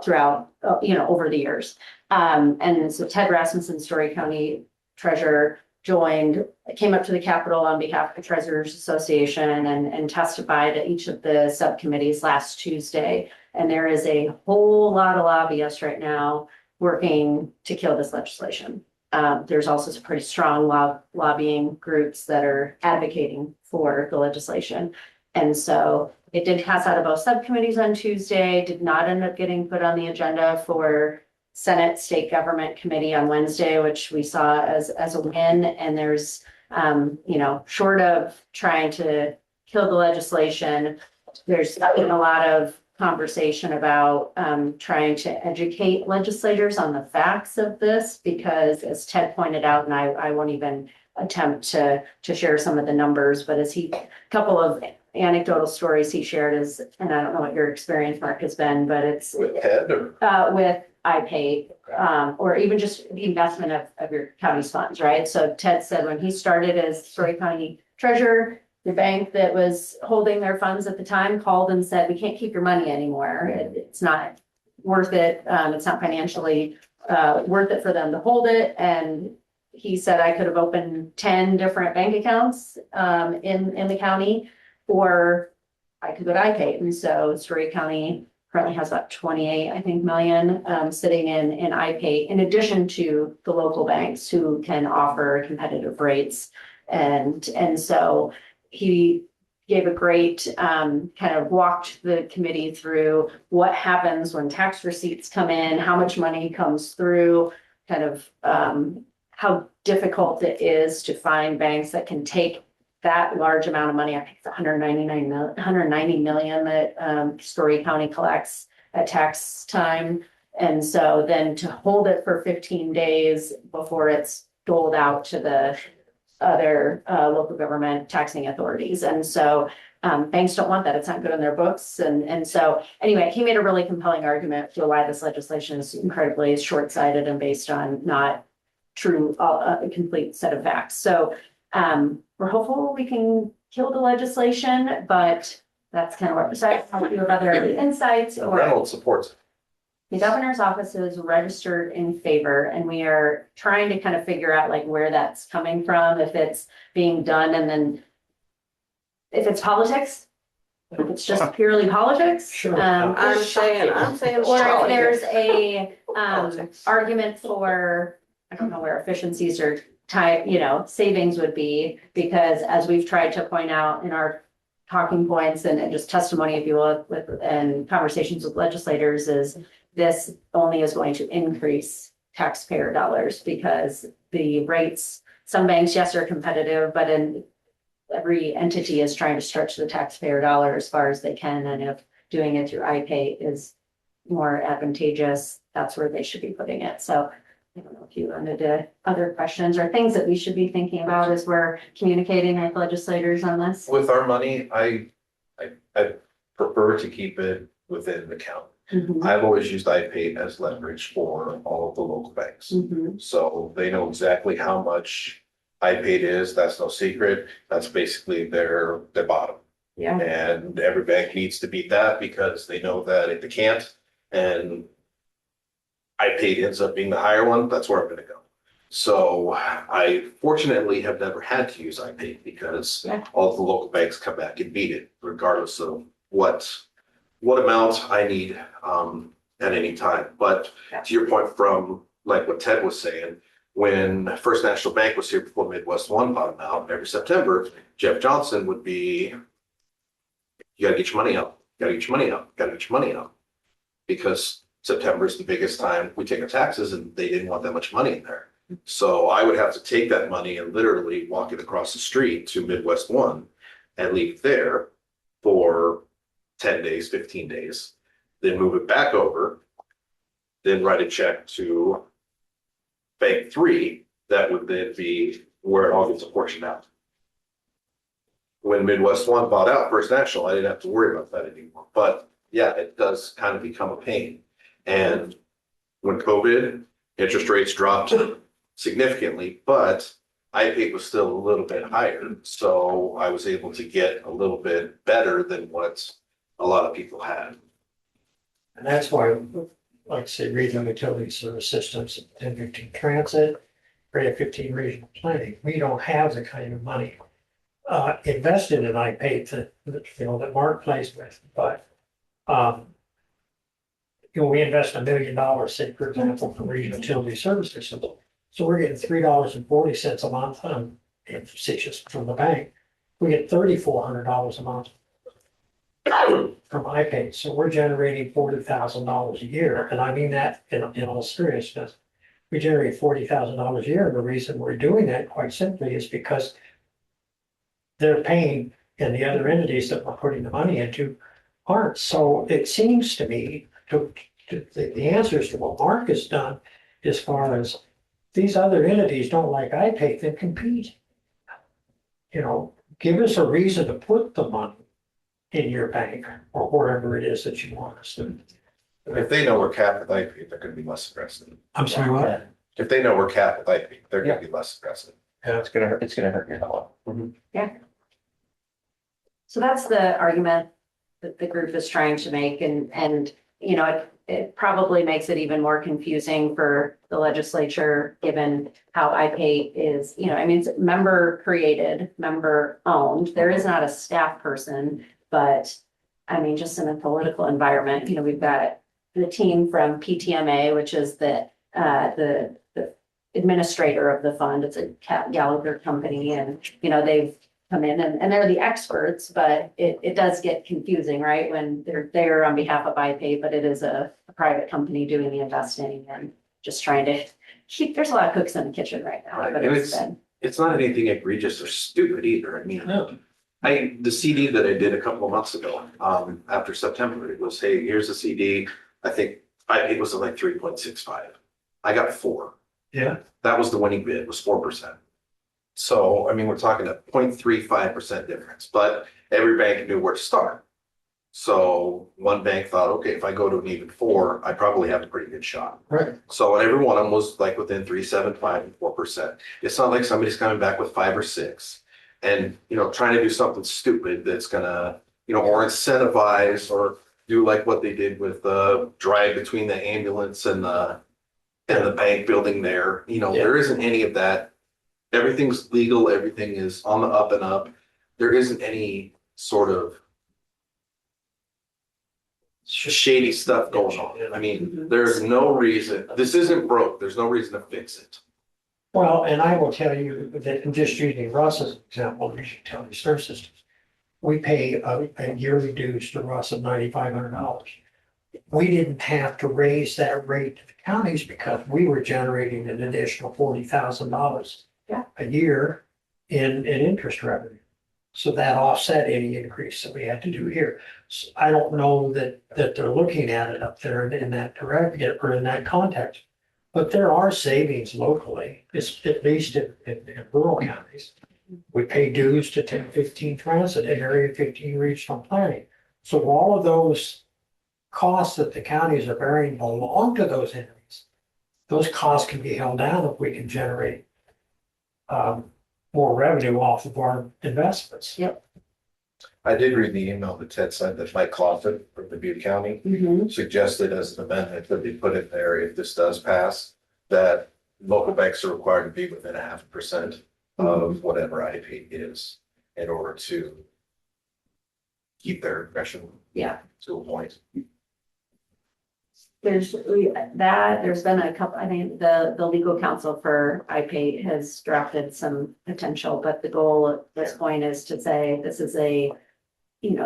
throughout, over the years. And so Ted Rasmussen, Story County Treasurer, came up to the Capitol on behalf of the Treasurers Association and testified at each of the subcommittees last Tuesday. And there is a whole lot of lobbyists right now working to kill this legislation. There's also some pretty strong lobbying groups that are advocating for the legislation. And so it did pass out of both subcommittees on Tuesday, did not end up getting put on the agenda for Senate State Government Committee on Wednesday, which we saw as a win. And there's, short of trying to kill the legislation, there's been a lot of conversation about trying to educate legislators on the facts of this, because as Ted pointed out, and I won't even attempt to share some of the numbers, but a couple of anecdotal stories he shared and I don't know what your experience, Mark, has been, but it's With Ted or? with iPay, or even just the investment of your county's funds, right? So Ted said when he started as Story County Treasurer, the bank that was holding their funds at the time called and said, we can't keep your money anymore. It's not worth it. It's not financially worth it for them to hold it. And he said, I could have opened 10 different bank accounts in the county, or I could go to iPay. And so Story County currently has about 28, million sitting in iPay, in addition to the local banks who can offer competitive rates. And so he gave a great kind of walked the committee through what happens when tax receipts come in, how much money comes through, kind of how difficult it is to find banks that can take that large amount of money. I think it's 190 million that Story County collects at tax time. And so then to hold it for 15 days before it's doled out to the other local government taxing authorities. And so banks don't want that. It's not good on their books. And so anyway, he made a really compelling argument for why this legislation is incredibly short-sighted and based on not true, a complete set of facts. So we're hopeful we can kill the legislation, but that's kind of what, besides, I don't know of other insights or. Reynolds supports it. The governor's office is registered in favor, and we are trying to kind of figure out like where that's coming from, if it's being done and then if it's politics, if it's just purely politics. Sure. I'm saying it's Or if politics. there's a Politics. argument for, I don't know where efficiencies or savings would be, because as we've tried to point out in our talking points and just testimony, if you will, and conversations with legislators, is this only is going to increase taxpayer dollars because the rates, some banks, yes, are competitive, but in every entity is trying to stretch the taxpayer dollar as far as they can. And if doing it through iPay is more advantageous, that's where they should be putting it. So I don't know if you wanted to, other questions or things that we should be thinking about as we're communicating with legislators on this. With our money, I prefer to keep it within the county. Mhm. I've always used iPay as leverage for all of the local banks. Mhm. So they know exactly how much iPay is. That's no secret. That's basically their bottom. Yeah. And every bank needs to beat that because they know that if they can't, and iPay ends up being the higher one, that's where I'm gonna go. So I fortunately have never had to use iPay because Yeah. all of the local banks come back and beat it regardless of what amount I need at any time. But to your point from like what Ted was saying, when First National Bank was here before Midwest One bought them out every September, Jeff Johnson would be, you gotta get your money out, gotta get your money out, gotta get your money out. Because September is the biggest time we take our taxes and they didn't want that much money in there. So I would have to take that money and literally walk it across the street to Midwest One and leave it there for 10 days, 15 days, then move it back over, then write a check to Bank 3, that would then be where it all gets apportioned out. When Midwest One bought out First National, I didn't have to worry about that anymore. But yeah, it does kind of become a pain. And when COVID, interest rates dropped significantly, but iPay was still a little bit higher. So I was able to get a little bit better than what a lot of people had. And that's why, like say, regional utility service systems, 1015 transit, Grade 15 regional planning, we don't have the kind of money invested in iPay that Mark plays with, but we invest $1 million, say, for example, for regional utility service systems. So we're getting $3.40 a month just from the bank. We get $3,400 a month from iPay. So we're generating $40,000 a year. And I mean that in all seriousness. We generate $40,000 a year. And the reason we're doing that, quite simply, is because they're paying and the other entities that we're putting the money into aren't. So it seems to me the answers to what Mark has done as far as these other entities don't like iPay, then compete. Give us a reason to put the money in your bank or wherever it is that you want us to. If they know we're capped with iPay, they're gonna be less aggressive. I'm sorry, what? If they know we're capped with iPay, they're gonna be less aggressive. It's gonna hurt your dollar. So that's the argument that the group is trying to make, and it probably makes it even more confusing for the legislature, given how iPay is, it's member created, member owned. There is not a staff person, but just in a political environment, we've got the team from PTMA, which is the administrator of the fund. It's a Gallagher company, and they've come in and they're the experts, but it does get confusing, right? When they're there on behalf of iPay, but it is a private company doing the investing and just trying to keep, there's a lot of cooks in the kitchen right now. Right, But and it's not anything egregious or stupid either. The CD that I did a couple of months ago, after September, it was, hey, here's a CD. I think it was like 3.65. I got 4. Yeah. That was the winning bid, was 4%. So, I mean, we're talking a 0.35% difference, but every bank knew where to start. So one bank thought, okay, if I go to an even 4, I probably have a pretty good shot. Right. So, and every one of them was like within 3.75 and 4%. It's not like somebody's coming back with 5 or 6 and, trying to do something stupid that's gonna, or incentivize or do like what they did with the drive between the ambulance and the bank building there. There isn't any of that. Everything's legal, everything is on the up and up. There isn't any sort of shady stuff going on. I mean, there's no reason, this isn't broke, there's no reason to fix it. Well, and I will tell you that just using Russ as an example, the utility service systems, we pay a yearly dues to Russ of $9,500. We didn't have to raise that rate to the counties because we were generating an additional $40,000 a year in interest revenue. So that offset any increase that we had to do here. So I don't know that they're looking at it up there in that direct or in that context. But there are savings locally, at least in rural counties. We pay dues to 1015 Transit and Area 15 Regional Planning. So all of those costs that the counties are bearing belong to those entities. Those costs can be held down if we can generate more revenue off of our investments. Yep. I did read the email that Ted sent that Mike Clausen from Dubuque County suggested as an amendment that they put in there, if this does pass, that local banks are required to be within 0.5% of whatever IP is in order to keep their aggression to a point. There's been a couple, I think the legal counsel for IPATE has drafted some potential, but the goal at this point is to say this is a,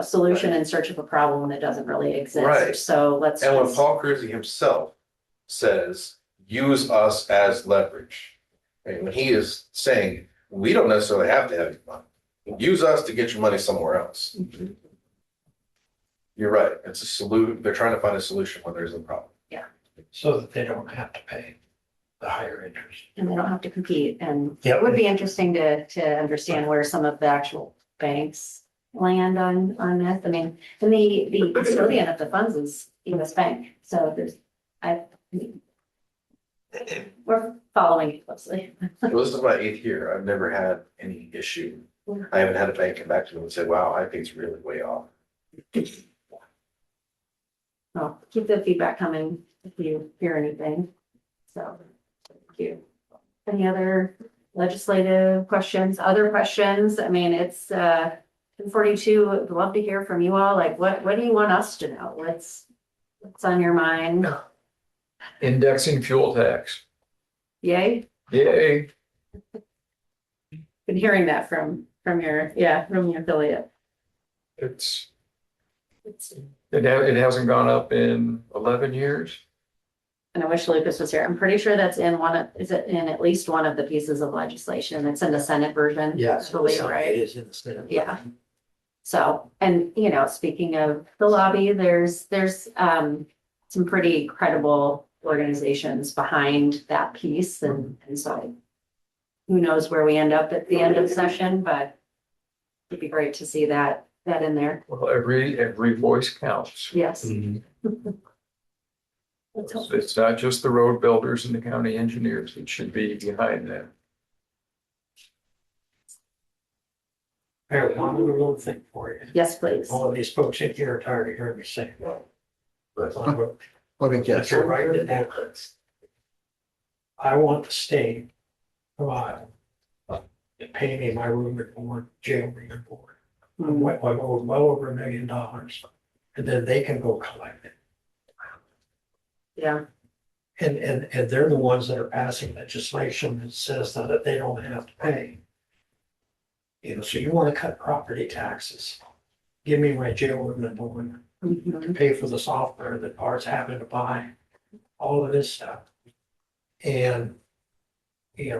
solution in search of a problem that doesn't really exist. Right. So let's. And when Paul Cruzy himself says, use us as leverage, and when he is saying, we don't necessarily have to have your money. Use us to get your money somewhere else. You're right. It's a solution. They're trying to find a solution when there's a problem. Yeah. So that they don't have to pay the higher interest. And they don't have to compete. And Yep. it would be interesting to understand where some of the actual banks land on this. I mean, and the custodian of the funds is US Bank. So we're following it closely. Well, this is my 8th year. I've never had any issue. I haven't had a bank come back to me and say, wow, I think it's really way off. Well, keep the feedback coming if you hear anything. So, thank you. Any other legislative questions, other questions? I mean, it's 10:42. I'd love to hear from you all. Like, what do you want us to know? What's on your mind? Indexing fuel tax. Yay? Yay. Been hearing that from your affiliate. It hasn't gone up in 11 years. And I wish Lucas was here. I'm pretty sure that's in is it in at least one of the pieces of legislation? It's in the Senate version. Yes. I believe, right? It is in the Senate. Yeah. So, and speaking of the lobby, there's some pretty credible organizations behind that piece and so who knows where we end up at the end of the session, but it'd be great to see that in there. Well, every voice counts. Yes. It's not just the road builders and the county engineers. It should be behind that. I have one little thing for you. Yes, please. All of these folks in here are tired of hearing me say. Let me guess. You're right it down. I want the state to pay me my room and board, jail room and board. I'm well over $1 million. And then they can go collect it. Yeah. And they're the ones that are passing legislation that says that they don't have to pay. So you want to cut property taxes. Give me my jail room and board. To pay for the software that Bart's having to buy, all of this stuff. And, it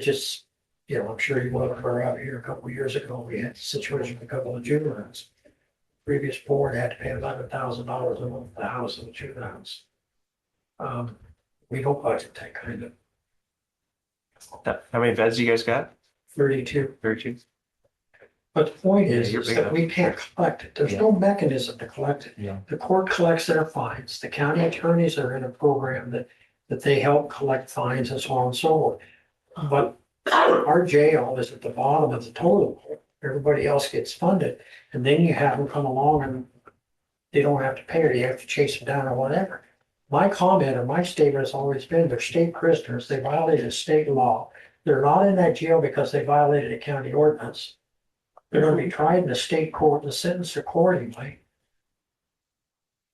just, I'm sure you were out here a couple of years ago, we had a situation with a couple of juveniles. previous board had to pay $11,000 a month for the house in the juveniles. We don't budget that kind of How many beds you guys got? 32. 32? But the point Yeah, is you're big that enough. we can't collect it. There's no mechanism to collect it. Yeah. The court collects their fines. The county attorneys are in a program that they help collect fines and so on and so forth. But our jail is at the bottom of the total. Everybody else gets funded. And then you have them come along and they don't have to pay, or you have to chase them down or whatever. My comment or my statement has always been they're state prisoners. They violated a state law. They're not in that jail because they violated a county ordinance. They're going to be tried in a state court and sentenced accordingly.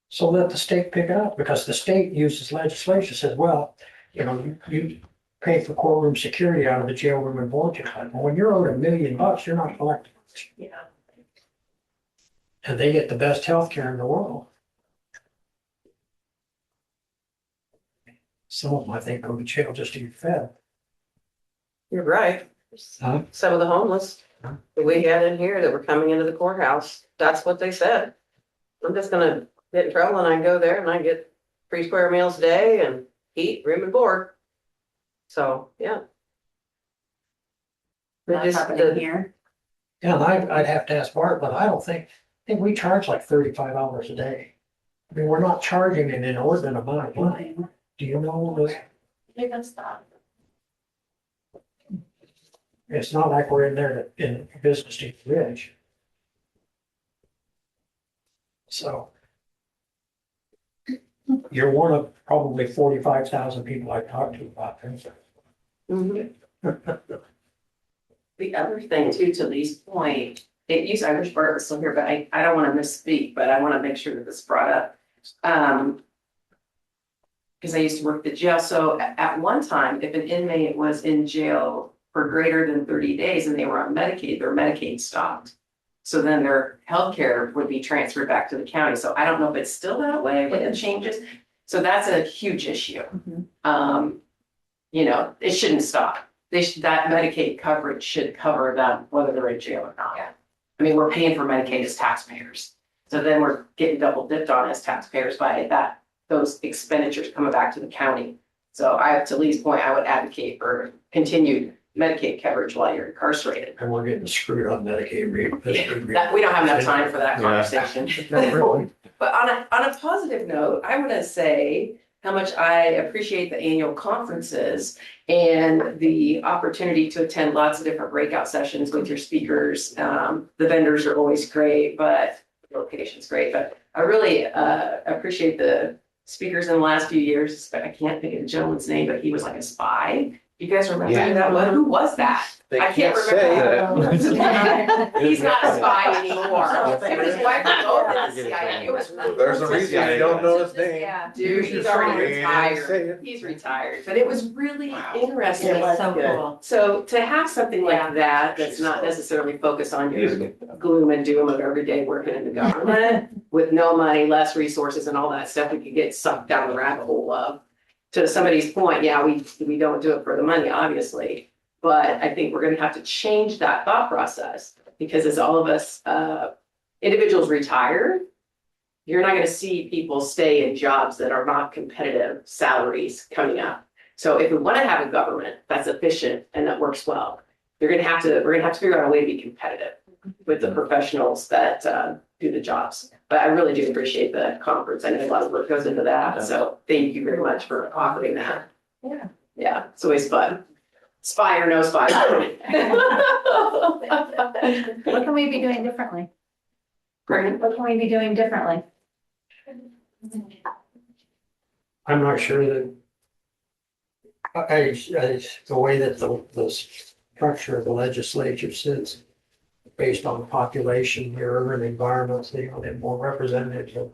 So let the state pick it up, because the state uses legislation, says, well, you pay for courtroom security out of the jail room and board you. Well, when you're owed $1 million, you're not collecting. Yeah. And they get the best health care in the world. Some of them, I think, go to jail just to get fed. You're right. Huh? Some of the homeless that we had in here that were coming into the courthouse, that's what they said. I'm just gonna get in trouble and I go there and I get 3 square meals a day and heat, room and board. So, yeah. They're That's just happening the- here. Yeah, and I'd have to ask Bart, but I think we charge like $35 a day. I mean, we're not charging an inordinate amount of money. Do you know this? Even stop. It's not like we're in there in business to get rich. So. You're one of probably 45,000 people I've talked to about this. Mhm. The other thing too, to Lee's point, I wish Bart was still here, but I don't want to misspeak, but I want to make sure that this is brought up. Because I used to work the jail, so at one time, if an inmate was in jail for greater than 30 days and they were on Medicaid, their Medicaid stopped. So then their health care would be transferred back to the county. So I don't know if it's still that way with the changes. So that's a huge issue. It shouldn't stop. That Medicaid coverage should cover them whether they're in jail or not. I mean, we're paying for Medicaid as taxpayers. So then we're getting double dipped on as taxpayers by those expenditures coming back to the county. So to Lee's point, I would advocate for continued Medicaid coverage while you're incarcerated. And we're getting screwed on Medicaid rate. We don't have enough time for that Yeah. conversation. No, really. But on a positive note, I want to say how much I appreciate the annual conferences and the opportunity to attend lots of different breakout sessions with your speakers. The vendors are always great, but the location's great. But I really appreciate the speakers in the last few years. I can't think of the gentleman's name, but he was like a spy. You guys remember who that was? Who was that? I can't remember. He's not a spy anymore. Him and his wife were both in the CIA. It was really. There's a reason you don't know his name. Yeah, dude, he's already retired. He's retired, but it was really interesting. It was so cool. So to have something like that, that's not necessarily focused on your gloom and doom of every day working in the government with no money, less resources and all that stuff we could get sucked down the rabbit hole of. To somebody's point, yeah, we don't do it for the money, obviously, but I think we're gonna have to change that thought process because as all of us, individuals retire, you're not gonna see people stay in jobs that are not competitive salaries coming up. So if we wanna have a government that's efficient and that works well, we're gonna have to figure out a way to be competitive with the professionals that do the jobs. But I really do appreciate the conference. I know a lot of work goes into that, so thank you very much for offering that. Yeah. Yeah, it's always fun. Spy or no spy. What can we be doing differently? Great. What can we be doing differently? I'm not sure that. The way that the structure of the legislature sits, based on population, your urban environments, they're more representative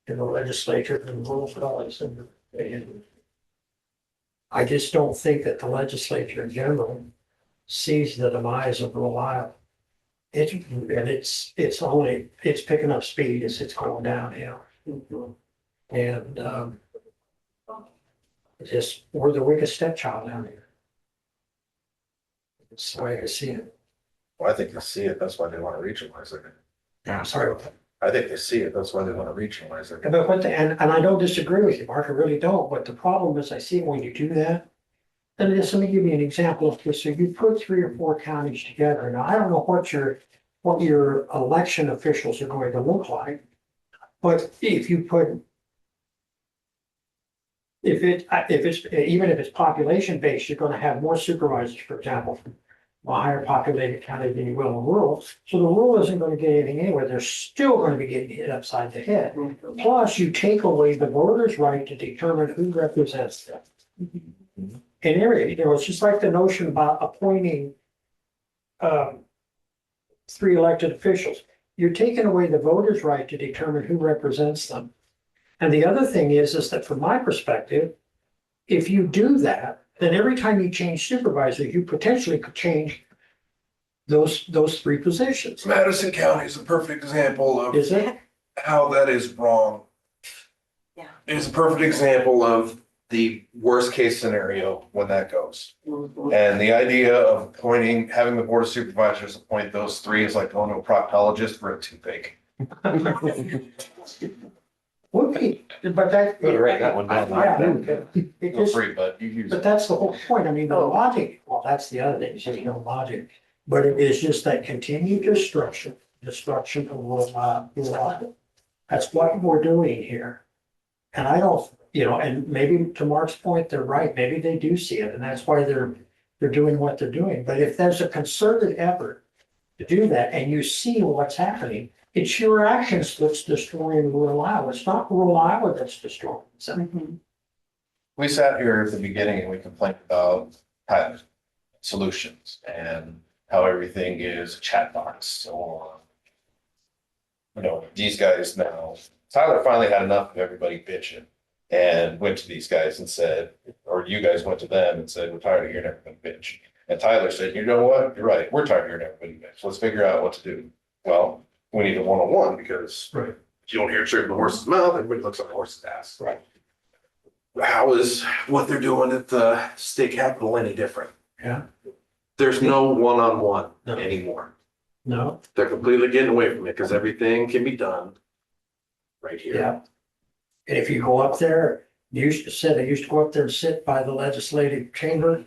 in the legislature than rural fellows. And I just don't think that the legislature in general sees the demise of rural Iowa. It's picking up speed as it's going downhill. And we're the weakest stepchild down here. It's the way I see it. Well, I think you see it, that's why they want to regionalize it. Yeah, sorry. I think they see it. That's why they want to regionalize it. But what, and I don't disagree with you, Mark, I really don't, but the problem is I see when you do that. And just let me give you an example of this. So you put 3 or 4 counties together. Now, I don't know what your election officials are going to look like. But if you put. If it's population based, you're gonna have more supervisors, for example. A higher populated county than you will in rural. So the rural isn't gonna get anything anywhere. They're still gonna be getting hit upside the head. Plus, you take away the voters' right to determine who represents them. In area, it's just like the notion about appointing 3 elected officials. You're taking away the voters' right to determine who represents them. And the other thing is that from my perspective, if you do that, then every time you change supervisor, you potentially could change those 3 positions. Madison County is a perfect example of Is it? how that is wrong. Yeah. It's a perfect example of the worst case scenario when that goes. And the idea of having the board of supervisors appoint those 3 is like going to a proctologist for a toothache. Would be, but that. Better write that one down. Yeah, it Feel just, free, but you use but it. that's the whole point. I mean, the logic, well, that's the other thing, is there's no logic. But it is just that continued destruction of rural. That's what we're doing here. And I don't, and maybe to Mark's point, they're right. Maybe they do see it, and that's why they're doing what they're doing. But if there's a concerted effort to do that, and you see what's happening, it's your actions that's destroying rural Iowa. It's not rural Iowa that's destroying. So, We sat here at the beginning and we complained about pilot solutions and how everything is a chat box or, these guys now, Tyler finally had enough of everybody bitching and went to these guys and said, or you guys went to them and said, we're tired of hearing everybody bitch. And Tyler said, you know what? You're right. We're tired of hearing everybody bitch. Let's figure out what to do. Well, we need a one-on-one because right. if you don't hear it straight from the horse's mouth, everybody looks like a horse's ass. Right. How is what they're doing at the state capitol any different? Yeah. There's no one-on-one No. anymore. No. They're completely getting away from it because everything can be done right here. Yeah. And if you go up there, I used to go up there and sit by the legislative chamber,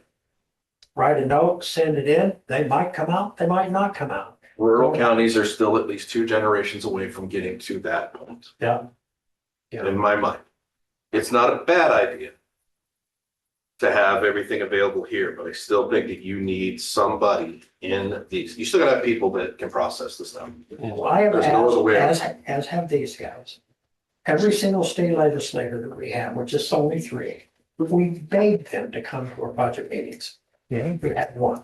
write a note, send it in. They might come out, they might not come out. Rural counties are still at least 2 generations away from getting to that point. Yeah. In my mind. It's not a bad idea to have everything available here, but I still think that you need somebody in these. You still gotta have people that can process this stuff. Well, I have There's no other way. as have these guys. Every single state legislator that we have, which is only 3, we begged them to come to our budget meetings. Yeah. We had 1.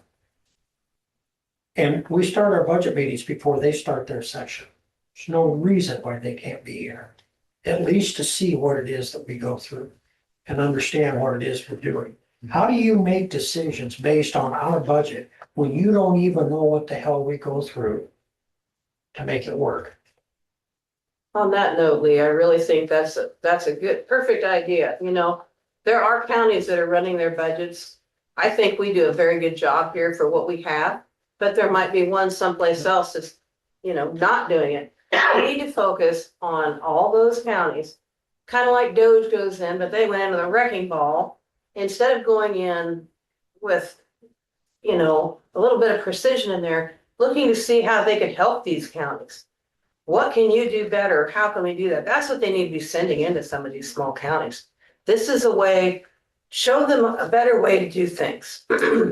And we start our budget meetings before they start their session. There's no reason why they can't be here. At least to see what it is that we go through and understand what it is we're doing. How do you make decisions based on our budget when you don't even know what the hell we go through to make it work? On that note, Lee, I really think that's a good, perfect idea. There are counties that are running their budgets. I think we do a very good job here for what we have, but there might be one someplace else that's, not doing it. We need to focus on all those counties, kind of like Doge goes in, but they went into the wrecking ball instead of going in with, a little bit of precision in there, looking to see how they could help these counties. What can you do better? How can we do that? That's what they need to be sending into some of these small counties. This is a way, show them a better way to do things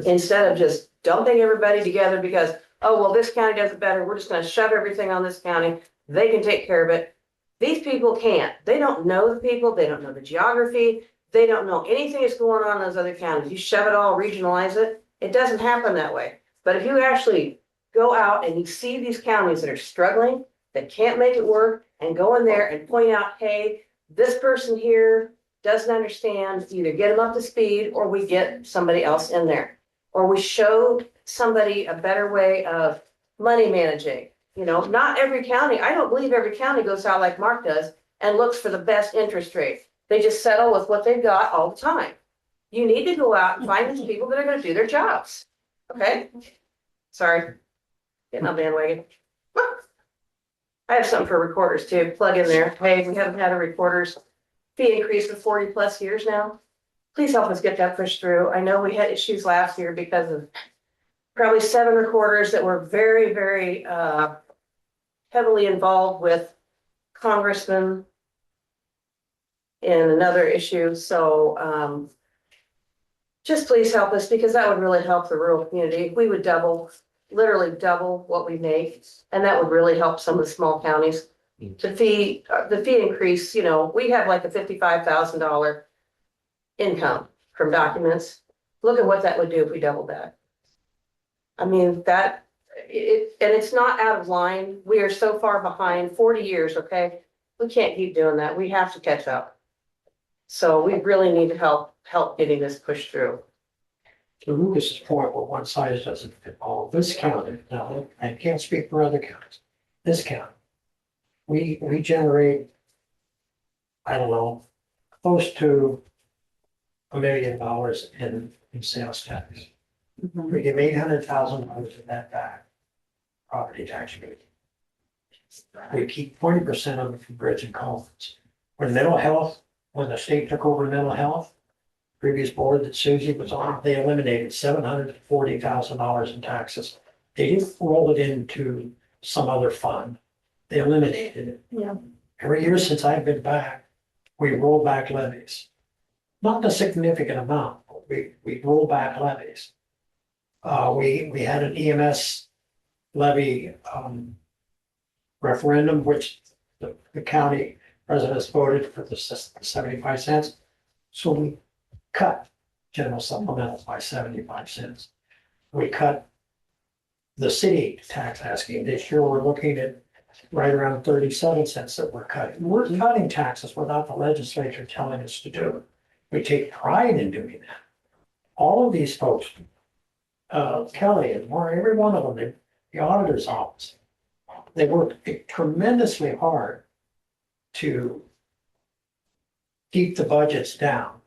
instead of just dumping everybody together because, oh, well, this county does it better. We're just going to shove everything on this county. They can take care of it. These people can't. They don't know the people. They don't know the geography. They don't know anything that's going on in those other counties. You shove it all, regionalize it. It doesn't happen that way. But if you actually go out and you see these counties that are struggling, that can't make it work, and go in there and point out, hey, this person here doesn't understand, either get them up to speed or we get somebody else in there. Or we show somebody a better way of money managing. Not every county, I don't believe every county goes out like Mark does and looks for the best interest rate. They just settle with what they've got all the time. You need to go out and find these people that are going to do their jobs. Okay? Sorry. Getting on bandwagon. I have something for recorders too, plug in there. Hey, we haven't had a recorder's fee increase for 40+ years now. Please help us get that pushed through. I know we had issues last year because of probably 7 recorders that were very, very heavily involved with congressmen in another issue. So just please help us, because that would really help the rural community. We would literally double what we make, and that would really help some of the small counties. The fee increase, we have like a $55,000 income from documents. Look at what that would do if we doubled that. I mean, and it's not out of line. We are so far behind, 40 years, okay? We can't keep doing that. We have to catch up. So we really need to help getting this pushed through. To Lucas's point, where one size doesn't fit all, this county, now, I can't speak for other counties, this county, we generate, I don't know, close to $1 million in sales tax. We give $800,000 of that back, property tax rate. We keep 20% of it for bridge and culverts. When the state took over mental health, previous board that Susie was on, they eliminated $740,000 in taxes. They didn't roll it into some other fund. They eliminated it. Yeah. Every year since I've been back, we roll back levies. Not a significant amount, but we roll back levies. We had an EMS levy referendum, which the county residents voted for the 75 cents. So we cut general supplementals by 75 cents. We cut the city tax asking. This year we're looking at right around 37 cents that we're cutting. We're cutting taxes without the legislature telling us to do it. We take pride in doing that. All of these folks, Kelly and Maura, every one of them, the auditor's office, they work tremendously hard to keep the budgets down.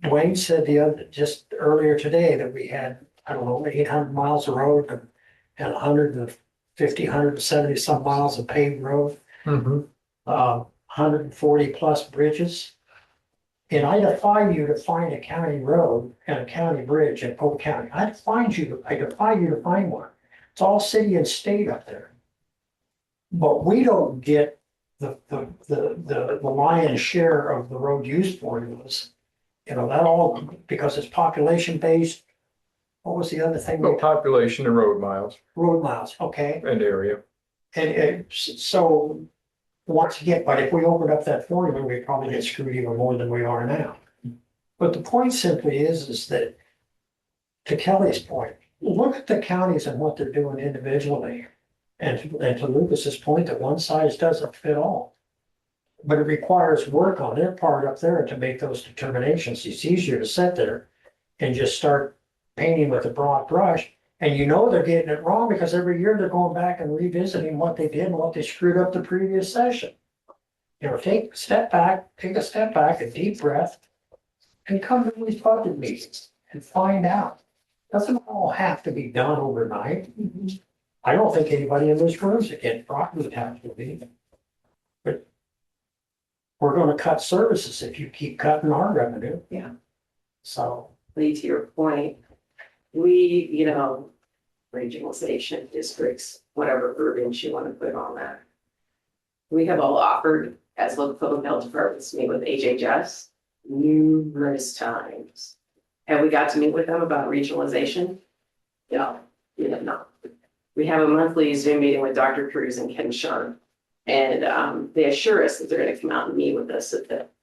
Dwayne said just earlier today that we had, I don't know, 800 miles of road and 150, 170 some miles of paved road. 140 plus bridges. And I defy you to find a county road and a county bridge in Polk County. I defy you to find one. It's all city and state up there. But we don't get the lion's share of the road use formulas. That all, because it's population based. What was the other thing? Well, population and road miles Road miles, okay. and area. And so, once again, but if we opened up that formula, we'd probably get screwed even more than we are now. But the point simply is that, to Kelly's point, look at the counties and what they're doing individually. And to Lucas's point, that one size doesn't fit all. But it requires work on their part up there to make those determinations. It's easier to sit there and just start painting with a broad brush. And they're getting it wrong because every year they're going back and revisiting what they did and what they screwed up the previous session. Take a step back, a deep breath, and come to these budget meetings and find out. Doesn't all have to be done overnight. I don't think anybody in this room is against property tax relief. But we're gonna cut services if you keep cutting our revenue. Yeah. So. Lee, to your point, we, regionalization districts, whatever verbiage you want to put on that. We have all offered, as local public health departments, to meet with HHS numerous times. Have we got to meet with them about regionalization? No, we have not. We have a monthly Zoom meeting with Dr. Cruz and Ken Sharp. And they assure us that they're going to come out and meet with us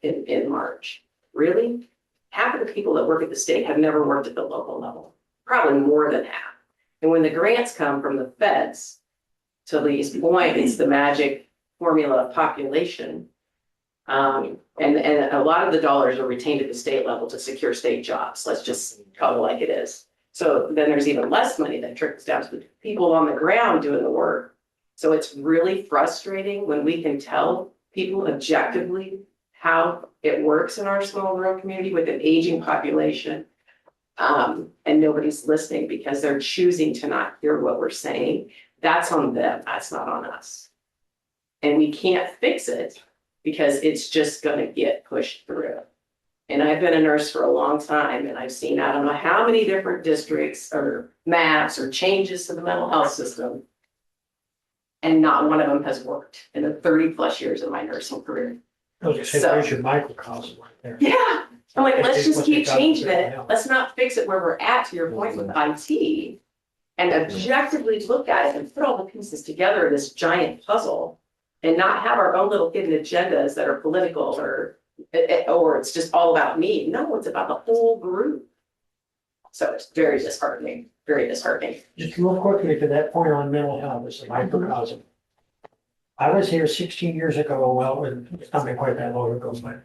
in March. Really? Half of the people that work at the state have never worked at the local level, probably more than half. And when the grants come from the feds, to Lee's point, it's the magic formula of population. And a lot of the dollars are retained at the state level to secure state jobs. Let's just call it like it is. So then there's even less money that trickles down to the people on the ground doing the work. So it's really frustrating when we can tell people objectively how it works in our small rural community with an aging population. And nobody's listening because they're choosing to not hear what we're saying. That's on them, that's not on us. And we can't fix it because it's just gonna get pushed through. And I've been a nurse for a long time and I've seen, I don't know how many different districts or maps or changes to the mental health system. And not one of them has worked in the 30+ years of my nursing career. There's your microcosm right there. Yeah, I'm like, let's It's just what keep they've got to changing do it. now. Let's not fix it where we're at, to your point with IT. And objectively look at it and put all the pieces together in this giant puzzle. And not have our own little hidden agendas that are political or it's just all about me. No, it's about the whole group. So it's very disheartening, very disheartening. Just real quickly to that point on mental health, it's a microcosm. I was here 16 years ago, well, it's not been quite that long ago, but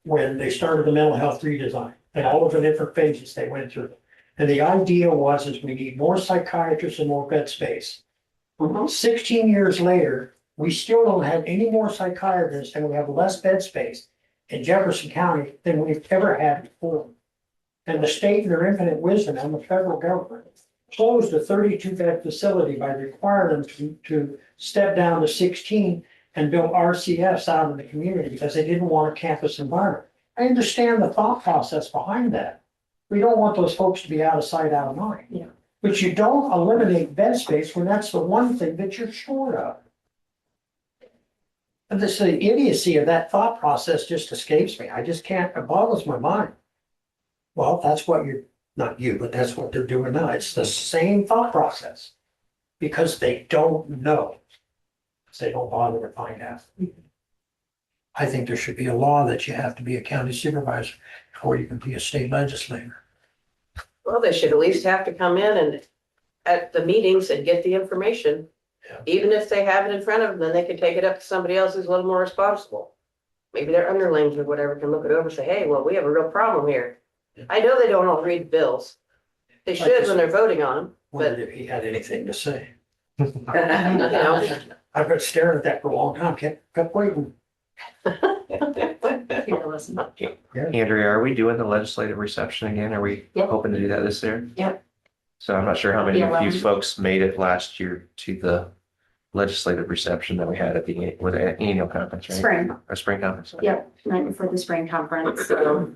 when they started the mental health redesign and all of the different phases they went through. And the idea was is we need more psychiatrists and more bed space. 16 years later, we still don't have any more psychiatrists and we have less bed space in Jefferson County than we've ever had before. And the state in their infinite wisdom and the federal government closed a 32-bed facility by requiring them to step down to 16 and build RCFs out in the community because they didn't want a campus environment. I understand the thought process behind that. We don't want those folks to be out of sight, out of mind. Yeah. But you don't eliminate bed space when that's the one thing that you're short of. And the idiocy of that thought process just escapes me. I just can't, it boggles my mind. Well, that's what you're, not you, but that's what they're doing now. It's the same thought process. Because they don't know. Because they don't bother to find out. I think there should be a law that you have to be a county supervisor before you can be a state legislator. Well, they should at least have to come in and at the meetings and get the information. Yeah. Even if they have it in front of them, then they can take it up to somebody else who's a little more responsible. Maybe their underlings or whatever can look it over and say, hey, well, we have a real problem here. I know they don't all read the bills. They should when they're voting on them, Wondered if he had anything to say. you know. I've been staring at that for a long time, kept waiting. Here, listen. Andrea, are we doing the legislative reception again? Are we Yep. hoping to do that this year? Yep. So I'm not sure how many Yeah, of well- you folks made it last year to the legislative reception that we had at the, with the annual conference, right? Spring. Or spring conference. Yep, right before the spring conference. So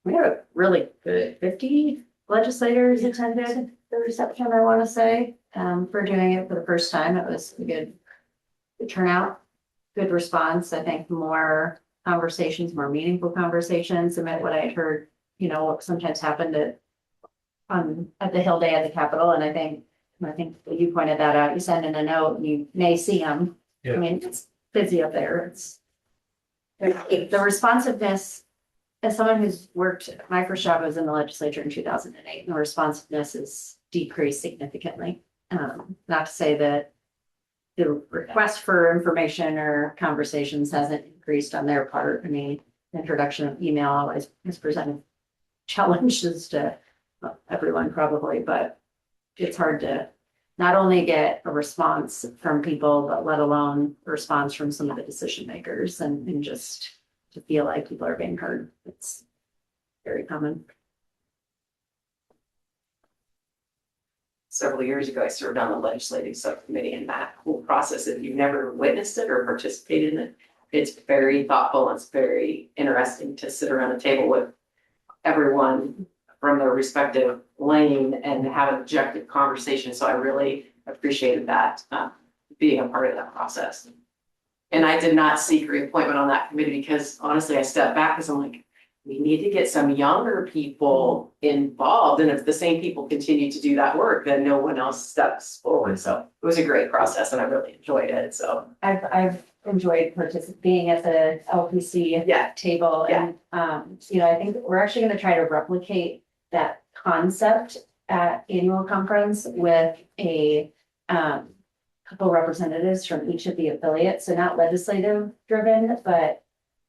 we had a really good 50 legislators attended the reception, I want to say, for doing it for the first time. It was a good turnout, good response. I think more conversations, more meaningful conversations than what I had heard, what sometimes happened at the Hill Day at the Capitol. And I think you pointed that out. You send in a note and you may see them. Yeah. I mean, it's busy up there. The responsiveness, as someone who's worked, my first job was in the legislature in 2008, and the responsiveness has decreased significantly. Not to say that the request for information or conversations hasn't increased on their part. I mean, the introduction of email always has presented challenges to everyone probably, but it's hard to not only get a response from people, but let alone a response from some of the decision makers and just to feel like people are being heard. It's very common. Several years ago, I served on the legislative subcommittee, and that whole process, if you've never witnessed it or participated in it, it's very thoughtful and it's very interesting to sit around a table with everyone from their respective lane and have an objective conversation. So I really appreciated that, being a part of that process. And I did not seek reappointment on that committee because honestly, I stepped back because I'm like, we need to get some younger people involved. And if the same people continue to do that work, then no one else steps forward. So it was a great process and I really enjoyed it. So I've enjoyed participating at the LPC table. And, I think we're actually going to try to replicate that concept at annual conference with a couple representatives from each of the affiliates. So not legislative driven, but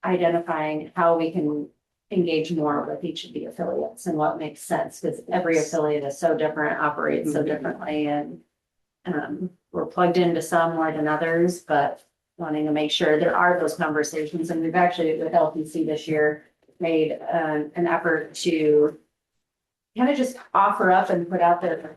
identifying how we can engage more with each of the affiliates and what makes sense, because every affiliate is so different, operates so differently, and we're plugged into some more than others, but wanting to make sure there are those conversations. And we've actually, with LPC this year, made an effort to kind of just offer up and put out there,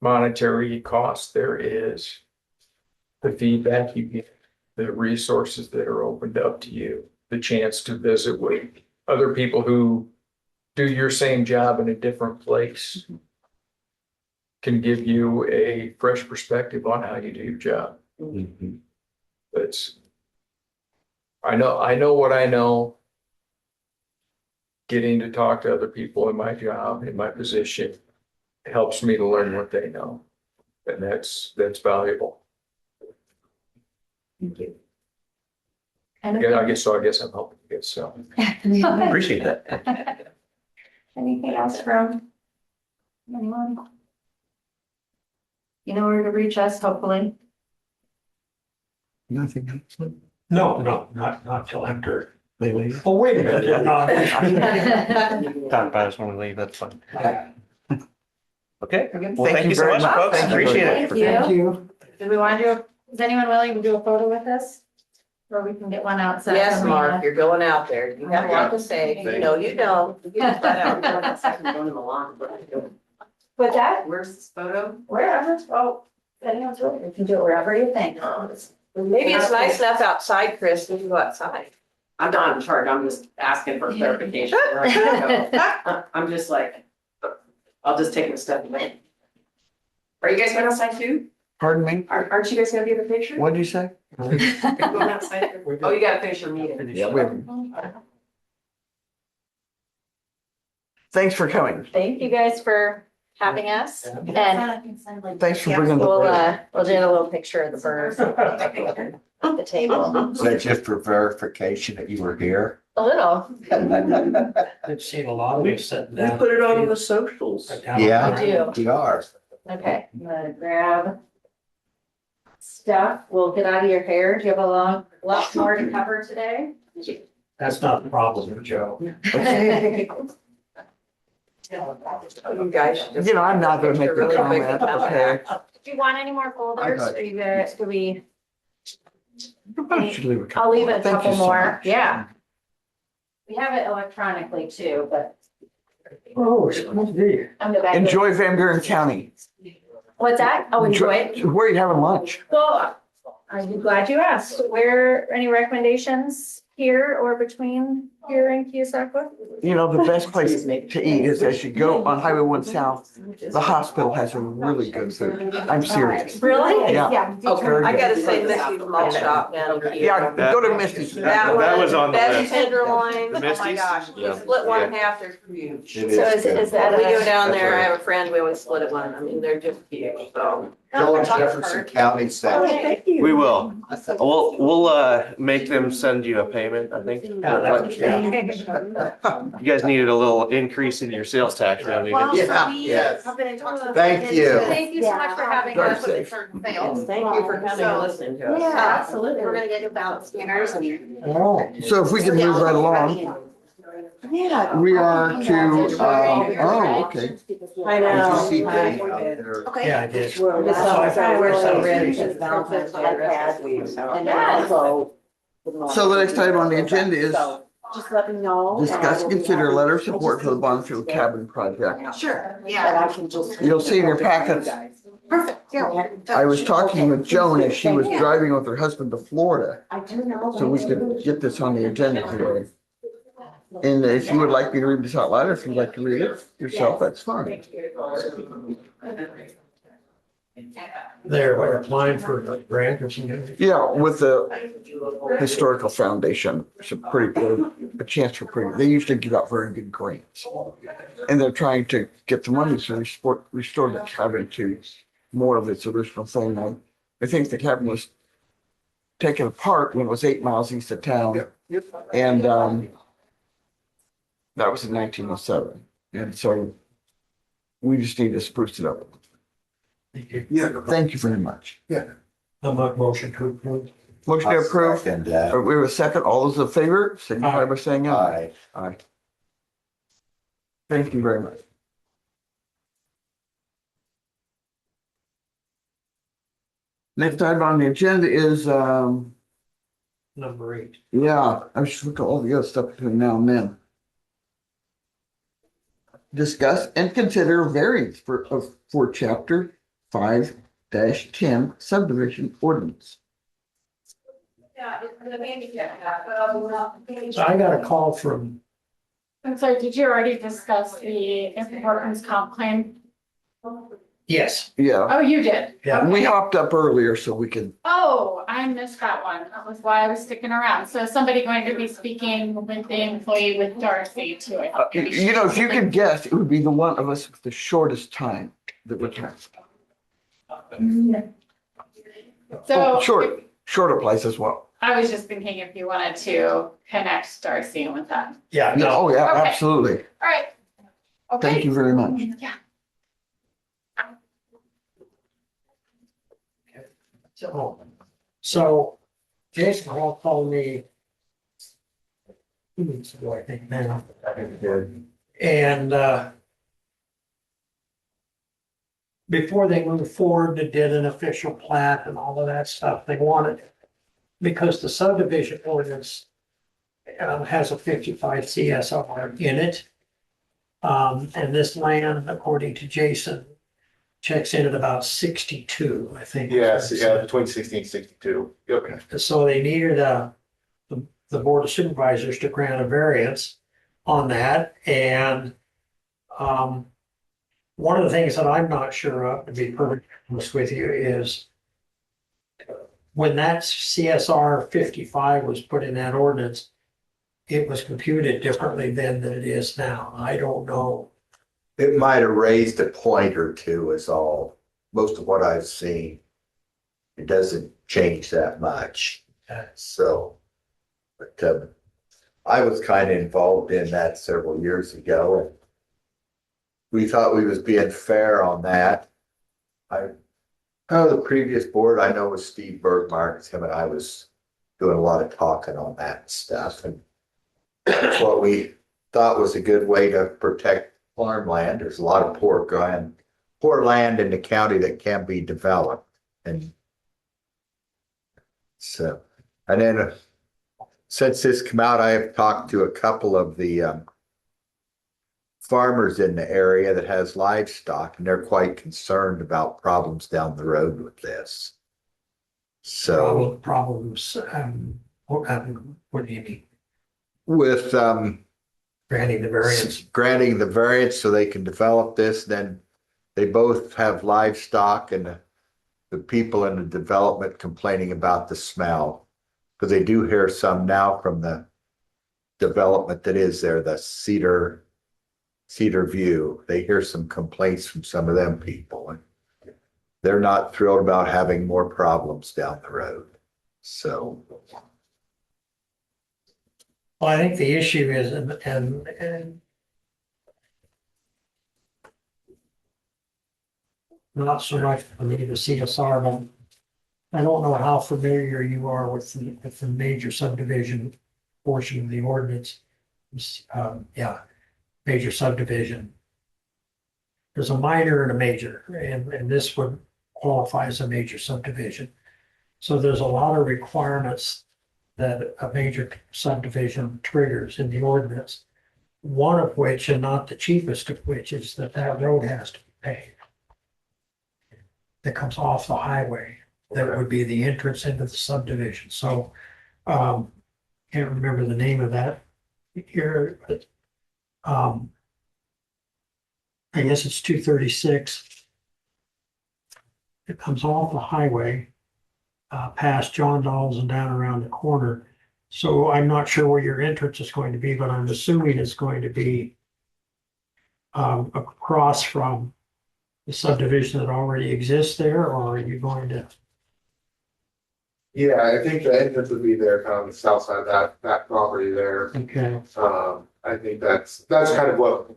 monetary cost there is, the feedback you get, the resources that are opened up to you, the chance to visit with other people who do your same job in a different place can give you a fresh perspective on how you do your job. That's, I know what I know. Getting to talk to other people in my job, in my position, helps me to learn what they know. And that's valuable. Thank you. Yeah, I guess I'm helping you get so. Appreciate that. Anything else from anyone? You know where to reach us, hopefully. Nothing else. No, not till after. They leave. Oh, wait a minute. Talk about us when we leave, that's fine. Okay, well, Thank thank you you so very much, much. folks, Thank you. appreciate it. Thank you. you. Do we want to do, is anyone willing to do a photo with us? Or we can get one outside? Yes, Mark, you're going out there. You have a lot to say. You know, you don't. You get that out. Going outside and going in the lawn. With that, Where's this photo? wherever, oh, anyone's willing, you can do it wherever you think. Maybe it's nice enough outside, Chris, you can go outside. I'm not in charge, I'm just asking for clarification. I'm just like, I'll just take it a step away. Are you guys going outside too? Pardon me? Aren't you guys gonna be in the picture? What'd you say? Are you going outside? Oh, you gotta finish your meeting. Yeah, we, thanks for coming. Thank you guys for having us, and Thanks for bringing the. we'll do a little picture of the bird at the table. Is that just for verification that you were here? A little. I've seen a lot of us sitting We down. put it on the socials. Yeah, We do. you are. Okay, I'm gonna grab stuff. We'll get out of your hair. Do you have a lot more to cover today? That's not the problem, Joe. You guys should just. You know, I'm not gonna make Really the quick comment, and come okay? back. Do you want any more folders? got- Are you guys, do we, You should leave a couple I'll leave a more. Thank couple you so more, much. yeah. We have it electronically too, but Oh, it's good to be. I'm the back. Enjoy Van Buren County. What's that? Oh, enjoy it. Where are you having lunch? Well, I'm glad you asked. Where, any recommendations here or between here and Keosauqua? You know, the best place to eat is as you go on Highway 1 South. The hospital has a really good food. I'm serious. Really? Yeah. Okay, Very I good. gotta say Misty's Malt Shop down here. Yeah, go to Misty's. That That one, was on the best list. tenderloins, The oh my Misty's? gosh, we Yeah. split one in half, they're huge. It So is is good. that We go a, down there, I That's have a friend, we always split it one, I mean, they're just huge, so. Go in Jefferson County South. Thank you. We will. We'll make them send you a payment, I think. Yeah, that- yeah. You guys needed a little increase in your sales tax revenue. Well, Yeah, we yes. have been in talks with. Thank you. Thank you so much for having Drive us with safe. certain Yes, sales. thank you for coming and listening to us. yeah, absolutely. We're gonna get new ballot scanners and. So if we can move right along, Yeah. we are to, oh, okay. I Did you know. see Dave out there? Okay. Yeah, I did. Just I wear some red because Valentine's Day rest this week, so. And then also. So the next item on the agenda is Just let me know. discuss and consider a letter of support for the Bonfield Cabin project. Sure, yeah. I can just. You'll see in your packets, Perfect, yeah. I was talking with Joan as she was driving with her husband to Florida, I do know. so we could get this on the agenda today. And if you would like me to read this out loud, or if you'd like to read it yourself, that's fine. They're applying for a grant or something. Yeah, with the Historical Foundation, it's a pretty good, a chance for pretty, they usually give out very good grants. And they're trying to get the money to restore the cabin to more of its original thing. I think the cabin was taken apart when it was 8 miles east of town. And that was in 1907. And so we just need to spruce it up. Yeah, thank you very much. I'm a motion to approve. Motion to approve. Second that. We have a second. All those in favor, signify by saying aye. Aye. Aye. Thank you very much. Next item on the agenda is, Number 8. yeah, I just looked at all the other stuff between now and then. Discuss and consider variance for chapter 5-10 subdivision ordinance. So I got a call from, I'm sorry, did you already discuss the workman's comp claim? yes, Yeah, Oh, you did? Yeah. we Okay. hopped up earlier so we could, Oh, I missed that one. That was why I was sticking around. So is somebody going to be speaking with the employee with Darcy to it? you know, if you could guess, it would be the one of us with the shortest time that would have. So Short applies as well. I was just thinking if you wanted to connect Darcy with that. yeah, Yeah, no, oh, yeah, Okay. absolutely. All right. Okay. Thank you very much. Yeah. so Jason Hall called me 2 weeks ago, I think now. And, before they moved forward, they did an official plat and all of that stuff. They wanted, because the subdivision ordinance has a 55 CSR in it. And this land, according to Jason, checks in at about 62, I think. Yes, yeah, between 60 and 62. Yep. So they needed the Board of Supervisors to grant a variance on that. And one of the things that I'm not sure of, to be perfectly honest with you, is when that CSR 55 was put in that ordinance, it was computed differently then than it is now. I don't know. It might have raised a point or two is all. Most of what I've seen, it doesn't change that much. So, but I was kind of involved in that several years ago, and we thought we was being fair on that. The previous board I know was Steve Bergmark, him and I was doing a lot of talking on that stuff, and that's what we thought was a good way to protect farmland. There's a lot of poor land in the county that can be developed, and so, and then since this come out, I have talked to a couple of the farmers in the area that has livestock, and they're quite concerned about problems down the road with this. So Problems, what do you mean? with Granting the variance. granting the variance so they can develop this, then they both have livestock, and the people in the development complaining about the smell. Because they do hear some now from the development that is there, the Cedar View. They hear some complaints from some of them people, and they're not thrilled about having more problems down the road. So Well, I think the issue is, and not so much for me to CSR, but I don't know how familiar you are with the major subdivision portion of the ordinance. Major subdivision. There's a minor and a major, and this would qualify as a major subdivision. So there's a lot of requirements that a major subdivision triggers in the ordinance. One of which, and not the cheapest of which, is that road has to be paved. That comes off the highway, that would be the entrance into the subdivision, so, can't remember the name of that here, but, I guess it's 236. It comes off the highway, past John Dolls and down around the corner. So I'm not sure where your entrance is going to be, but I'm assuming it's going to be across from the subdivision that already exists there, or are you going to? Yeah, I think the entrance would be there, kind of on the south side of that property there. Okay, I think that's kind of what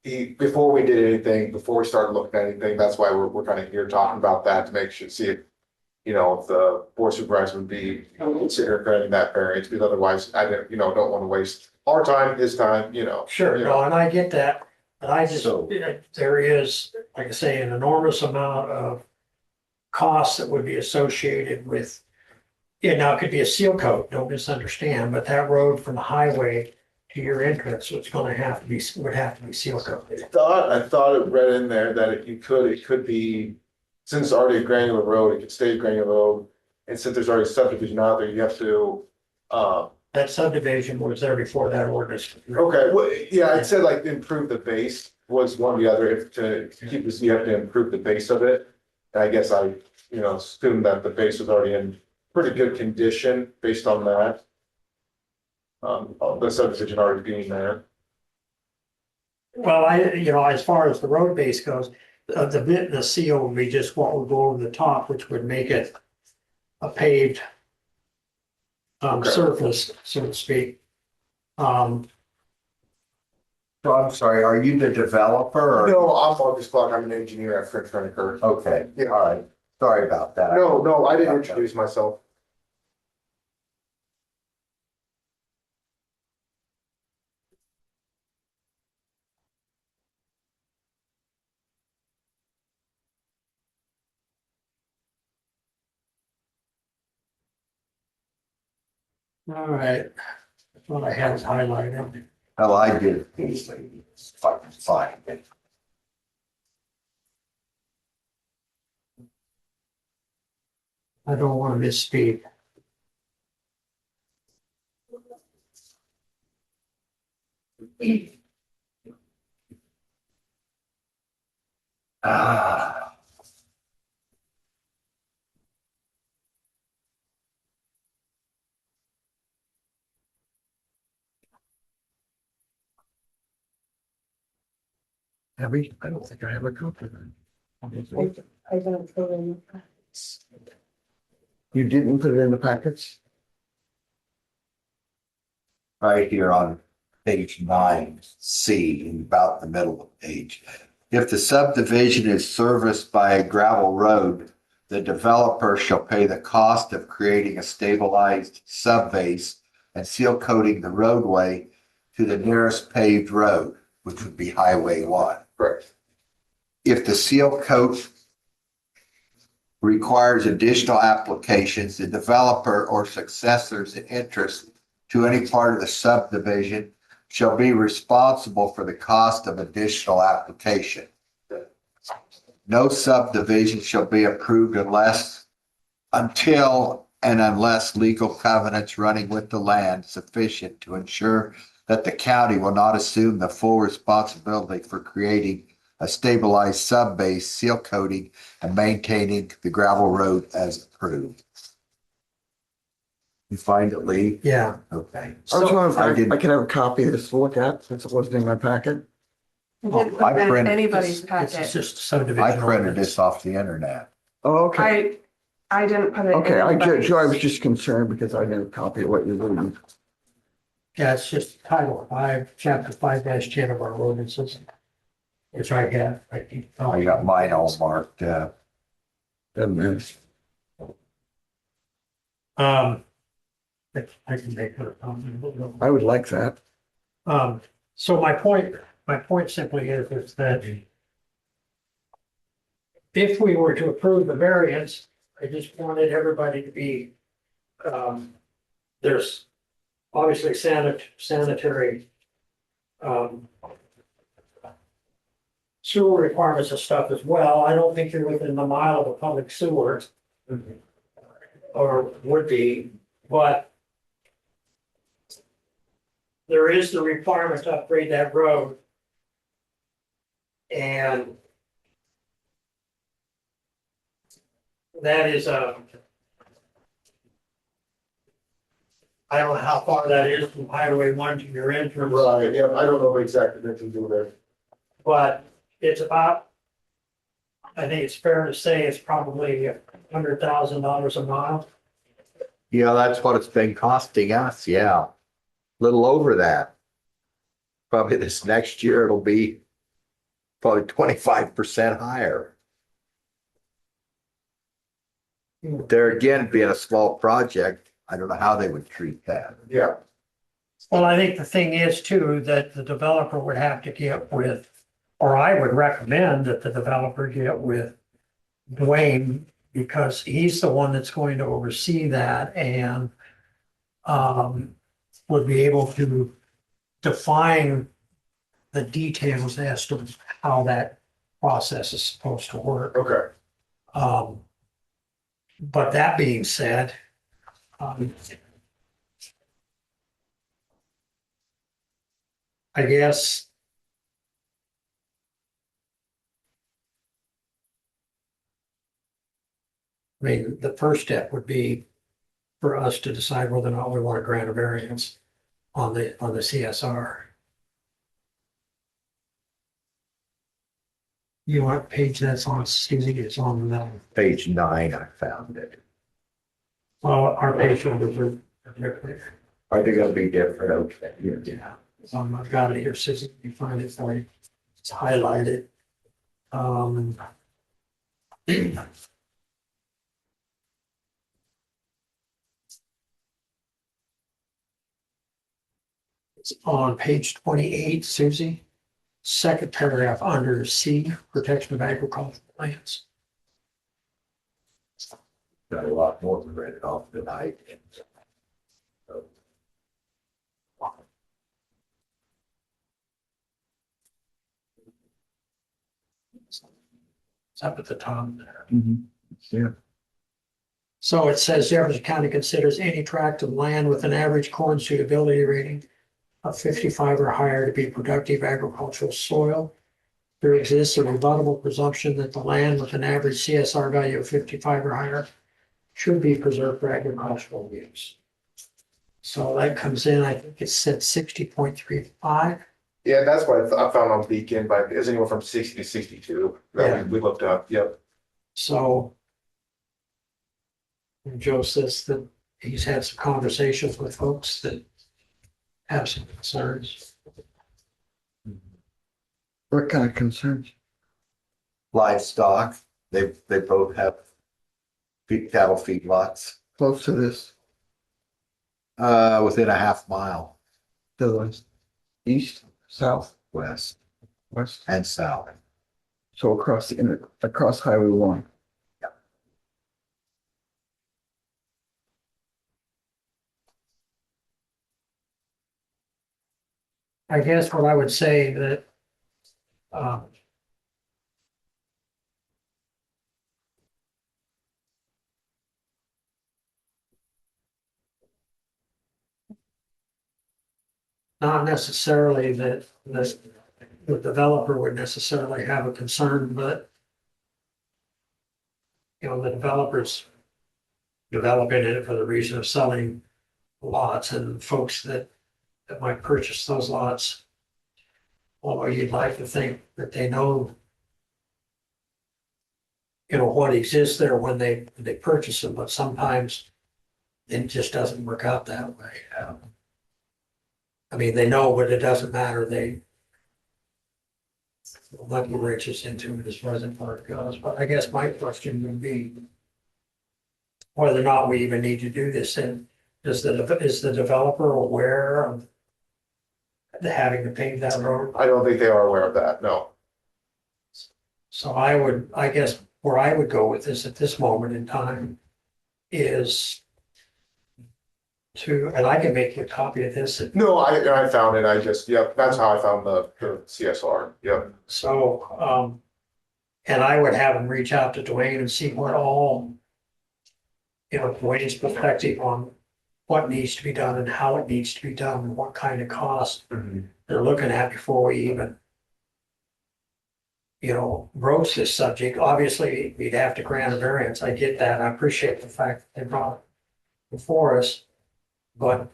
before we did anything, before we started looking at anything, that's why we're kind of here talking about that to make sure, see if, if the board supervisor would be considering granting that variance, because otherwise I don't want to waste our time, his time, sure, no, and I get that, but I just, there is, like I say, an enormous amount of costs that would be associated with, now it could be a seal coat, don't misunderstand, but that road from the highway to your entrance, it's gonna have to be, would have to be seal coated. I thought it read in there that it could be since it's already a granular road, it can stay a granular road. And since there's already subdivision out there, you have to, That subdivision was there before that ordinance. okay, well, yeah, it said like improve the base was one of the other, if to keep this, you have to improve the base of it. And I guess I, assumed that the base was already in pretty good condition based on that. The subdivision already being there. Well, as far as the road base goes, the seal would be just what would go over the top, which would make it a paved Okay. surface, so to speak. So I'm sorry, are you the developer or? No, I'm Marcus Clark, I'm an engineer at French Rent-A-Curve. Okay, Yeah. all right. Sorry about that. No, I didn't introduce myself. All right. That's what I had highlighted. Hell, I did easily. It's fucking fine. I don't want to misspeak. Ah. Abby, I don't think I have a copy of that. I don't put in. You didn't put it in the packets? Right here on page 9C, in about the middle of the page. If the subdivision is serviced by a gravel road, the developer shall pay the cost of creating a stabilized subbase and seal coating the roadway to the nearest paved road, which would be Highway 1. Correct. If the seal coat requires additional applications, the developer or successors in interest to any part of the subdivision shall be responsible for the cost of additional application. No subdivision shall be approved until and unless legal covenants running with the land sufficient to ensure that the county will not assume the full responsibility for creating a stabilized subbase, seal coating, and maintaining the gravel road as approved. You find it, Lee? Yeah. Okay. I was wondering if I I could have a copy of this to look at since it wasn't in my packet. It didn't I put in printed anybody's It's packet. just subdivision. I printed ordinance. this off the internet. Oh, okay. I didn't put it in. Okay, anybody's. Joe, I was just concerned because I didn't copy of what you're reading. Yeah, it's just Title 5, Chapter 5-10 of our ordinances. Which I have. I got mine all marked. Doesn't matter. I can make it. I would like that. So my point simply is that if we were to approve the variance, I just wanted everybody to be, there's obviously sanitary, sewer requirements and stuff as well. I don't think you're within a mile of a public sewer. Or would be, but there is the requirement to upgrade that road. And that is I don't know how far that is from Highway 1 to your entrance. Right, yeah, I don't know exactly what to do there. But it's about, I think it's fair to say it's probably $100,000 a mile. Yeah, that's what it's been costing us, yeah. Little over that. Probably this next year it'll be probably 25% higher. There again, being a small project, I don't know how they would treat that. Yeah. Well, I think the thing is too, that the developer would have to get with, or I would recommend that the developer get with Dwayne, because he's the one that's going to oversee that and would be able to define the details as to how that process is supposed to work. Okay. But that being said, I guess I mean, the first step would be for us to decide whether or not we want to grant a variance on the CSR. You want page that's on, Susie, it's on the, Page 9, I found it. well, our page numbers are. Are they gonna be different? Okay. Yeah, I've got it here, Susie, you find it for you. It's highlighted. It's on page 28, Susie. Second paragraph under C, protection of agricultural lands. Got a lot more than read it off tonight. It's up at the top there. Yeah. So it says Jefferson County considers any tract of land with an average corn suitability rating of 55 or higher to be productive agricultural soil. There exists a rebuttable presumption that the land with an average CSR value of 55 or higher should be preserved for agricultural use. So that comes in, I think it said 60.35. Yeah, that's what I found on Beacon, but it's anywhere from 60 to 62 that we looked up, yep. So Joe says that he's had some conversations with folks that have some concerns. What kind of concerns? Livestock, they both have cattle feedlots, Close to this, within a half mile to the east, south, west west, and south. so across Highway 1. I guess what I would say that not necessarily that the developer would necessarily have a concern, but the developers developing it for the reason of selling lots and folks that might purchase those lots. Although you'd like to think that they know, what exists there when they purchase them, but sometimes it just doesn't work out that way. I mean, they know, but it doesn't matter. They let the riches into it as far as that part goes. But I guess my question would be whether or not we even need to do this. And is the developer aware of having to pave that road? I don't think they are aware of that, no. So I guess where I would go with this at this moment in time is and I can make you a copy of this. No, I found it, yep, that's how I found the CSR, yep. So, and I would have them reach out to Dwayne and see what all, Dwayne's perspective on what needs to be done and how it needs to be done and what kind of cost they're looking at before we even, broach this subject. Obviously, we'd have to grant a variance. I get that. I appreciate the fact that they brought it before us. But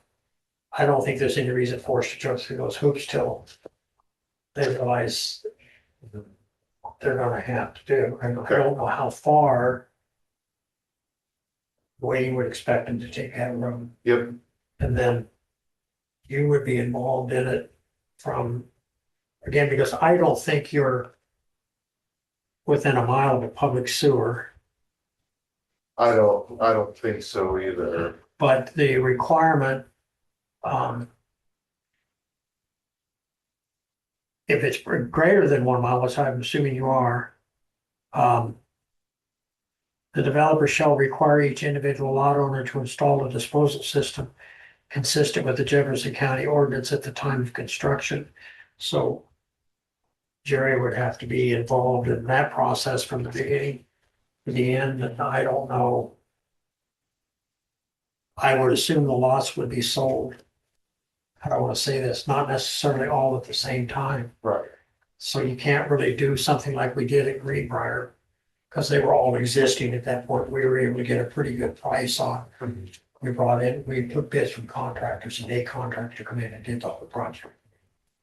I don't think there's any reason for us to jump through those hoops till they realize what they're gonna have to do. I don't know how far Wayne would expect them to take that road. Yep. And then you would be involved in it again, because I don't think you're within a mile of a public sewer. I don't think so either. But the requirement, if it's greater than 1 mile, which I'm assuming you are, the developer shall require each individual lot owner to install a disposal system consistent with the Jefferson County ordinance at the time of construction. So Jerry would have to be involved in that process from the beginning to the end, and I don't know. I would assume the lots would be sold. I don't want to say this, not necessarily all at the same time. Right. So you can't really do something like we did at Greenbrier, because they were all existing at that point. We were able to get a pretty good price on. We brought in, we took bids from contractors, and a contractor come in and did the whole project.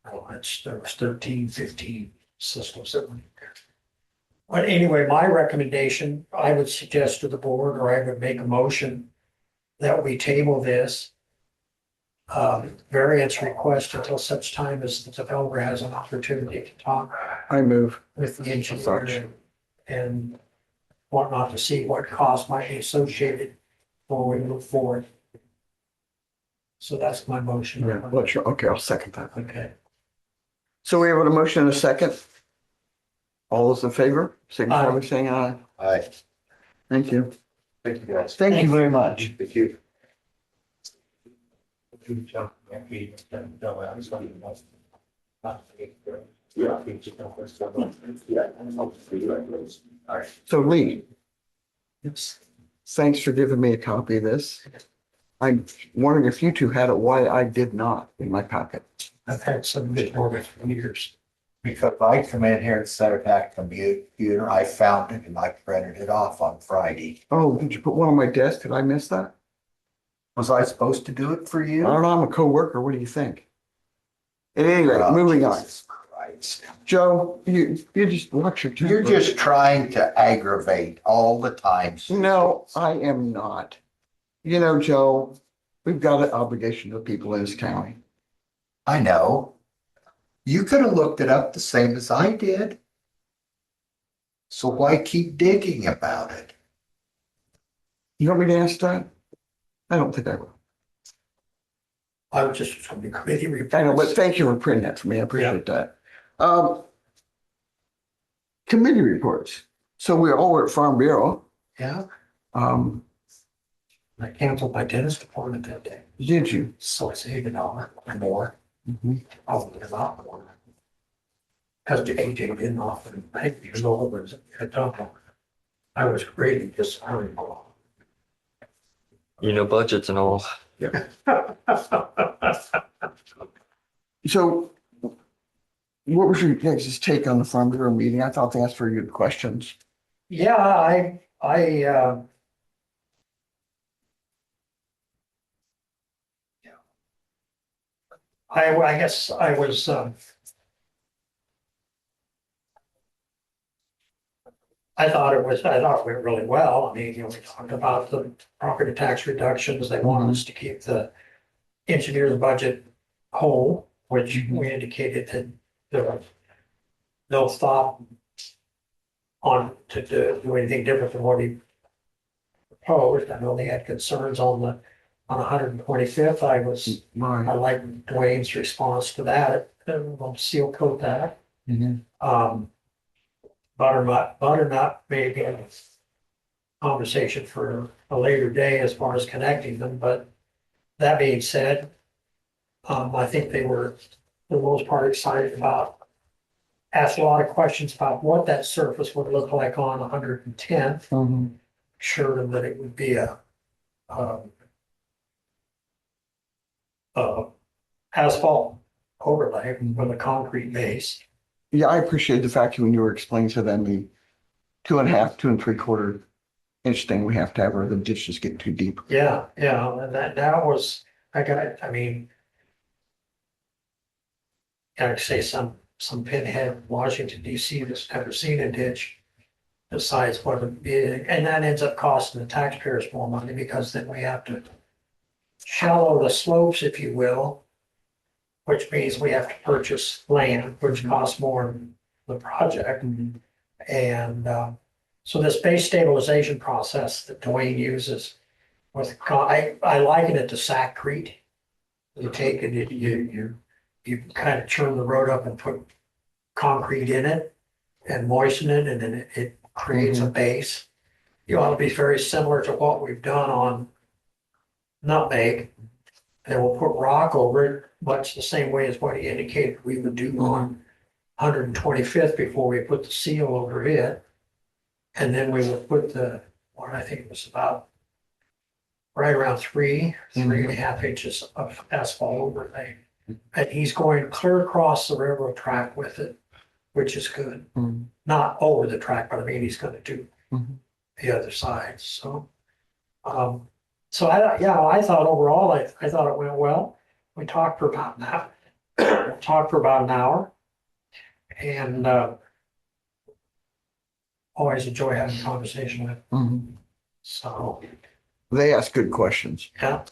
There was 13, 15 systems that went in there. But anyway, my recommendation, I would suggest to the board, or I would make a motion that we table this variance request until such time as the developer has an opportunity to talk I move. with the Such. engineer and whatnot to see what costs might be associated before we move forward. So that's my motion. Yeah, well, sure. Okay, I'll second that. Okay. So we have a motion and a second. All those in favor, signify by Aye. saying aye. Aye. Thank you. Thank you, guys. Thank you very much. Thank you. So Lee, Yes. thanks for giving me a copy of this. I'm wondering if you two had it, why I did not in my packet. I've had some for years. Because I come in here and set it back on the computer, I found it and I printed it off on Friday. Oh, did you put one on my desk? Did I miss that? Was I supposed to do it for I you? don't know, I'm a coworker. What do you think? At any rate, moving on. Jesus Christ. Joe, you just watch your temper. You're just trying to aggravate all the time. No, I am not. You know, Joe, we've got an obligation to the people in this county. I know. You could have looked it up the same as I did. So why keep digging about it? You want me to answer that? I don't think I will. I was just from the committee report. I know, but thank you for printing that for me. I appreciate that. Committee reports. So we all were at Farm Bureau. Yeah, Um, I canceled my dentist appointment that day, did you? so I saved $1 or more. Mhm. Probably a lot more. Because AJ didn't offer to pay me, even though it was a double. I was greatly disappointed. You know, budgets and all. So what was your guys' take on the Farm Bureau meeting? I thought they asked very good questions. Yeah, I guess I was, I thought it went really well. I mean, you know, we talked about the property tax reductions. They wanted us to keep the engineer's budget whole, which we indicated that there was no thought on to do anything different than what he proposed. I know they had concerns on 125th. I like Dwayne's response to that, and we'll seal coat that. Butternut may be a conversation for a later day as far as connecting them, but that being said, I think they were, for the most part, excited about, asked a lot of questions about what that surface would look like on 110th. Assured them that it would be a asphalt overlay with a concrete base. Yeah, I appreciate the fact when you were explaining to them the 2.5, 2 3/4 inch thing we have to have, or the ditches get too deep. Yeah, and that was, I mean, gotta say some pinhead in Washington DC that's never seen a ditch decides what it is, and that ends up costing the taxpayers more money because then we have to shallow the slopes, if you will, which means we have to purchase land, which costs more than the project. And so this base stabilization process that Dwayne uses with, I liken it to sackcrete. You take it, you kind of churn the road up and put concrete in it and moisten it, and then it creates a base. You ought to be very similar to what we've done on Nutmeg. And we'll put rock over it, much the same way as what he indicated we would do on 125th before we put the seal over it. And then we would put what I think was about right around 3.5 inches of asphalt overlay. And he's going clear across the railroad track with it, which is good. Not over the track, but I mean, he's gonna do the other side, so. So I thought overall, I thought it went well. We talked for about an hour. And, always enjoy having a conversation with, so, They ask good questions. yeah.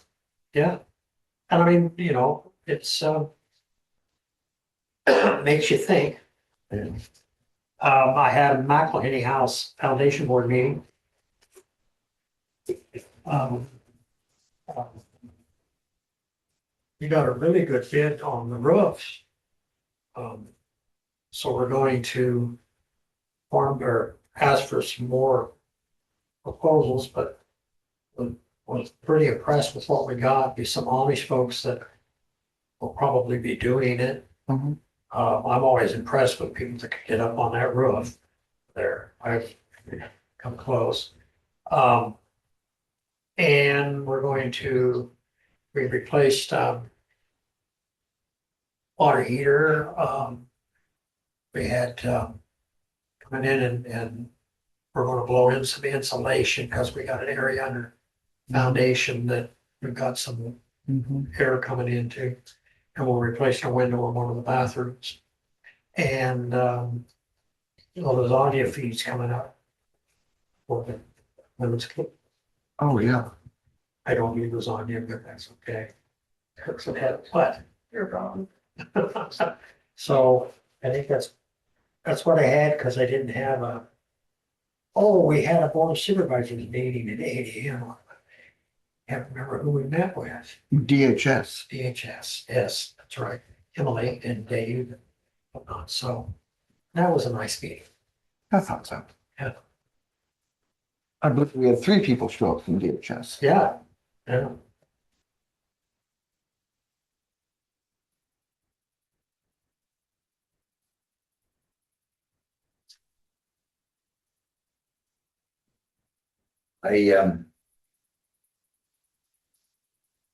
And I mean, it's, makes you think. I had a McElhenney House Foundation Board meeting. We got a really good bid on the roofs. So we're going to ask for some more proposals, but was pretty impressed with what we got. Be some Amish folks that will probably be doing it. I'm always impressed with people that can get up on that roof there. I've come close. And we replaced water heater. We had coming in and we're going to blow in some insulation because we got an area under foundation that we've got some air coming into. And we'll replace a window in one of the bathrooms. And the lasagna feed's coming up. For the women's club. Oh, yeah. I don't need lasagna, but that's okay. Cooks it had what? You're wrong. So I think that's what I had because I didn't have we had a board of supervisors meeting at 8 AM. Can't remember who we met with. DHS. DHS, yes, that's right. Emily and Dave and whatnot. So that was a nice meeting. I thought so. Yeah. I believe we had 3 people show up from DHS. Yeah.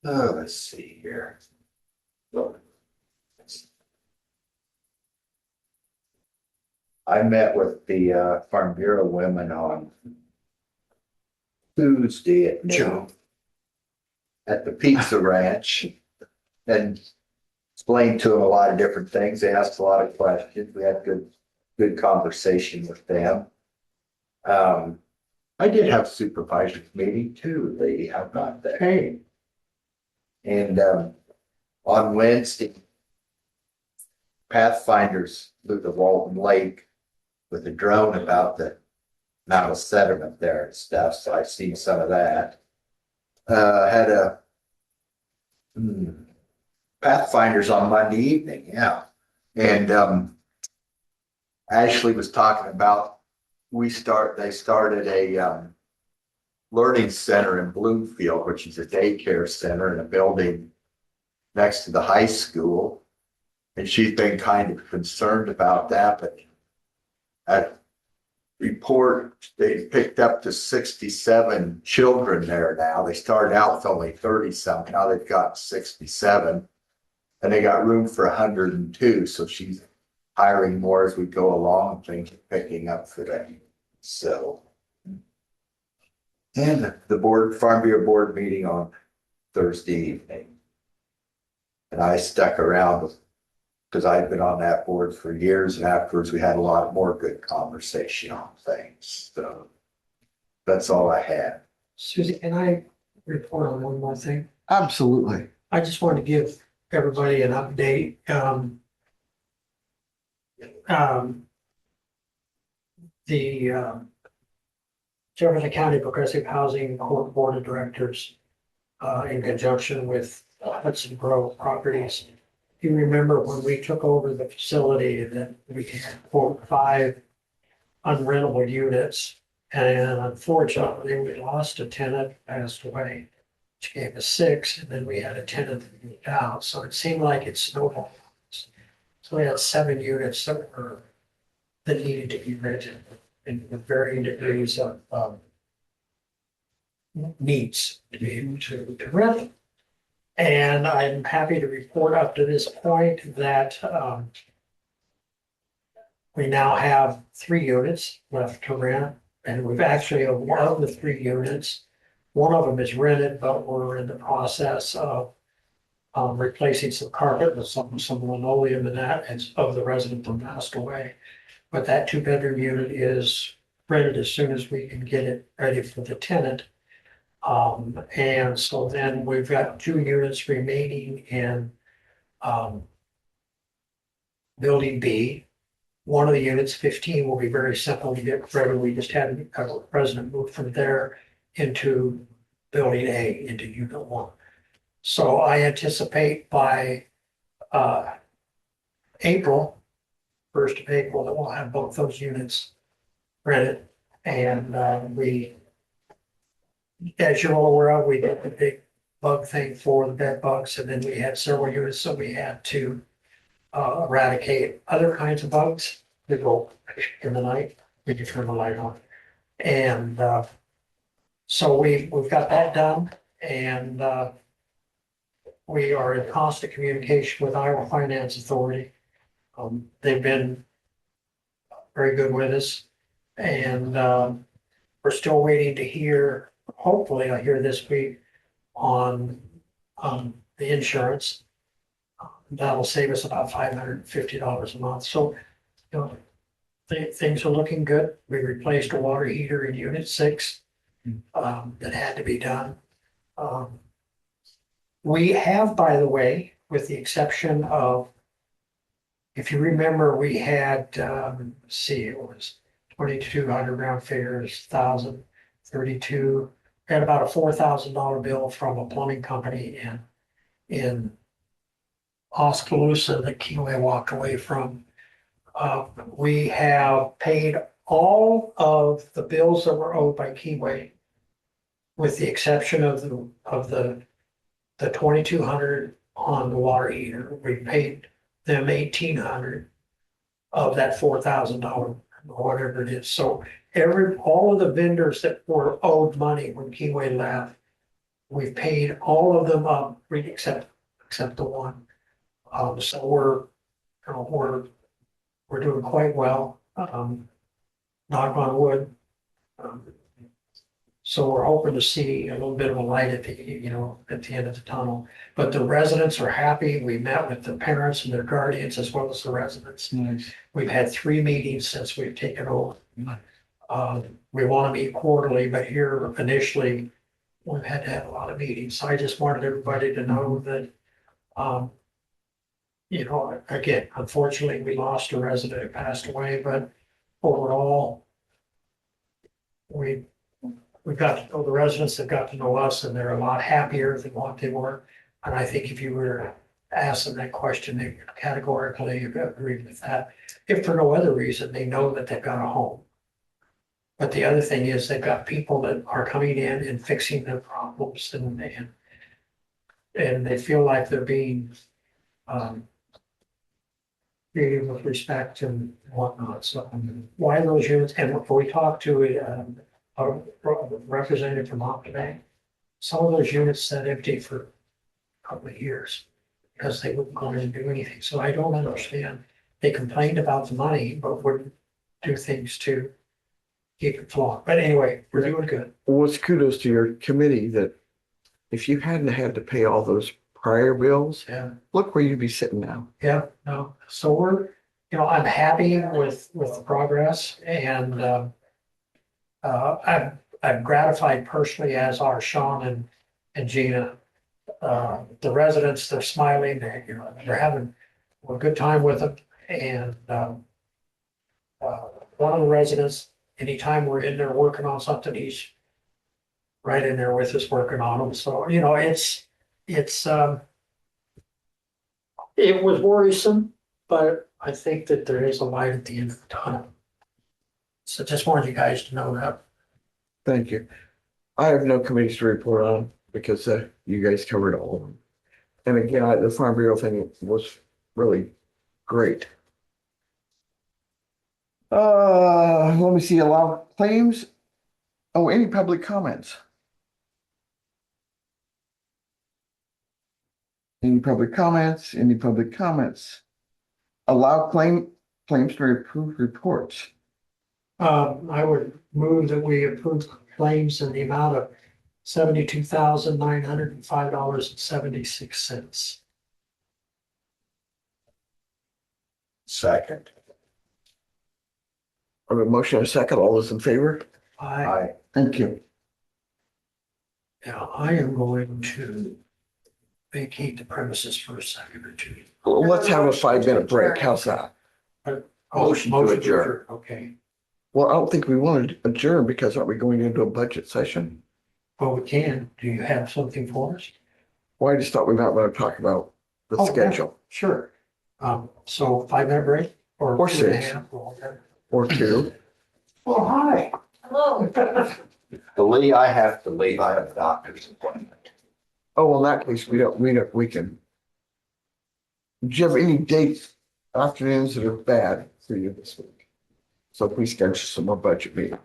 Let's see here. I met with the Farm Bureau women on Tuesday at noon at the Pizza Ranch and explained to them a lot of different things. They asked a lot of questions. We had good conversation with them. I did have supervisors meeting too, lady. How about that? Hey. And on Wednesday, Pathfinders flew to Walton Lake with a drone about the amount of sediment there and stuff. So I've seen some of that. Had Pathfinders on Monday evening, yeah. And Ashley was talking about they started a learning center in Bloomfield, which is a daycare center in a building next to the high school. And she's been kind of concerned about that, but at report, they picked up to 67 children there now. They started out with only 30 some, now they've got 67. And they got room for 102, so she's hiring more as we go along, things are picking up for them. So. And the Farm Bureau board meeting on Thursday evening. And I stuck around because I'd been on that board for years, and afterwards we had a lot more good conversation on things. So that's all I had. Susie, can I report on one more thing? Absolutely. I just wanted to give everybody an update. The Jefferson County Progressive Housing Board of Directors, in conjunction with Hudson Grove Properties. You remember when we took over the facility that we had 5 unrentable units, and unfortunately we lost a tenant, passed away, which gave us 6, and then we had a tenant that moved out. So it seemed like it snowballed. So we had 7 units that needed to be rented. in varying degrees of, needs to be able to rent them. And I'm happy to report up to this point that, we now have 3 units left to rent, and we've actually, of the 3 units, one of them is rented, but we're in the process of replacing some carpet with some linoleum and that, and of the resident that passed away. But that 2-bedroom unit is rented as soon as we can get it ready for the tenant. And so then we've got 2 units remaining in building B. One of the units, 15, will be very simple to get ready. We just had a resident move from there into building A, into unit 1. So I anticipate by April, 1st of April, that we'll have both those units rented. And we, as you're all aware of, we did the big bug thing for the bed bugs, and then we had several units, so we had to eradicate other kinds of bugs that go in the night when you turn the light on. And so we've got that done, and we are in constant communication with Iowa Finance Authority. They've been very good with us, and we're still waiting to hear, hopefully I'll hear this week, on the insurance. That'll save us about $550 a month. So, you know, things are looking good. We replaced a water heater in unit 6 that had to be done. We have, by the way, with the exception of, if you remember, we had, let's see, it was 2,200 round figures, 1,032. We had about a $4,000 bill from a plumbing company in Oskaloosa that Keyway walked away from. We have paid all of the bills that were owed by Keyway, with the exception of the 2,200 on the water heater. We paid them 1,800 of that $4,000, whatever it is. So all of the vendors that were owed money when Keyway left, we've paid all of them up, except the one. So we're doing quite well. Knock on wood. So we're hoping to see a little bit of a light at the end of the tunnel. But the residents are happy. We met with the parents and their guardians as well as the residents. Nice. We've had 3 meetings since we've taken over. We want to meet quarterly, but here initially, we've had to have a lot of meetings. So I just wanted everybody to know that, again, unfortunately, we lost a resident who passed away, but overall, we've got to know the residents, have got to know us, and they're a lot happier than what they were. And I think if you were to ask them that question, they would categorically agree with that. If for no other reason, they know that they've got a home. But the other thing is they've got people that are coming in and fixing their problems, and they feel like they're being treated with respect and whatnot. So why those units, and if we talked to a representative from Optibank, some of those units sat empty for a couple of years because they wouldn't go in and do anything. So I don't understand. They complained about the money, but wouldn't do things to keep it flowing. But anyway, we're doing good. Well, it's kudos to your committee that if you hadn't had to pay all those prior bills, Yeah. look where you'd be sitting now. Yeah, no, so we're, I'm happy with the progress, and I'm gratified personally, as are Sean and Gina. The residents, they're smiling, they're having a good time with them, and one of the residents, anytime we're in there working on something, he's right in there with us working on them. So, it was worrisome, but I think that there is a light at the end of the tunnel. So just wanted you guys to know that. Thank you. I have no committees to report on because you guys covered all of them. And again, the Farm Bureau thing was really great. Let me see, allow claims. Oh, any public comments? Any public comments? Any public comments? Allow claims to approve reports. I would move that we approve claims in the amount of $72,905.76. Second. I have a motion and a second. All those in favor? I, Thank you. now I am going to vacate the premises for a second or two. Well, let's have a 5-minute break. How's that? Motion to adjourn. Okay, Well, I don't think we want to adjourn because aren't we going into a budget session? well, we can. Do you have something for us? Well, I just thought we might want to talk about the Oh, yeah. schedule Sure. So 5-minute break or Or 2.5 or whatever. or two. Oh, hi. Hello. Lee, I have to leave. I have a doctor's appointment. Oh, well, in that case, we can. Do you have any dates, afternoons that are bad for you this week? So please schedule some more budget meetings.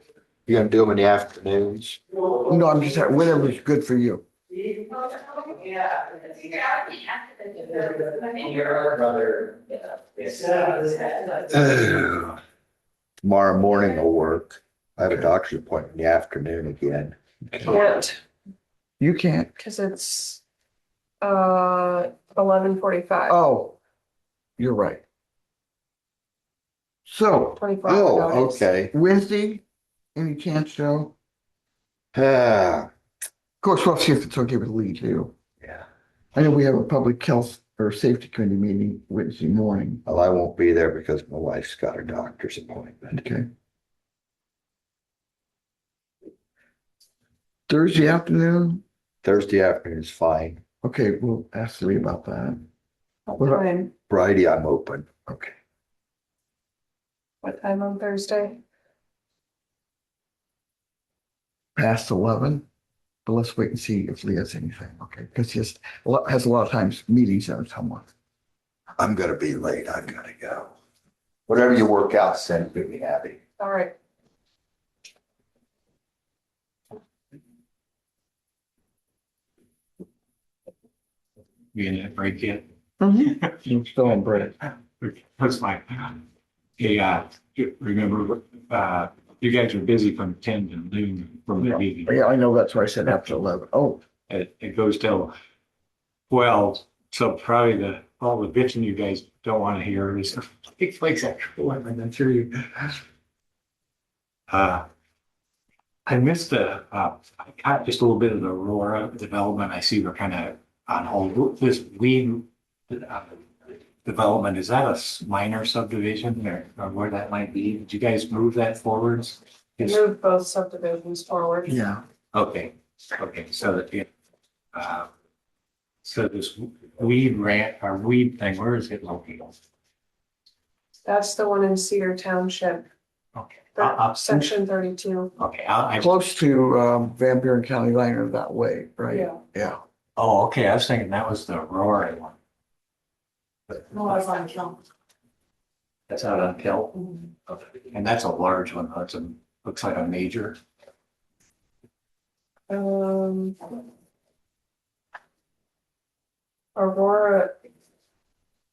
You gonna do them in the afternoons? No, I'm just, whatever's good for you. Tomorrow morning will work. I have a doctor's appointment in the afternoon again. Can't, You can't. cause it's 11:45. Oh, you're right. So 24 hour notice. Okay. Wednesday, any chance, Joe? Ah, Of course, we'll see if it's okay with Lee too. yeah. I know we have a public health or safety committee meeting Wednesday morning. Well, I won't be there because my wife's got her doctor's appointment. Okay. Thursday afternoon? Thursday afternoon is fine. Okay, we'll ask Lee about that. What time? Friday, I'm open. Okay. What time on Thursday? Past 11, but let's wait and see if Lee has anything, okay? Because he has a lot of times meetings at someone. I'm gonna be late. I've gotta go. Whatever you work out, send me happy. All right. You in that break yet? I'm still on break. That's fine. Hey, remember, you guys are busy from 10 to noon from the meeting. Yeah, I know, that's why I said after 11. Oh, It goes till 12, so probably all the bitching you guys don't want to hear is takes place after 11, I'm sure you. I missed I caught just a little bit of the Aurora development. I see we're kind of on hold. This weed development, is that a minor subdivision or where that might be? Did you guys move that forwards? Move both subdivisions forward. yeah. Okay, so that, so this weed rant, or weed thing, where is it located? That's the one in Cedar Township, Okay. section 32. Okay, I, Close to Van Buren County line or that way, right? Yeah. Yeah. oh, okay, I was thinking that was the Aurora one. No, it's on film. That's out on Kill. Okay. And that's a large one, that's looks like a major. Aurora,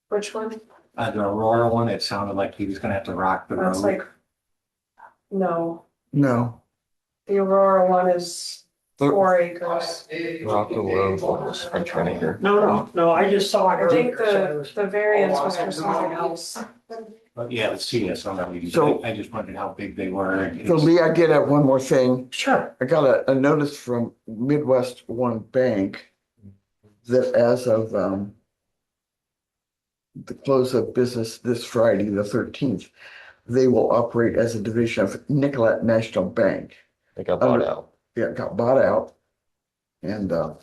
which one? The Aurora one, it sounded like he was gonna have to rock the That's road. like, no, No. the Aurora one is 4 acres. Rock the road. I'm trying to hear. No, I just saw it I think earlier. the variance was for something else. But yeah, let's see this on that. So- I just wondered how big they were. and So Lee, I did have one more thing. Sure. I got a notice from Midwest One Bank that as of the close of business this Friday, the 13th, they will operate as a division of Nicollet National Bank. They got bought out. Yeah, it got bought out. And Can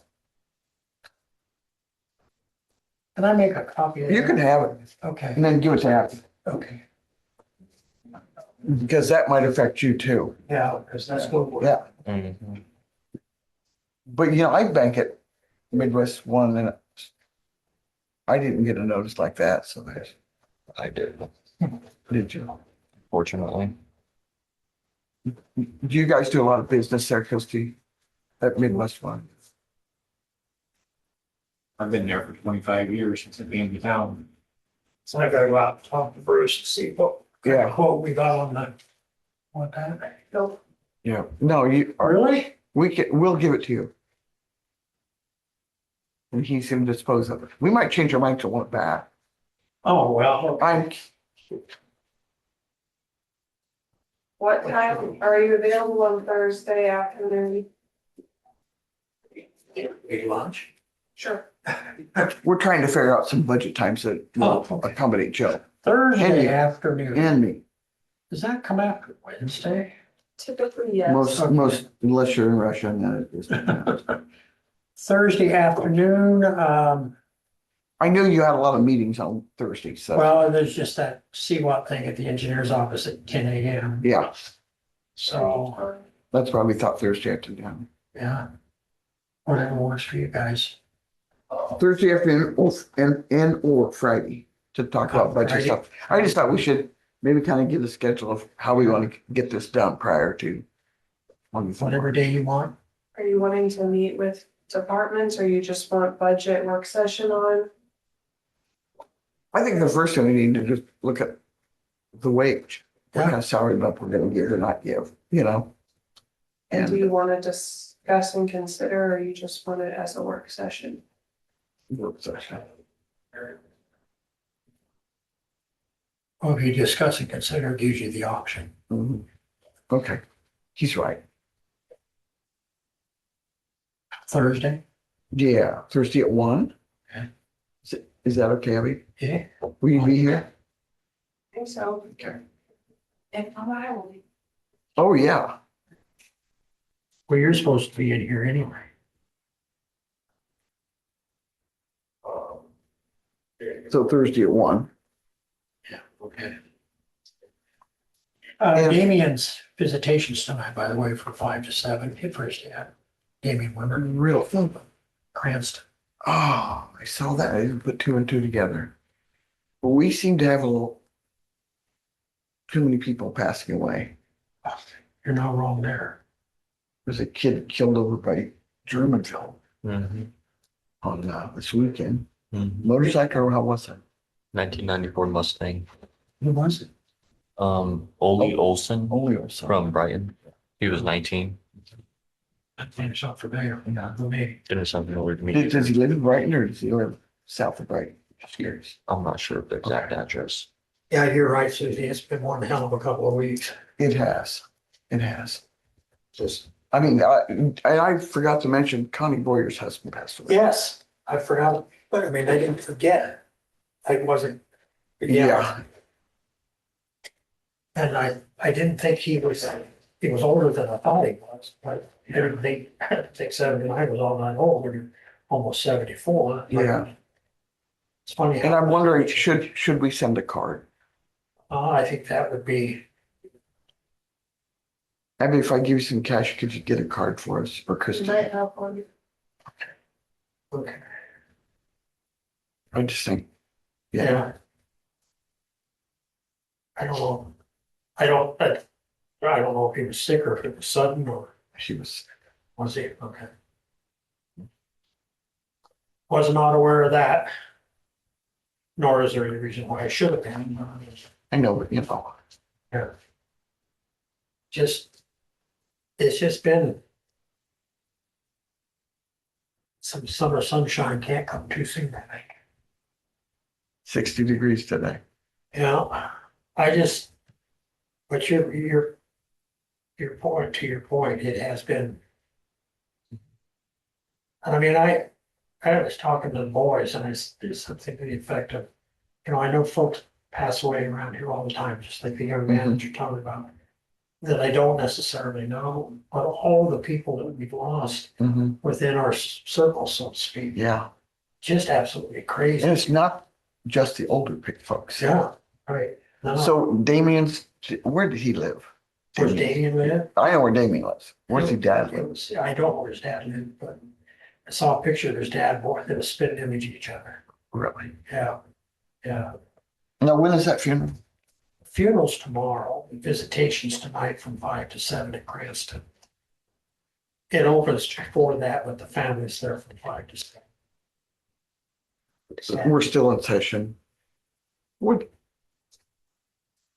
I make a copy of that? you can have it Okay, and then give it to Abby, okay. because that might affect you too. Yeah, because that's what. Yeah, Mm-hmm. but you know, I bank at Midwest One and I didn't get a notice like that, so there's, I did. did you? fortunately. Do you guys do a lot of business there, Christie? At Midwest One? I've been there for 25 years since it came to town. So I gotta go out and talk to Bruce and see what kind of quote we got on the, what that. Nope. Yeah, no, you, Really? we'll give it to you. And he's going to dispose of it. We might change our mind to want it back. Oh, well. What time are you available on Thursday afternoon? Eat lunch? Sure. We're trying to figure out some budget times that will accommodate Joe. Thursday And afternoon. And me. Does that come after Wednesday? Typically, yes. Most, unless you're in Russia, and then it is. Thursday afternoon, I knew you had a lot of meetings on Thursday, so. well, there's just that CWAP thing at the engineer's office at 10 a.m. Yeah, So, that's why we thought Thursday afternoon. yeah. Whatever works for you guys. Thursday afternoon or Friday to talk about budget Friday. stuff. I just thought we should maybe kind of give a schedule of how we want to get this done prior to. Whatever day you want. Are you wanting to meet with departments or you just want budget work session on? I think the first thing we need to just look at the wage. What kind of salary bump we're gonna give or not give, you know? And do you want to discuss and consider, or you just want it as a work session? Work session. Well, if you discuss and consider, it gives you the option. Mhm. Okay, he's right. Thursday? Yeah, Thursday at 1. Okay. Is that okay, Abby? Yeah. Will you be here? I think so. Okay. If not, I will be. Oh, yeah. Well, you're supposed to be in here anyway. So Thursday at 1. Yeah, okay. Damien's visitation's tonight, by the way, from 5 to 7, hit first, yeah. Damien Wimmer, Real. Cranston. Oh, I saw that. I didn't put 2 and 2 together. But we seem to have a little too many people passing away. You're not wrong there. There's a kid killed over by Germanville on this weekend. Motorcycle, or how was it? 1994 Mustang. Who was it? Ole Olson Ole Olson. from Brighton. He was 19. Finish off for mayor. Yeah, me. Didn't something over to me. Does he live in Brighton or does he live south of Brighton? Just curious. I'm not sure of the exact address. Yeah, you're right, Susie. It's been one hell of a couple of weeks. It has. It has. I mean, I forgot to mention Connie Boyer's husband passed away. Yes, I forgot, but I mean, I didn't forget. I wasn't. Yeah. And I didn't think he was older than I thought he was, but I didn't think 79 was all that old, or almost 74. Yeah. It's funny. And I'm wondering, should we send a card? I think that would be, Abby, if I give you some cash, could you get a card for us or Christie? Might have one. okay. I just think, yeah. Yeah. I don't know. I don't know if he was sick or if it was sudden or She was. was he? Okay. Was not aware of that. Nor is there any reason why I should have been. I know, but you know. Yeah. It's just been some summer sunshine can't come too soon, I think. 60 degrees today. Yeah, but your point, it has been. And I mean, I was talking to the boys and it's something to the effect of, I know folks pass away around here all the time, just like the young man that you're talking about, that I don't necessarily know, but all the people that we've lost within our circle, so to speak. Yeah. Just absolutely crazy. And it's not just the older folks. Yeah, right. No. So Damien's, where did he live? Where's Damien live? I know where Damien lives. Where's his dad live? I don't know where his dad lived, but I saw a picture of his dad and boy, they were spitting image of each other. Really? Yeah, yeah. Now, when is that funeral? funeral's tomorrow, visitation's tonight from 5 to 7 at Cranston. It opens before that, but the family's there from 5 to 7. We're still in session. What?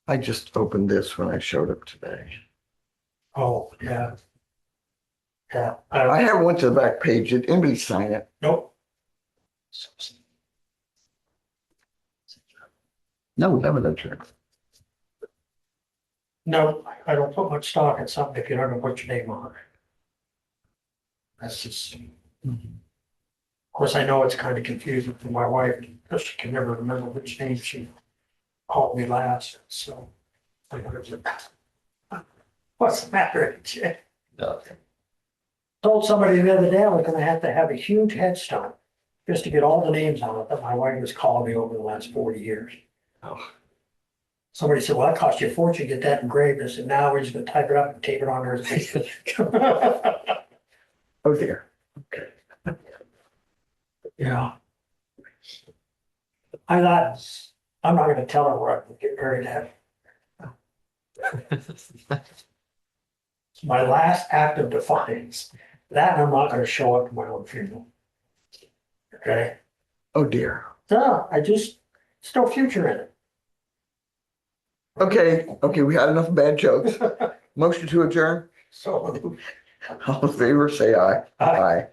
I just opened this when I showed up today. Oh, yeah. Yeah, I haven't went to the back page. Did anybody sign it? nope, No, evidence. no, I don't put much stock in something if you don't know what your name on it. That's just. Of course, I know it's kind of confusing for my wife, because she can never remember which name she called me last, so. What's the matter, Jay? Told somebody the other day I was gonna have to have a huge headstone just to get all the names on it that my wife has called me over the last 40 years. Somebody said, well, that cost you a fortune to get that engraved. I said, now we're just gonna type it up and tape it on her. Oh dear. Yeah. I thought, I'm not gonna tell her where I can get buried at. It's my last act of defiance. That I'm not gonna show up to my own funeral. Okay? Oh dear. No, there's no future in it. Okay, we had enough bad jokes. Motion to adjourn. So. All in favor, say aye. Aye. Aye.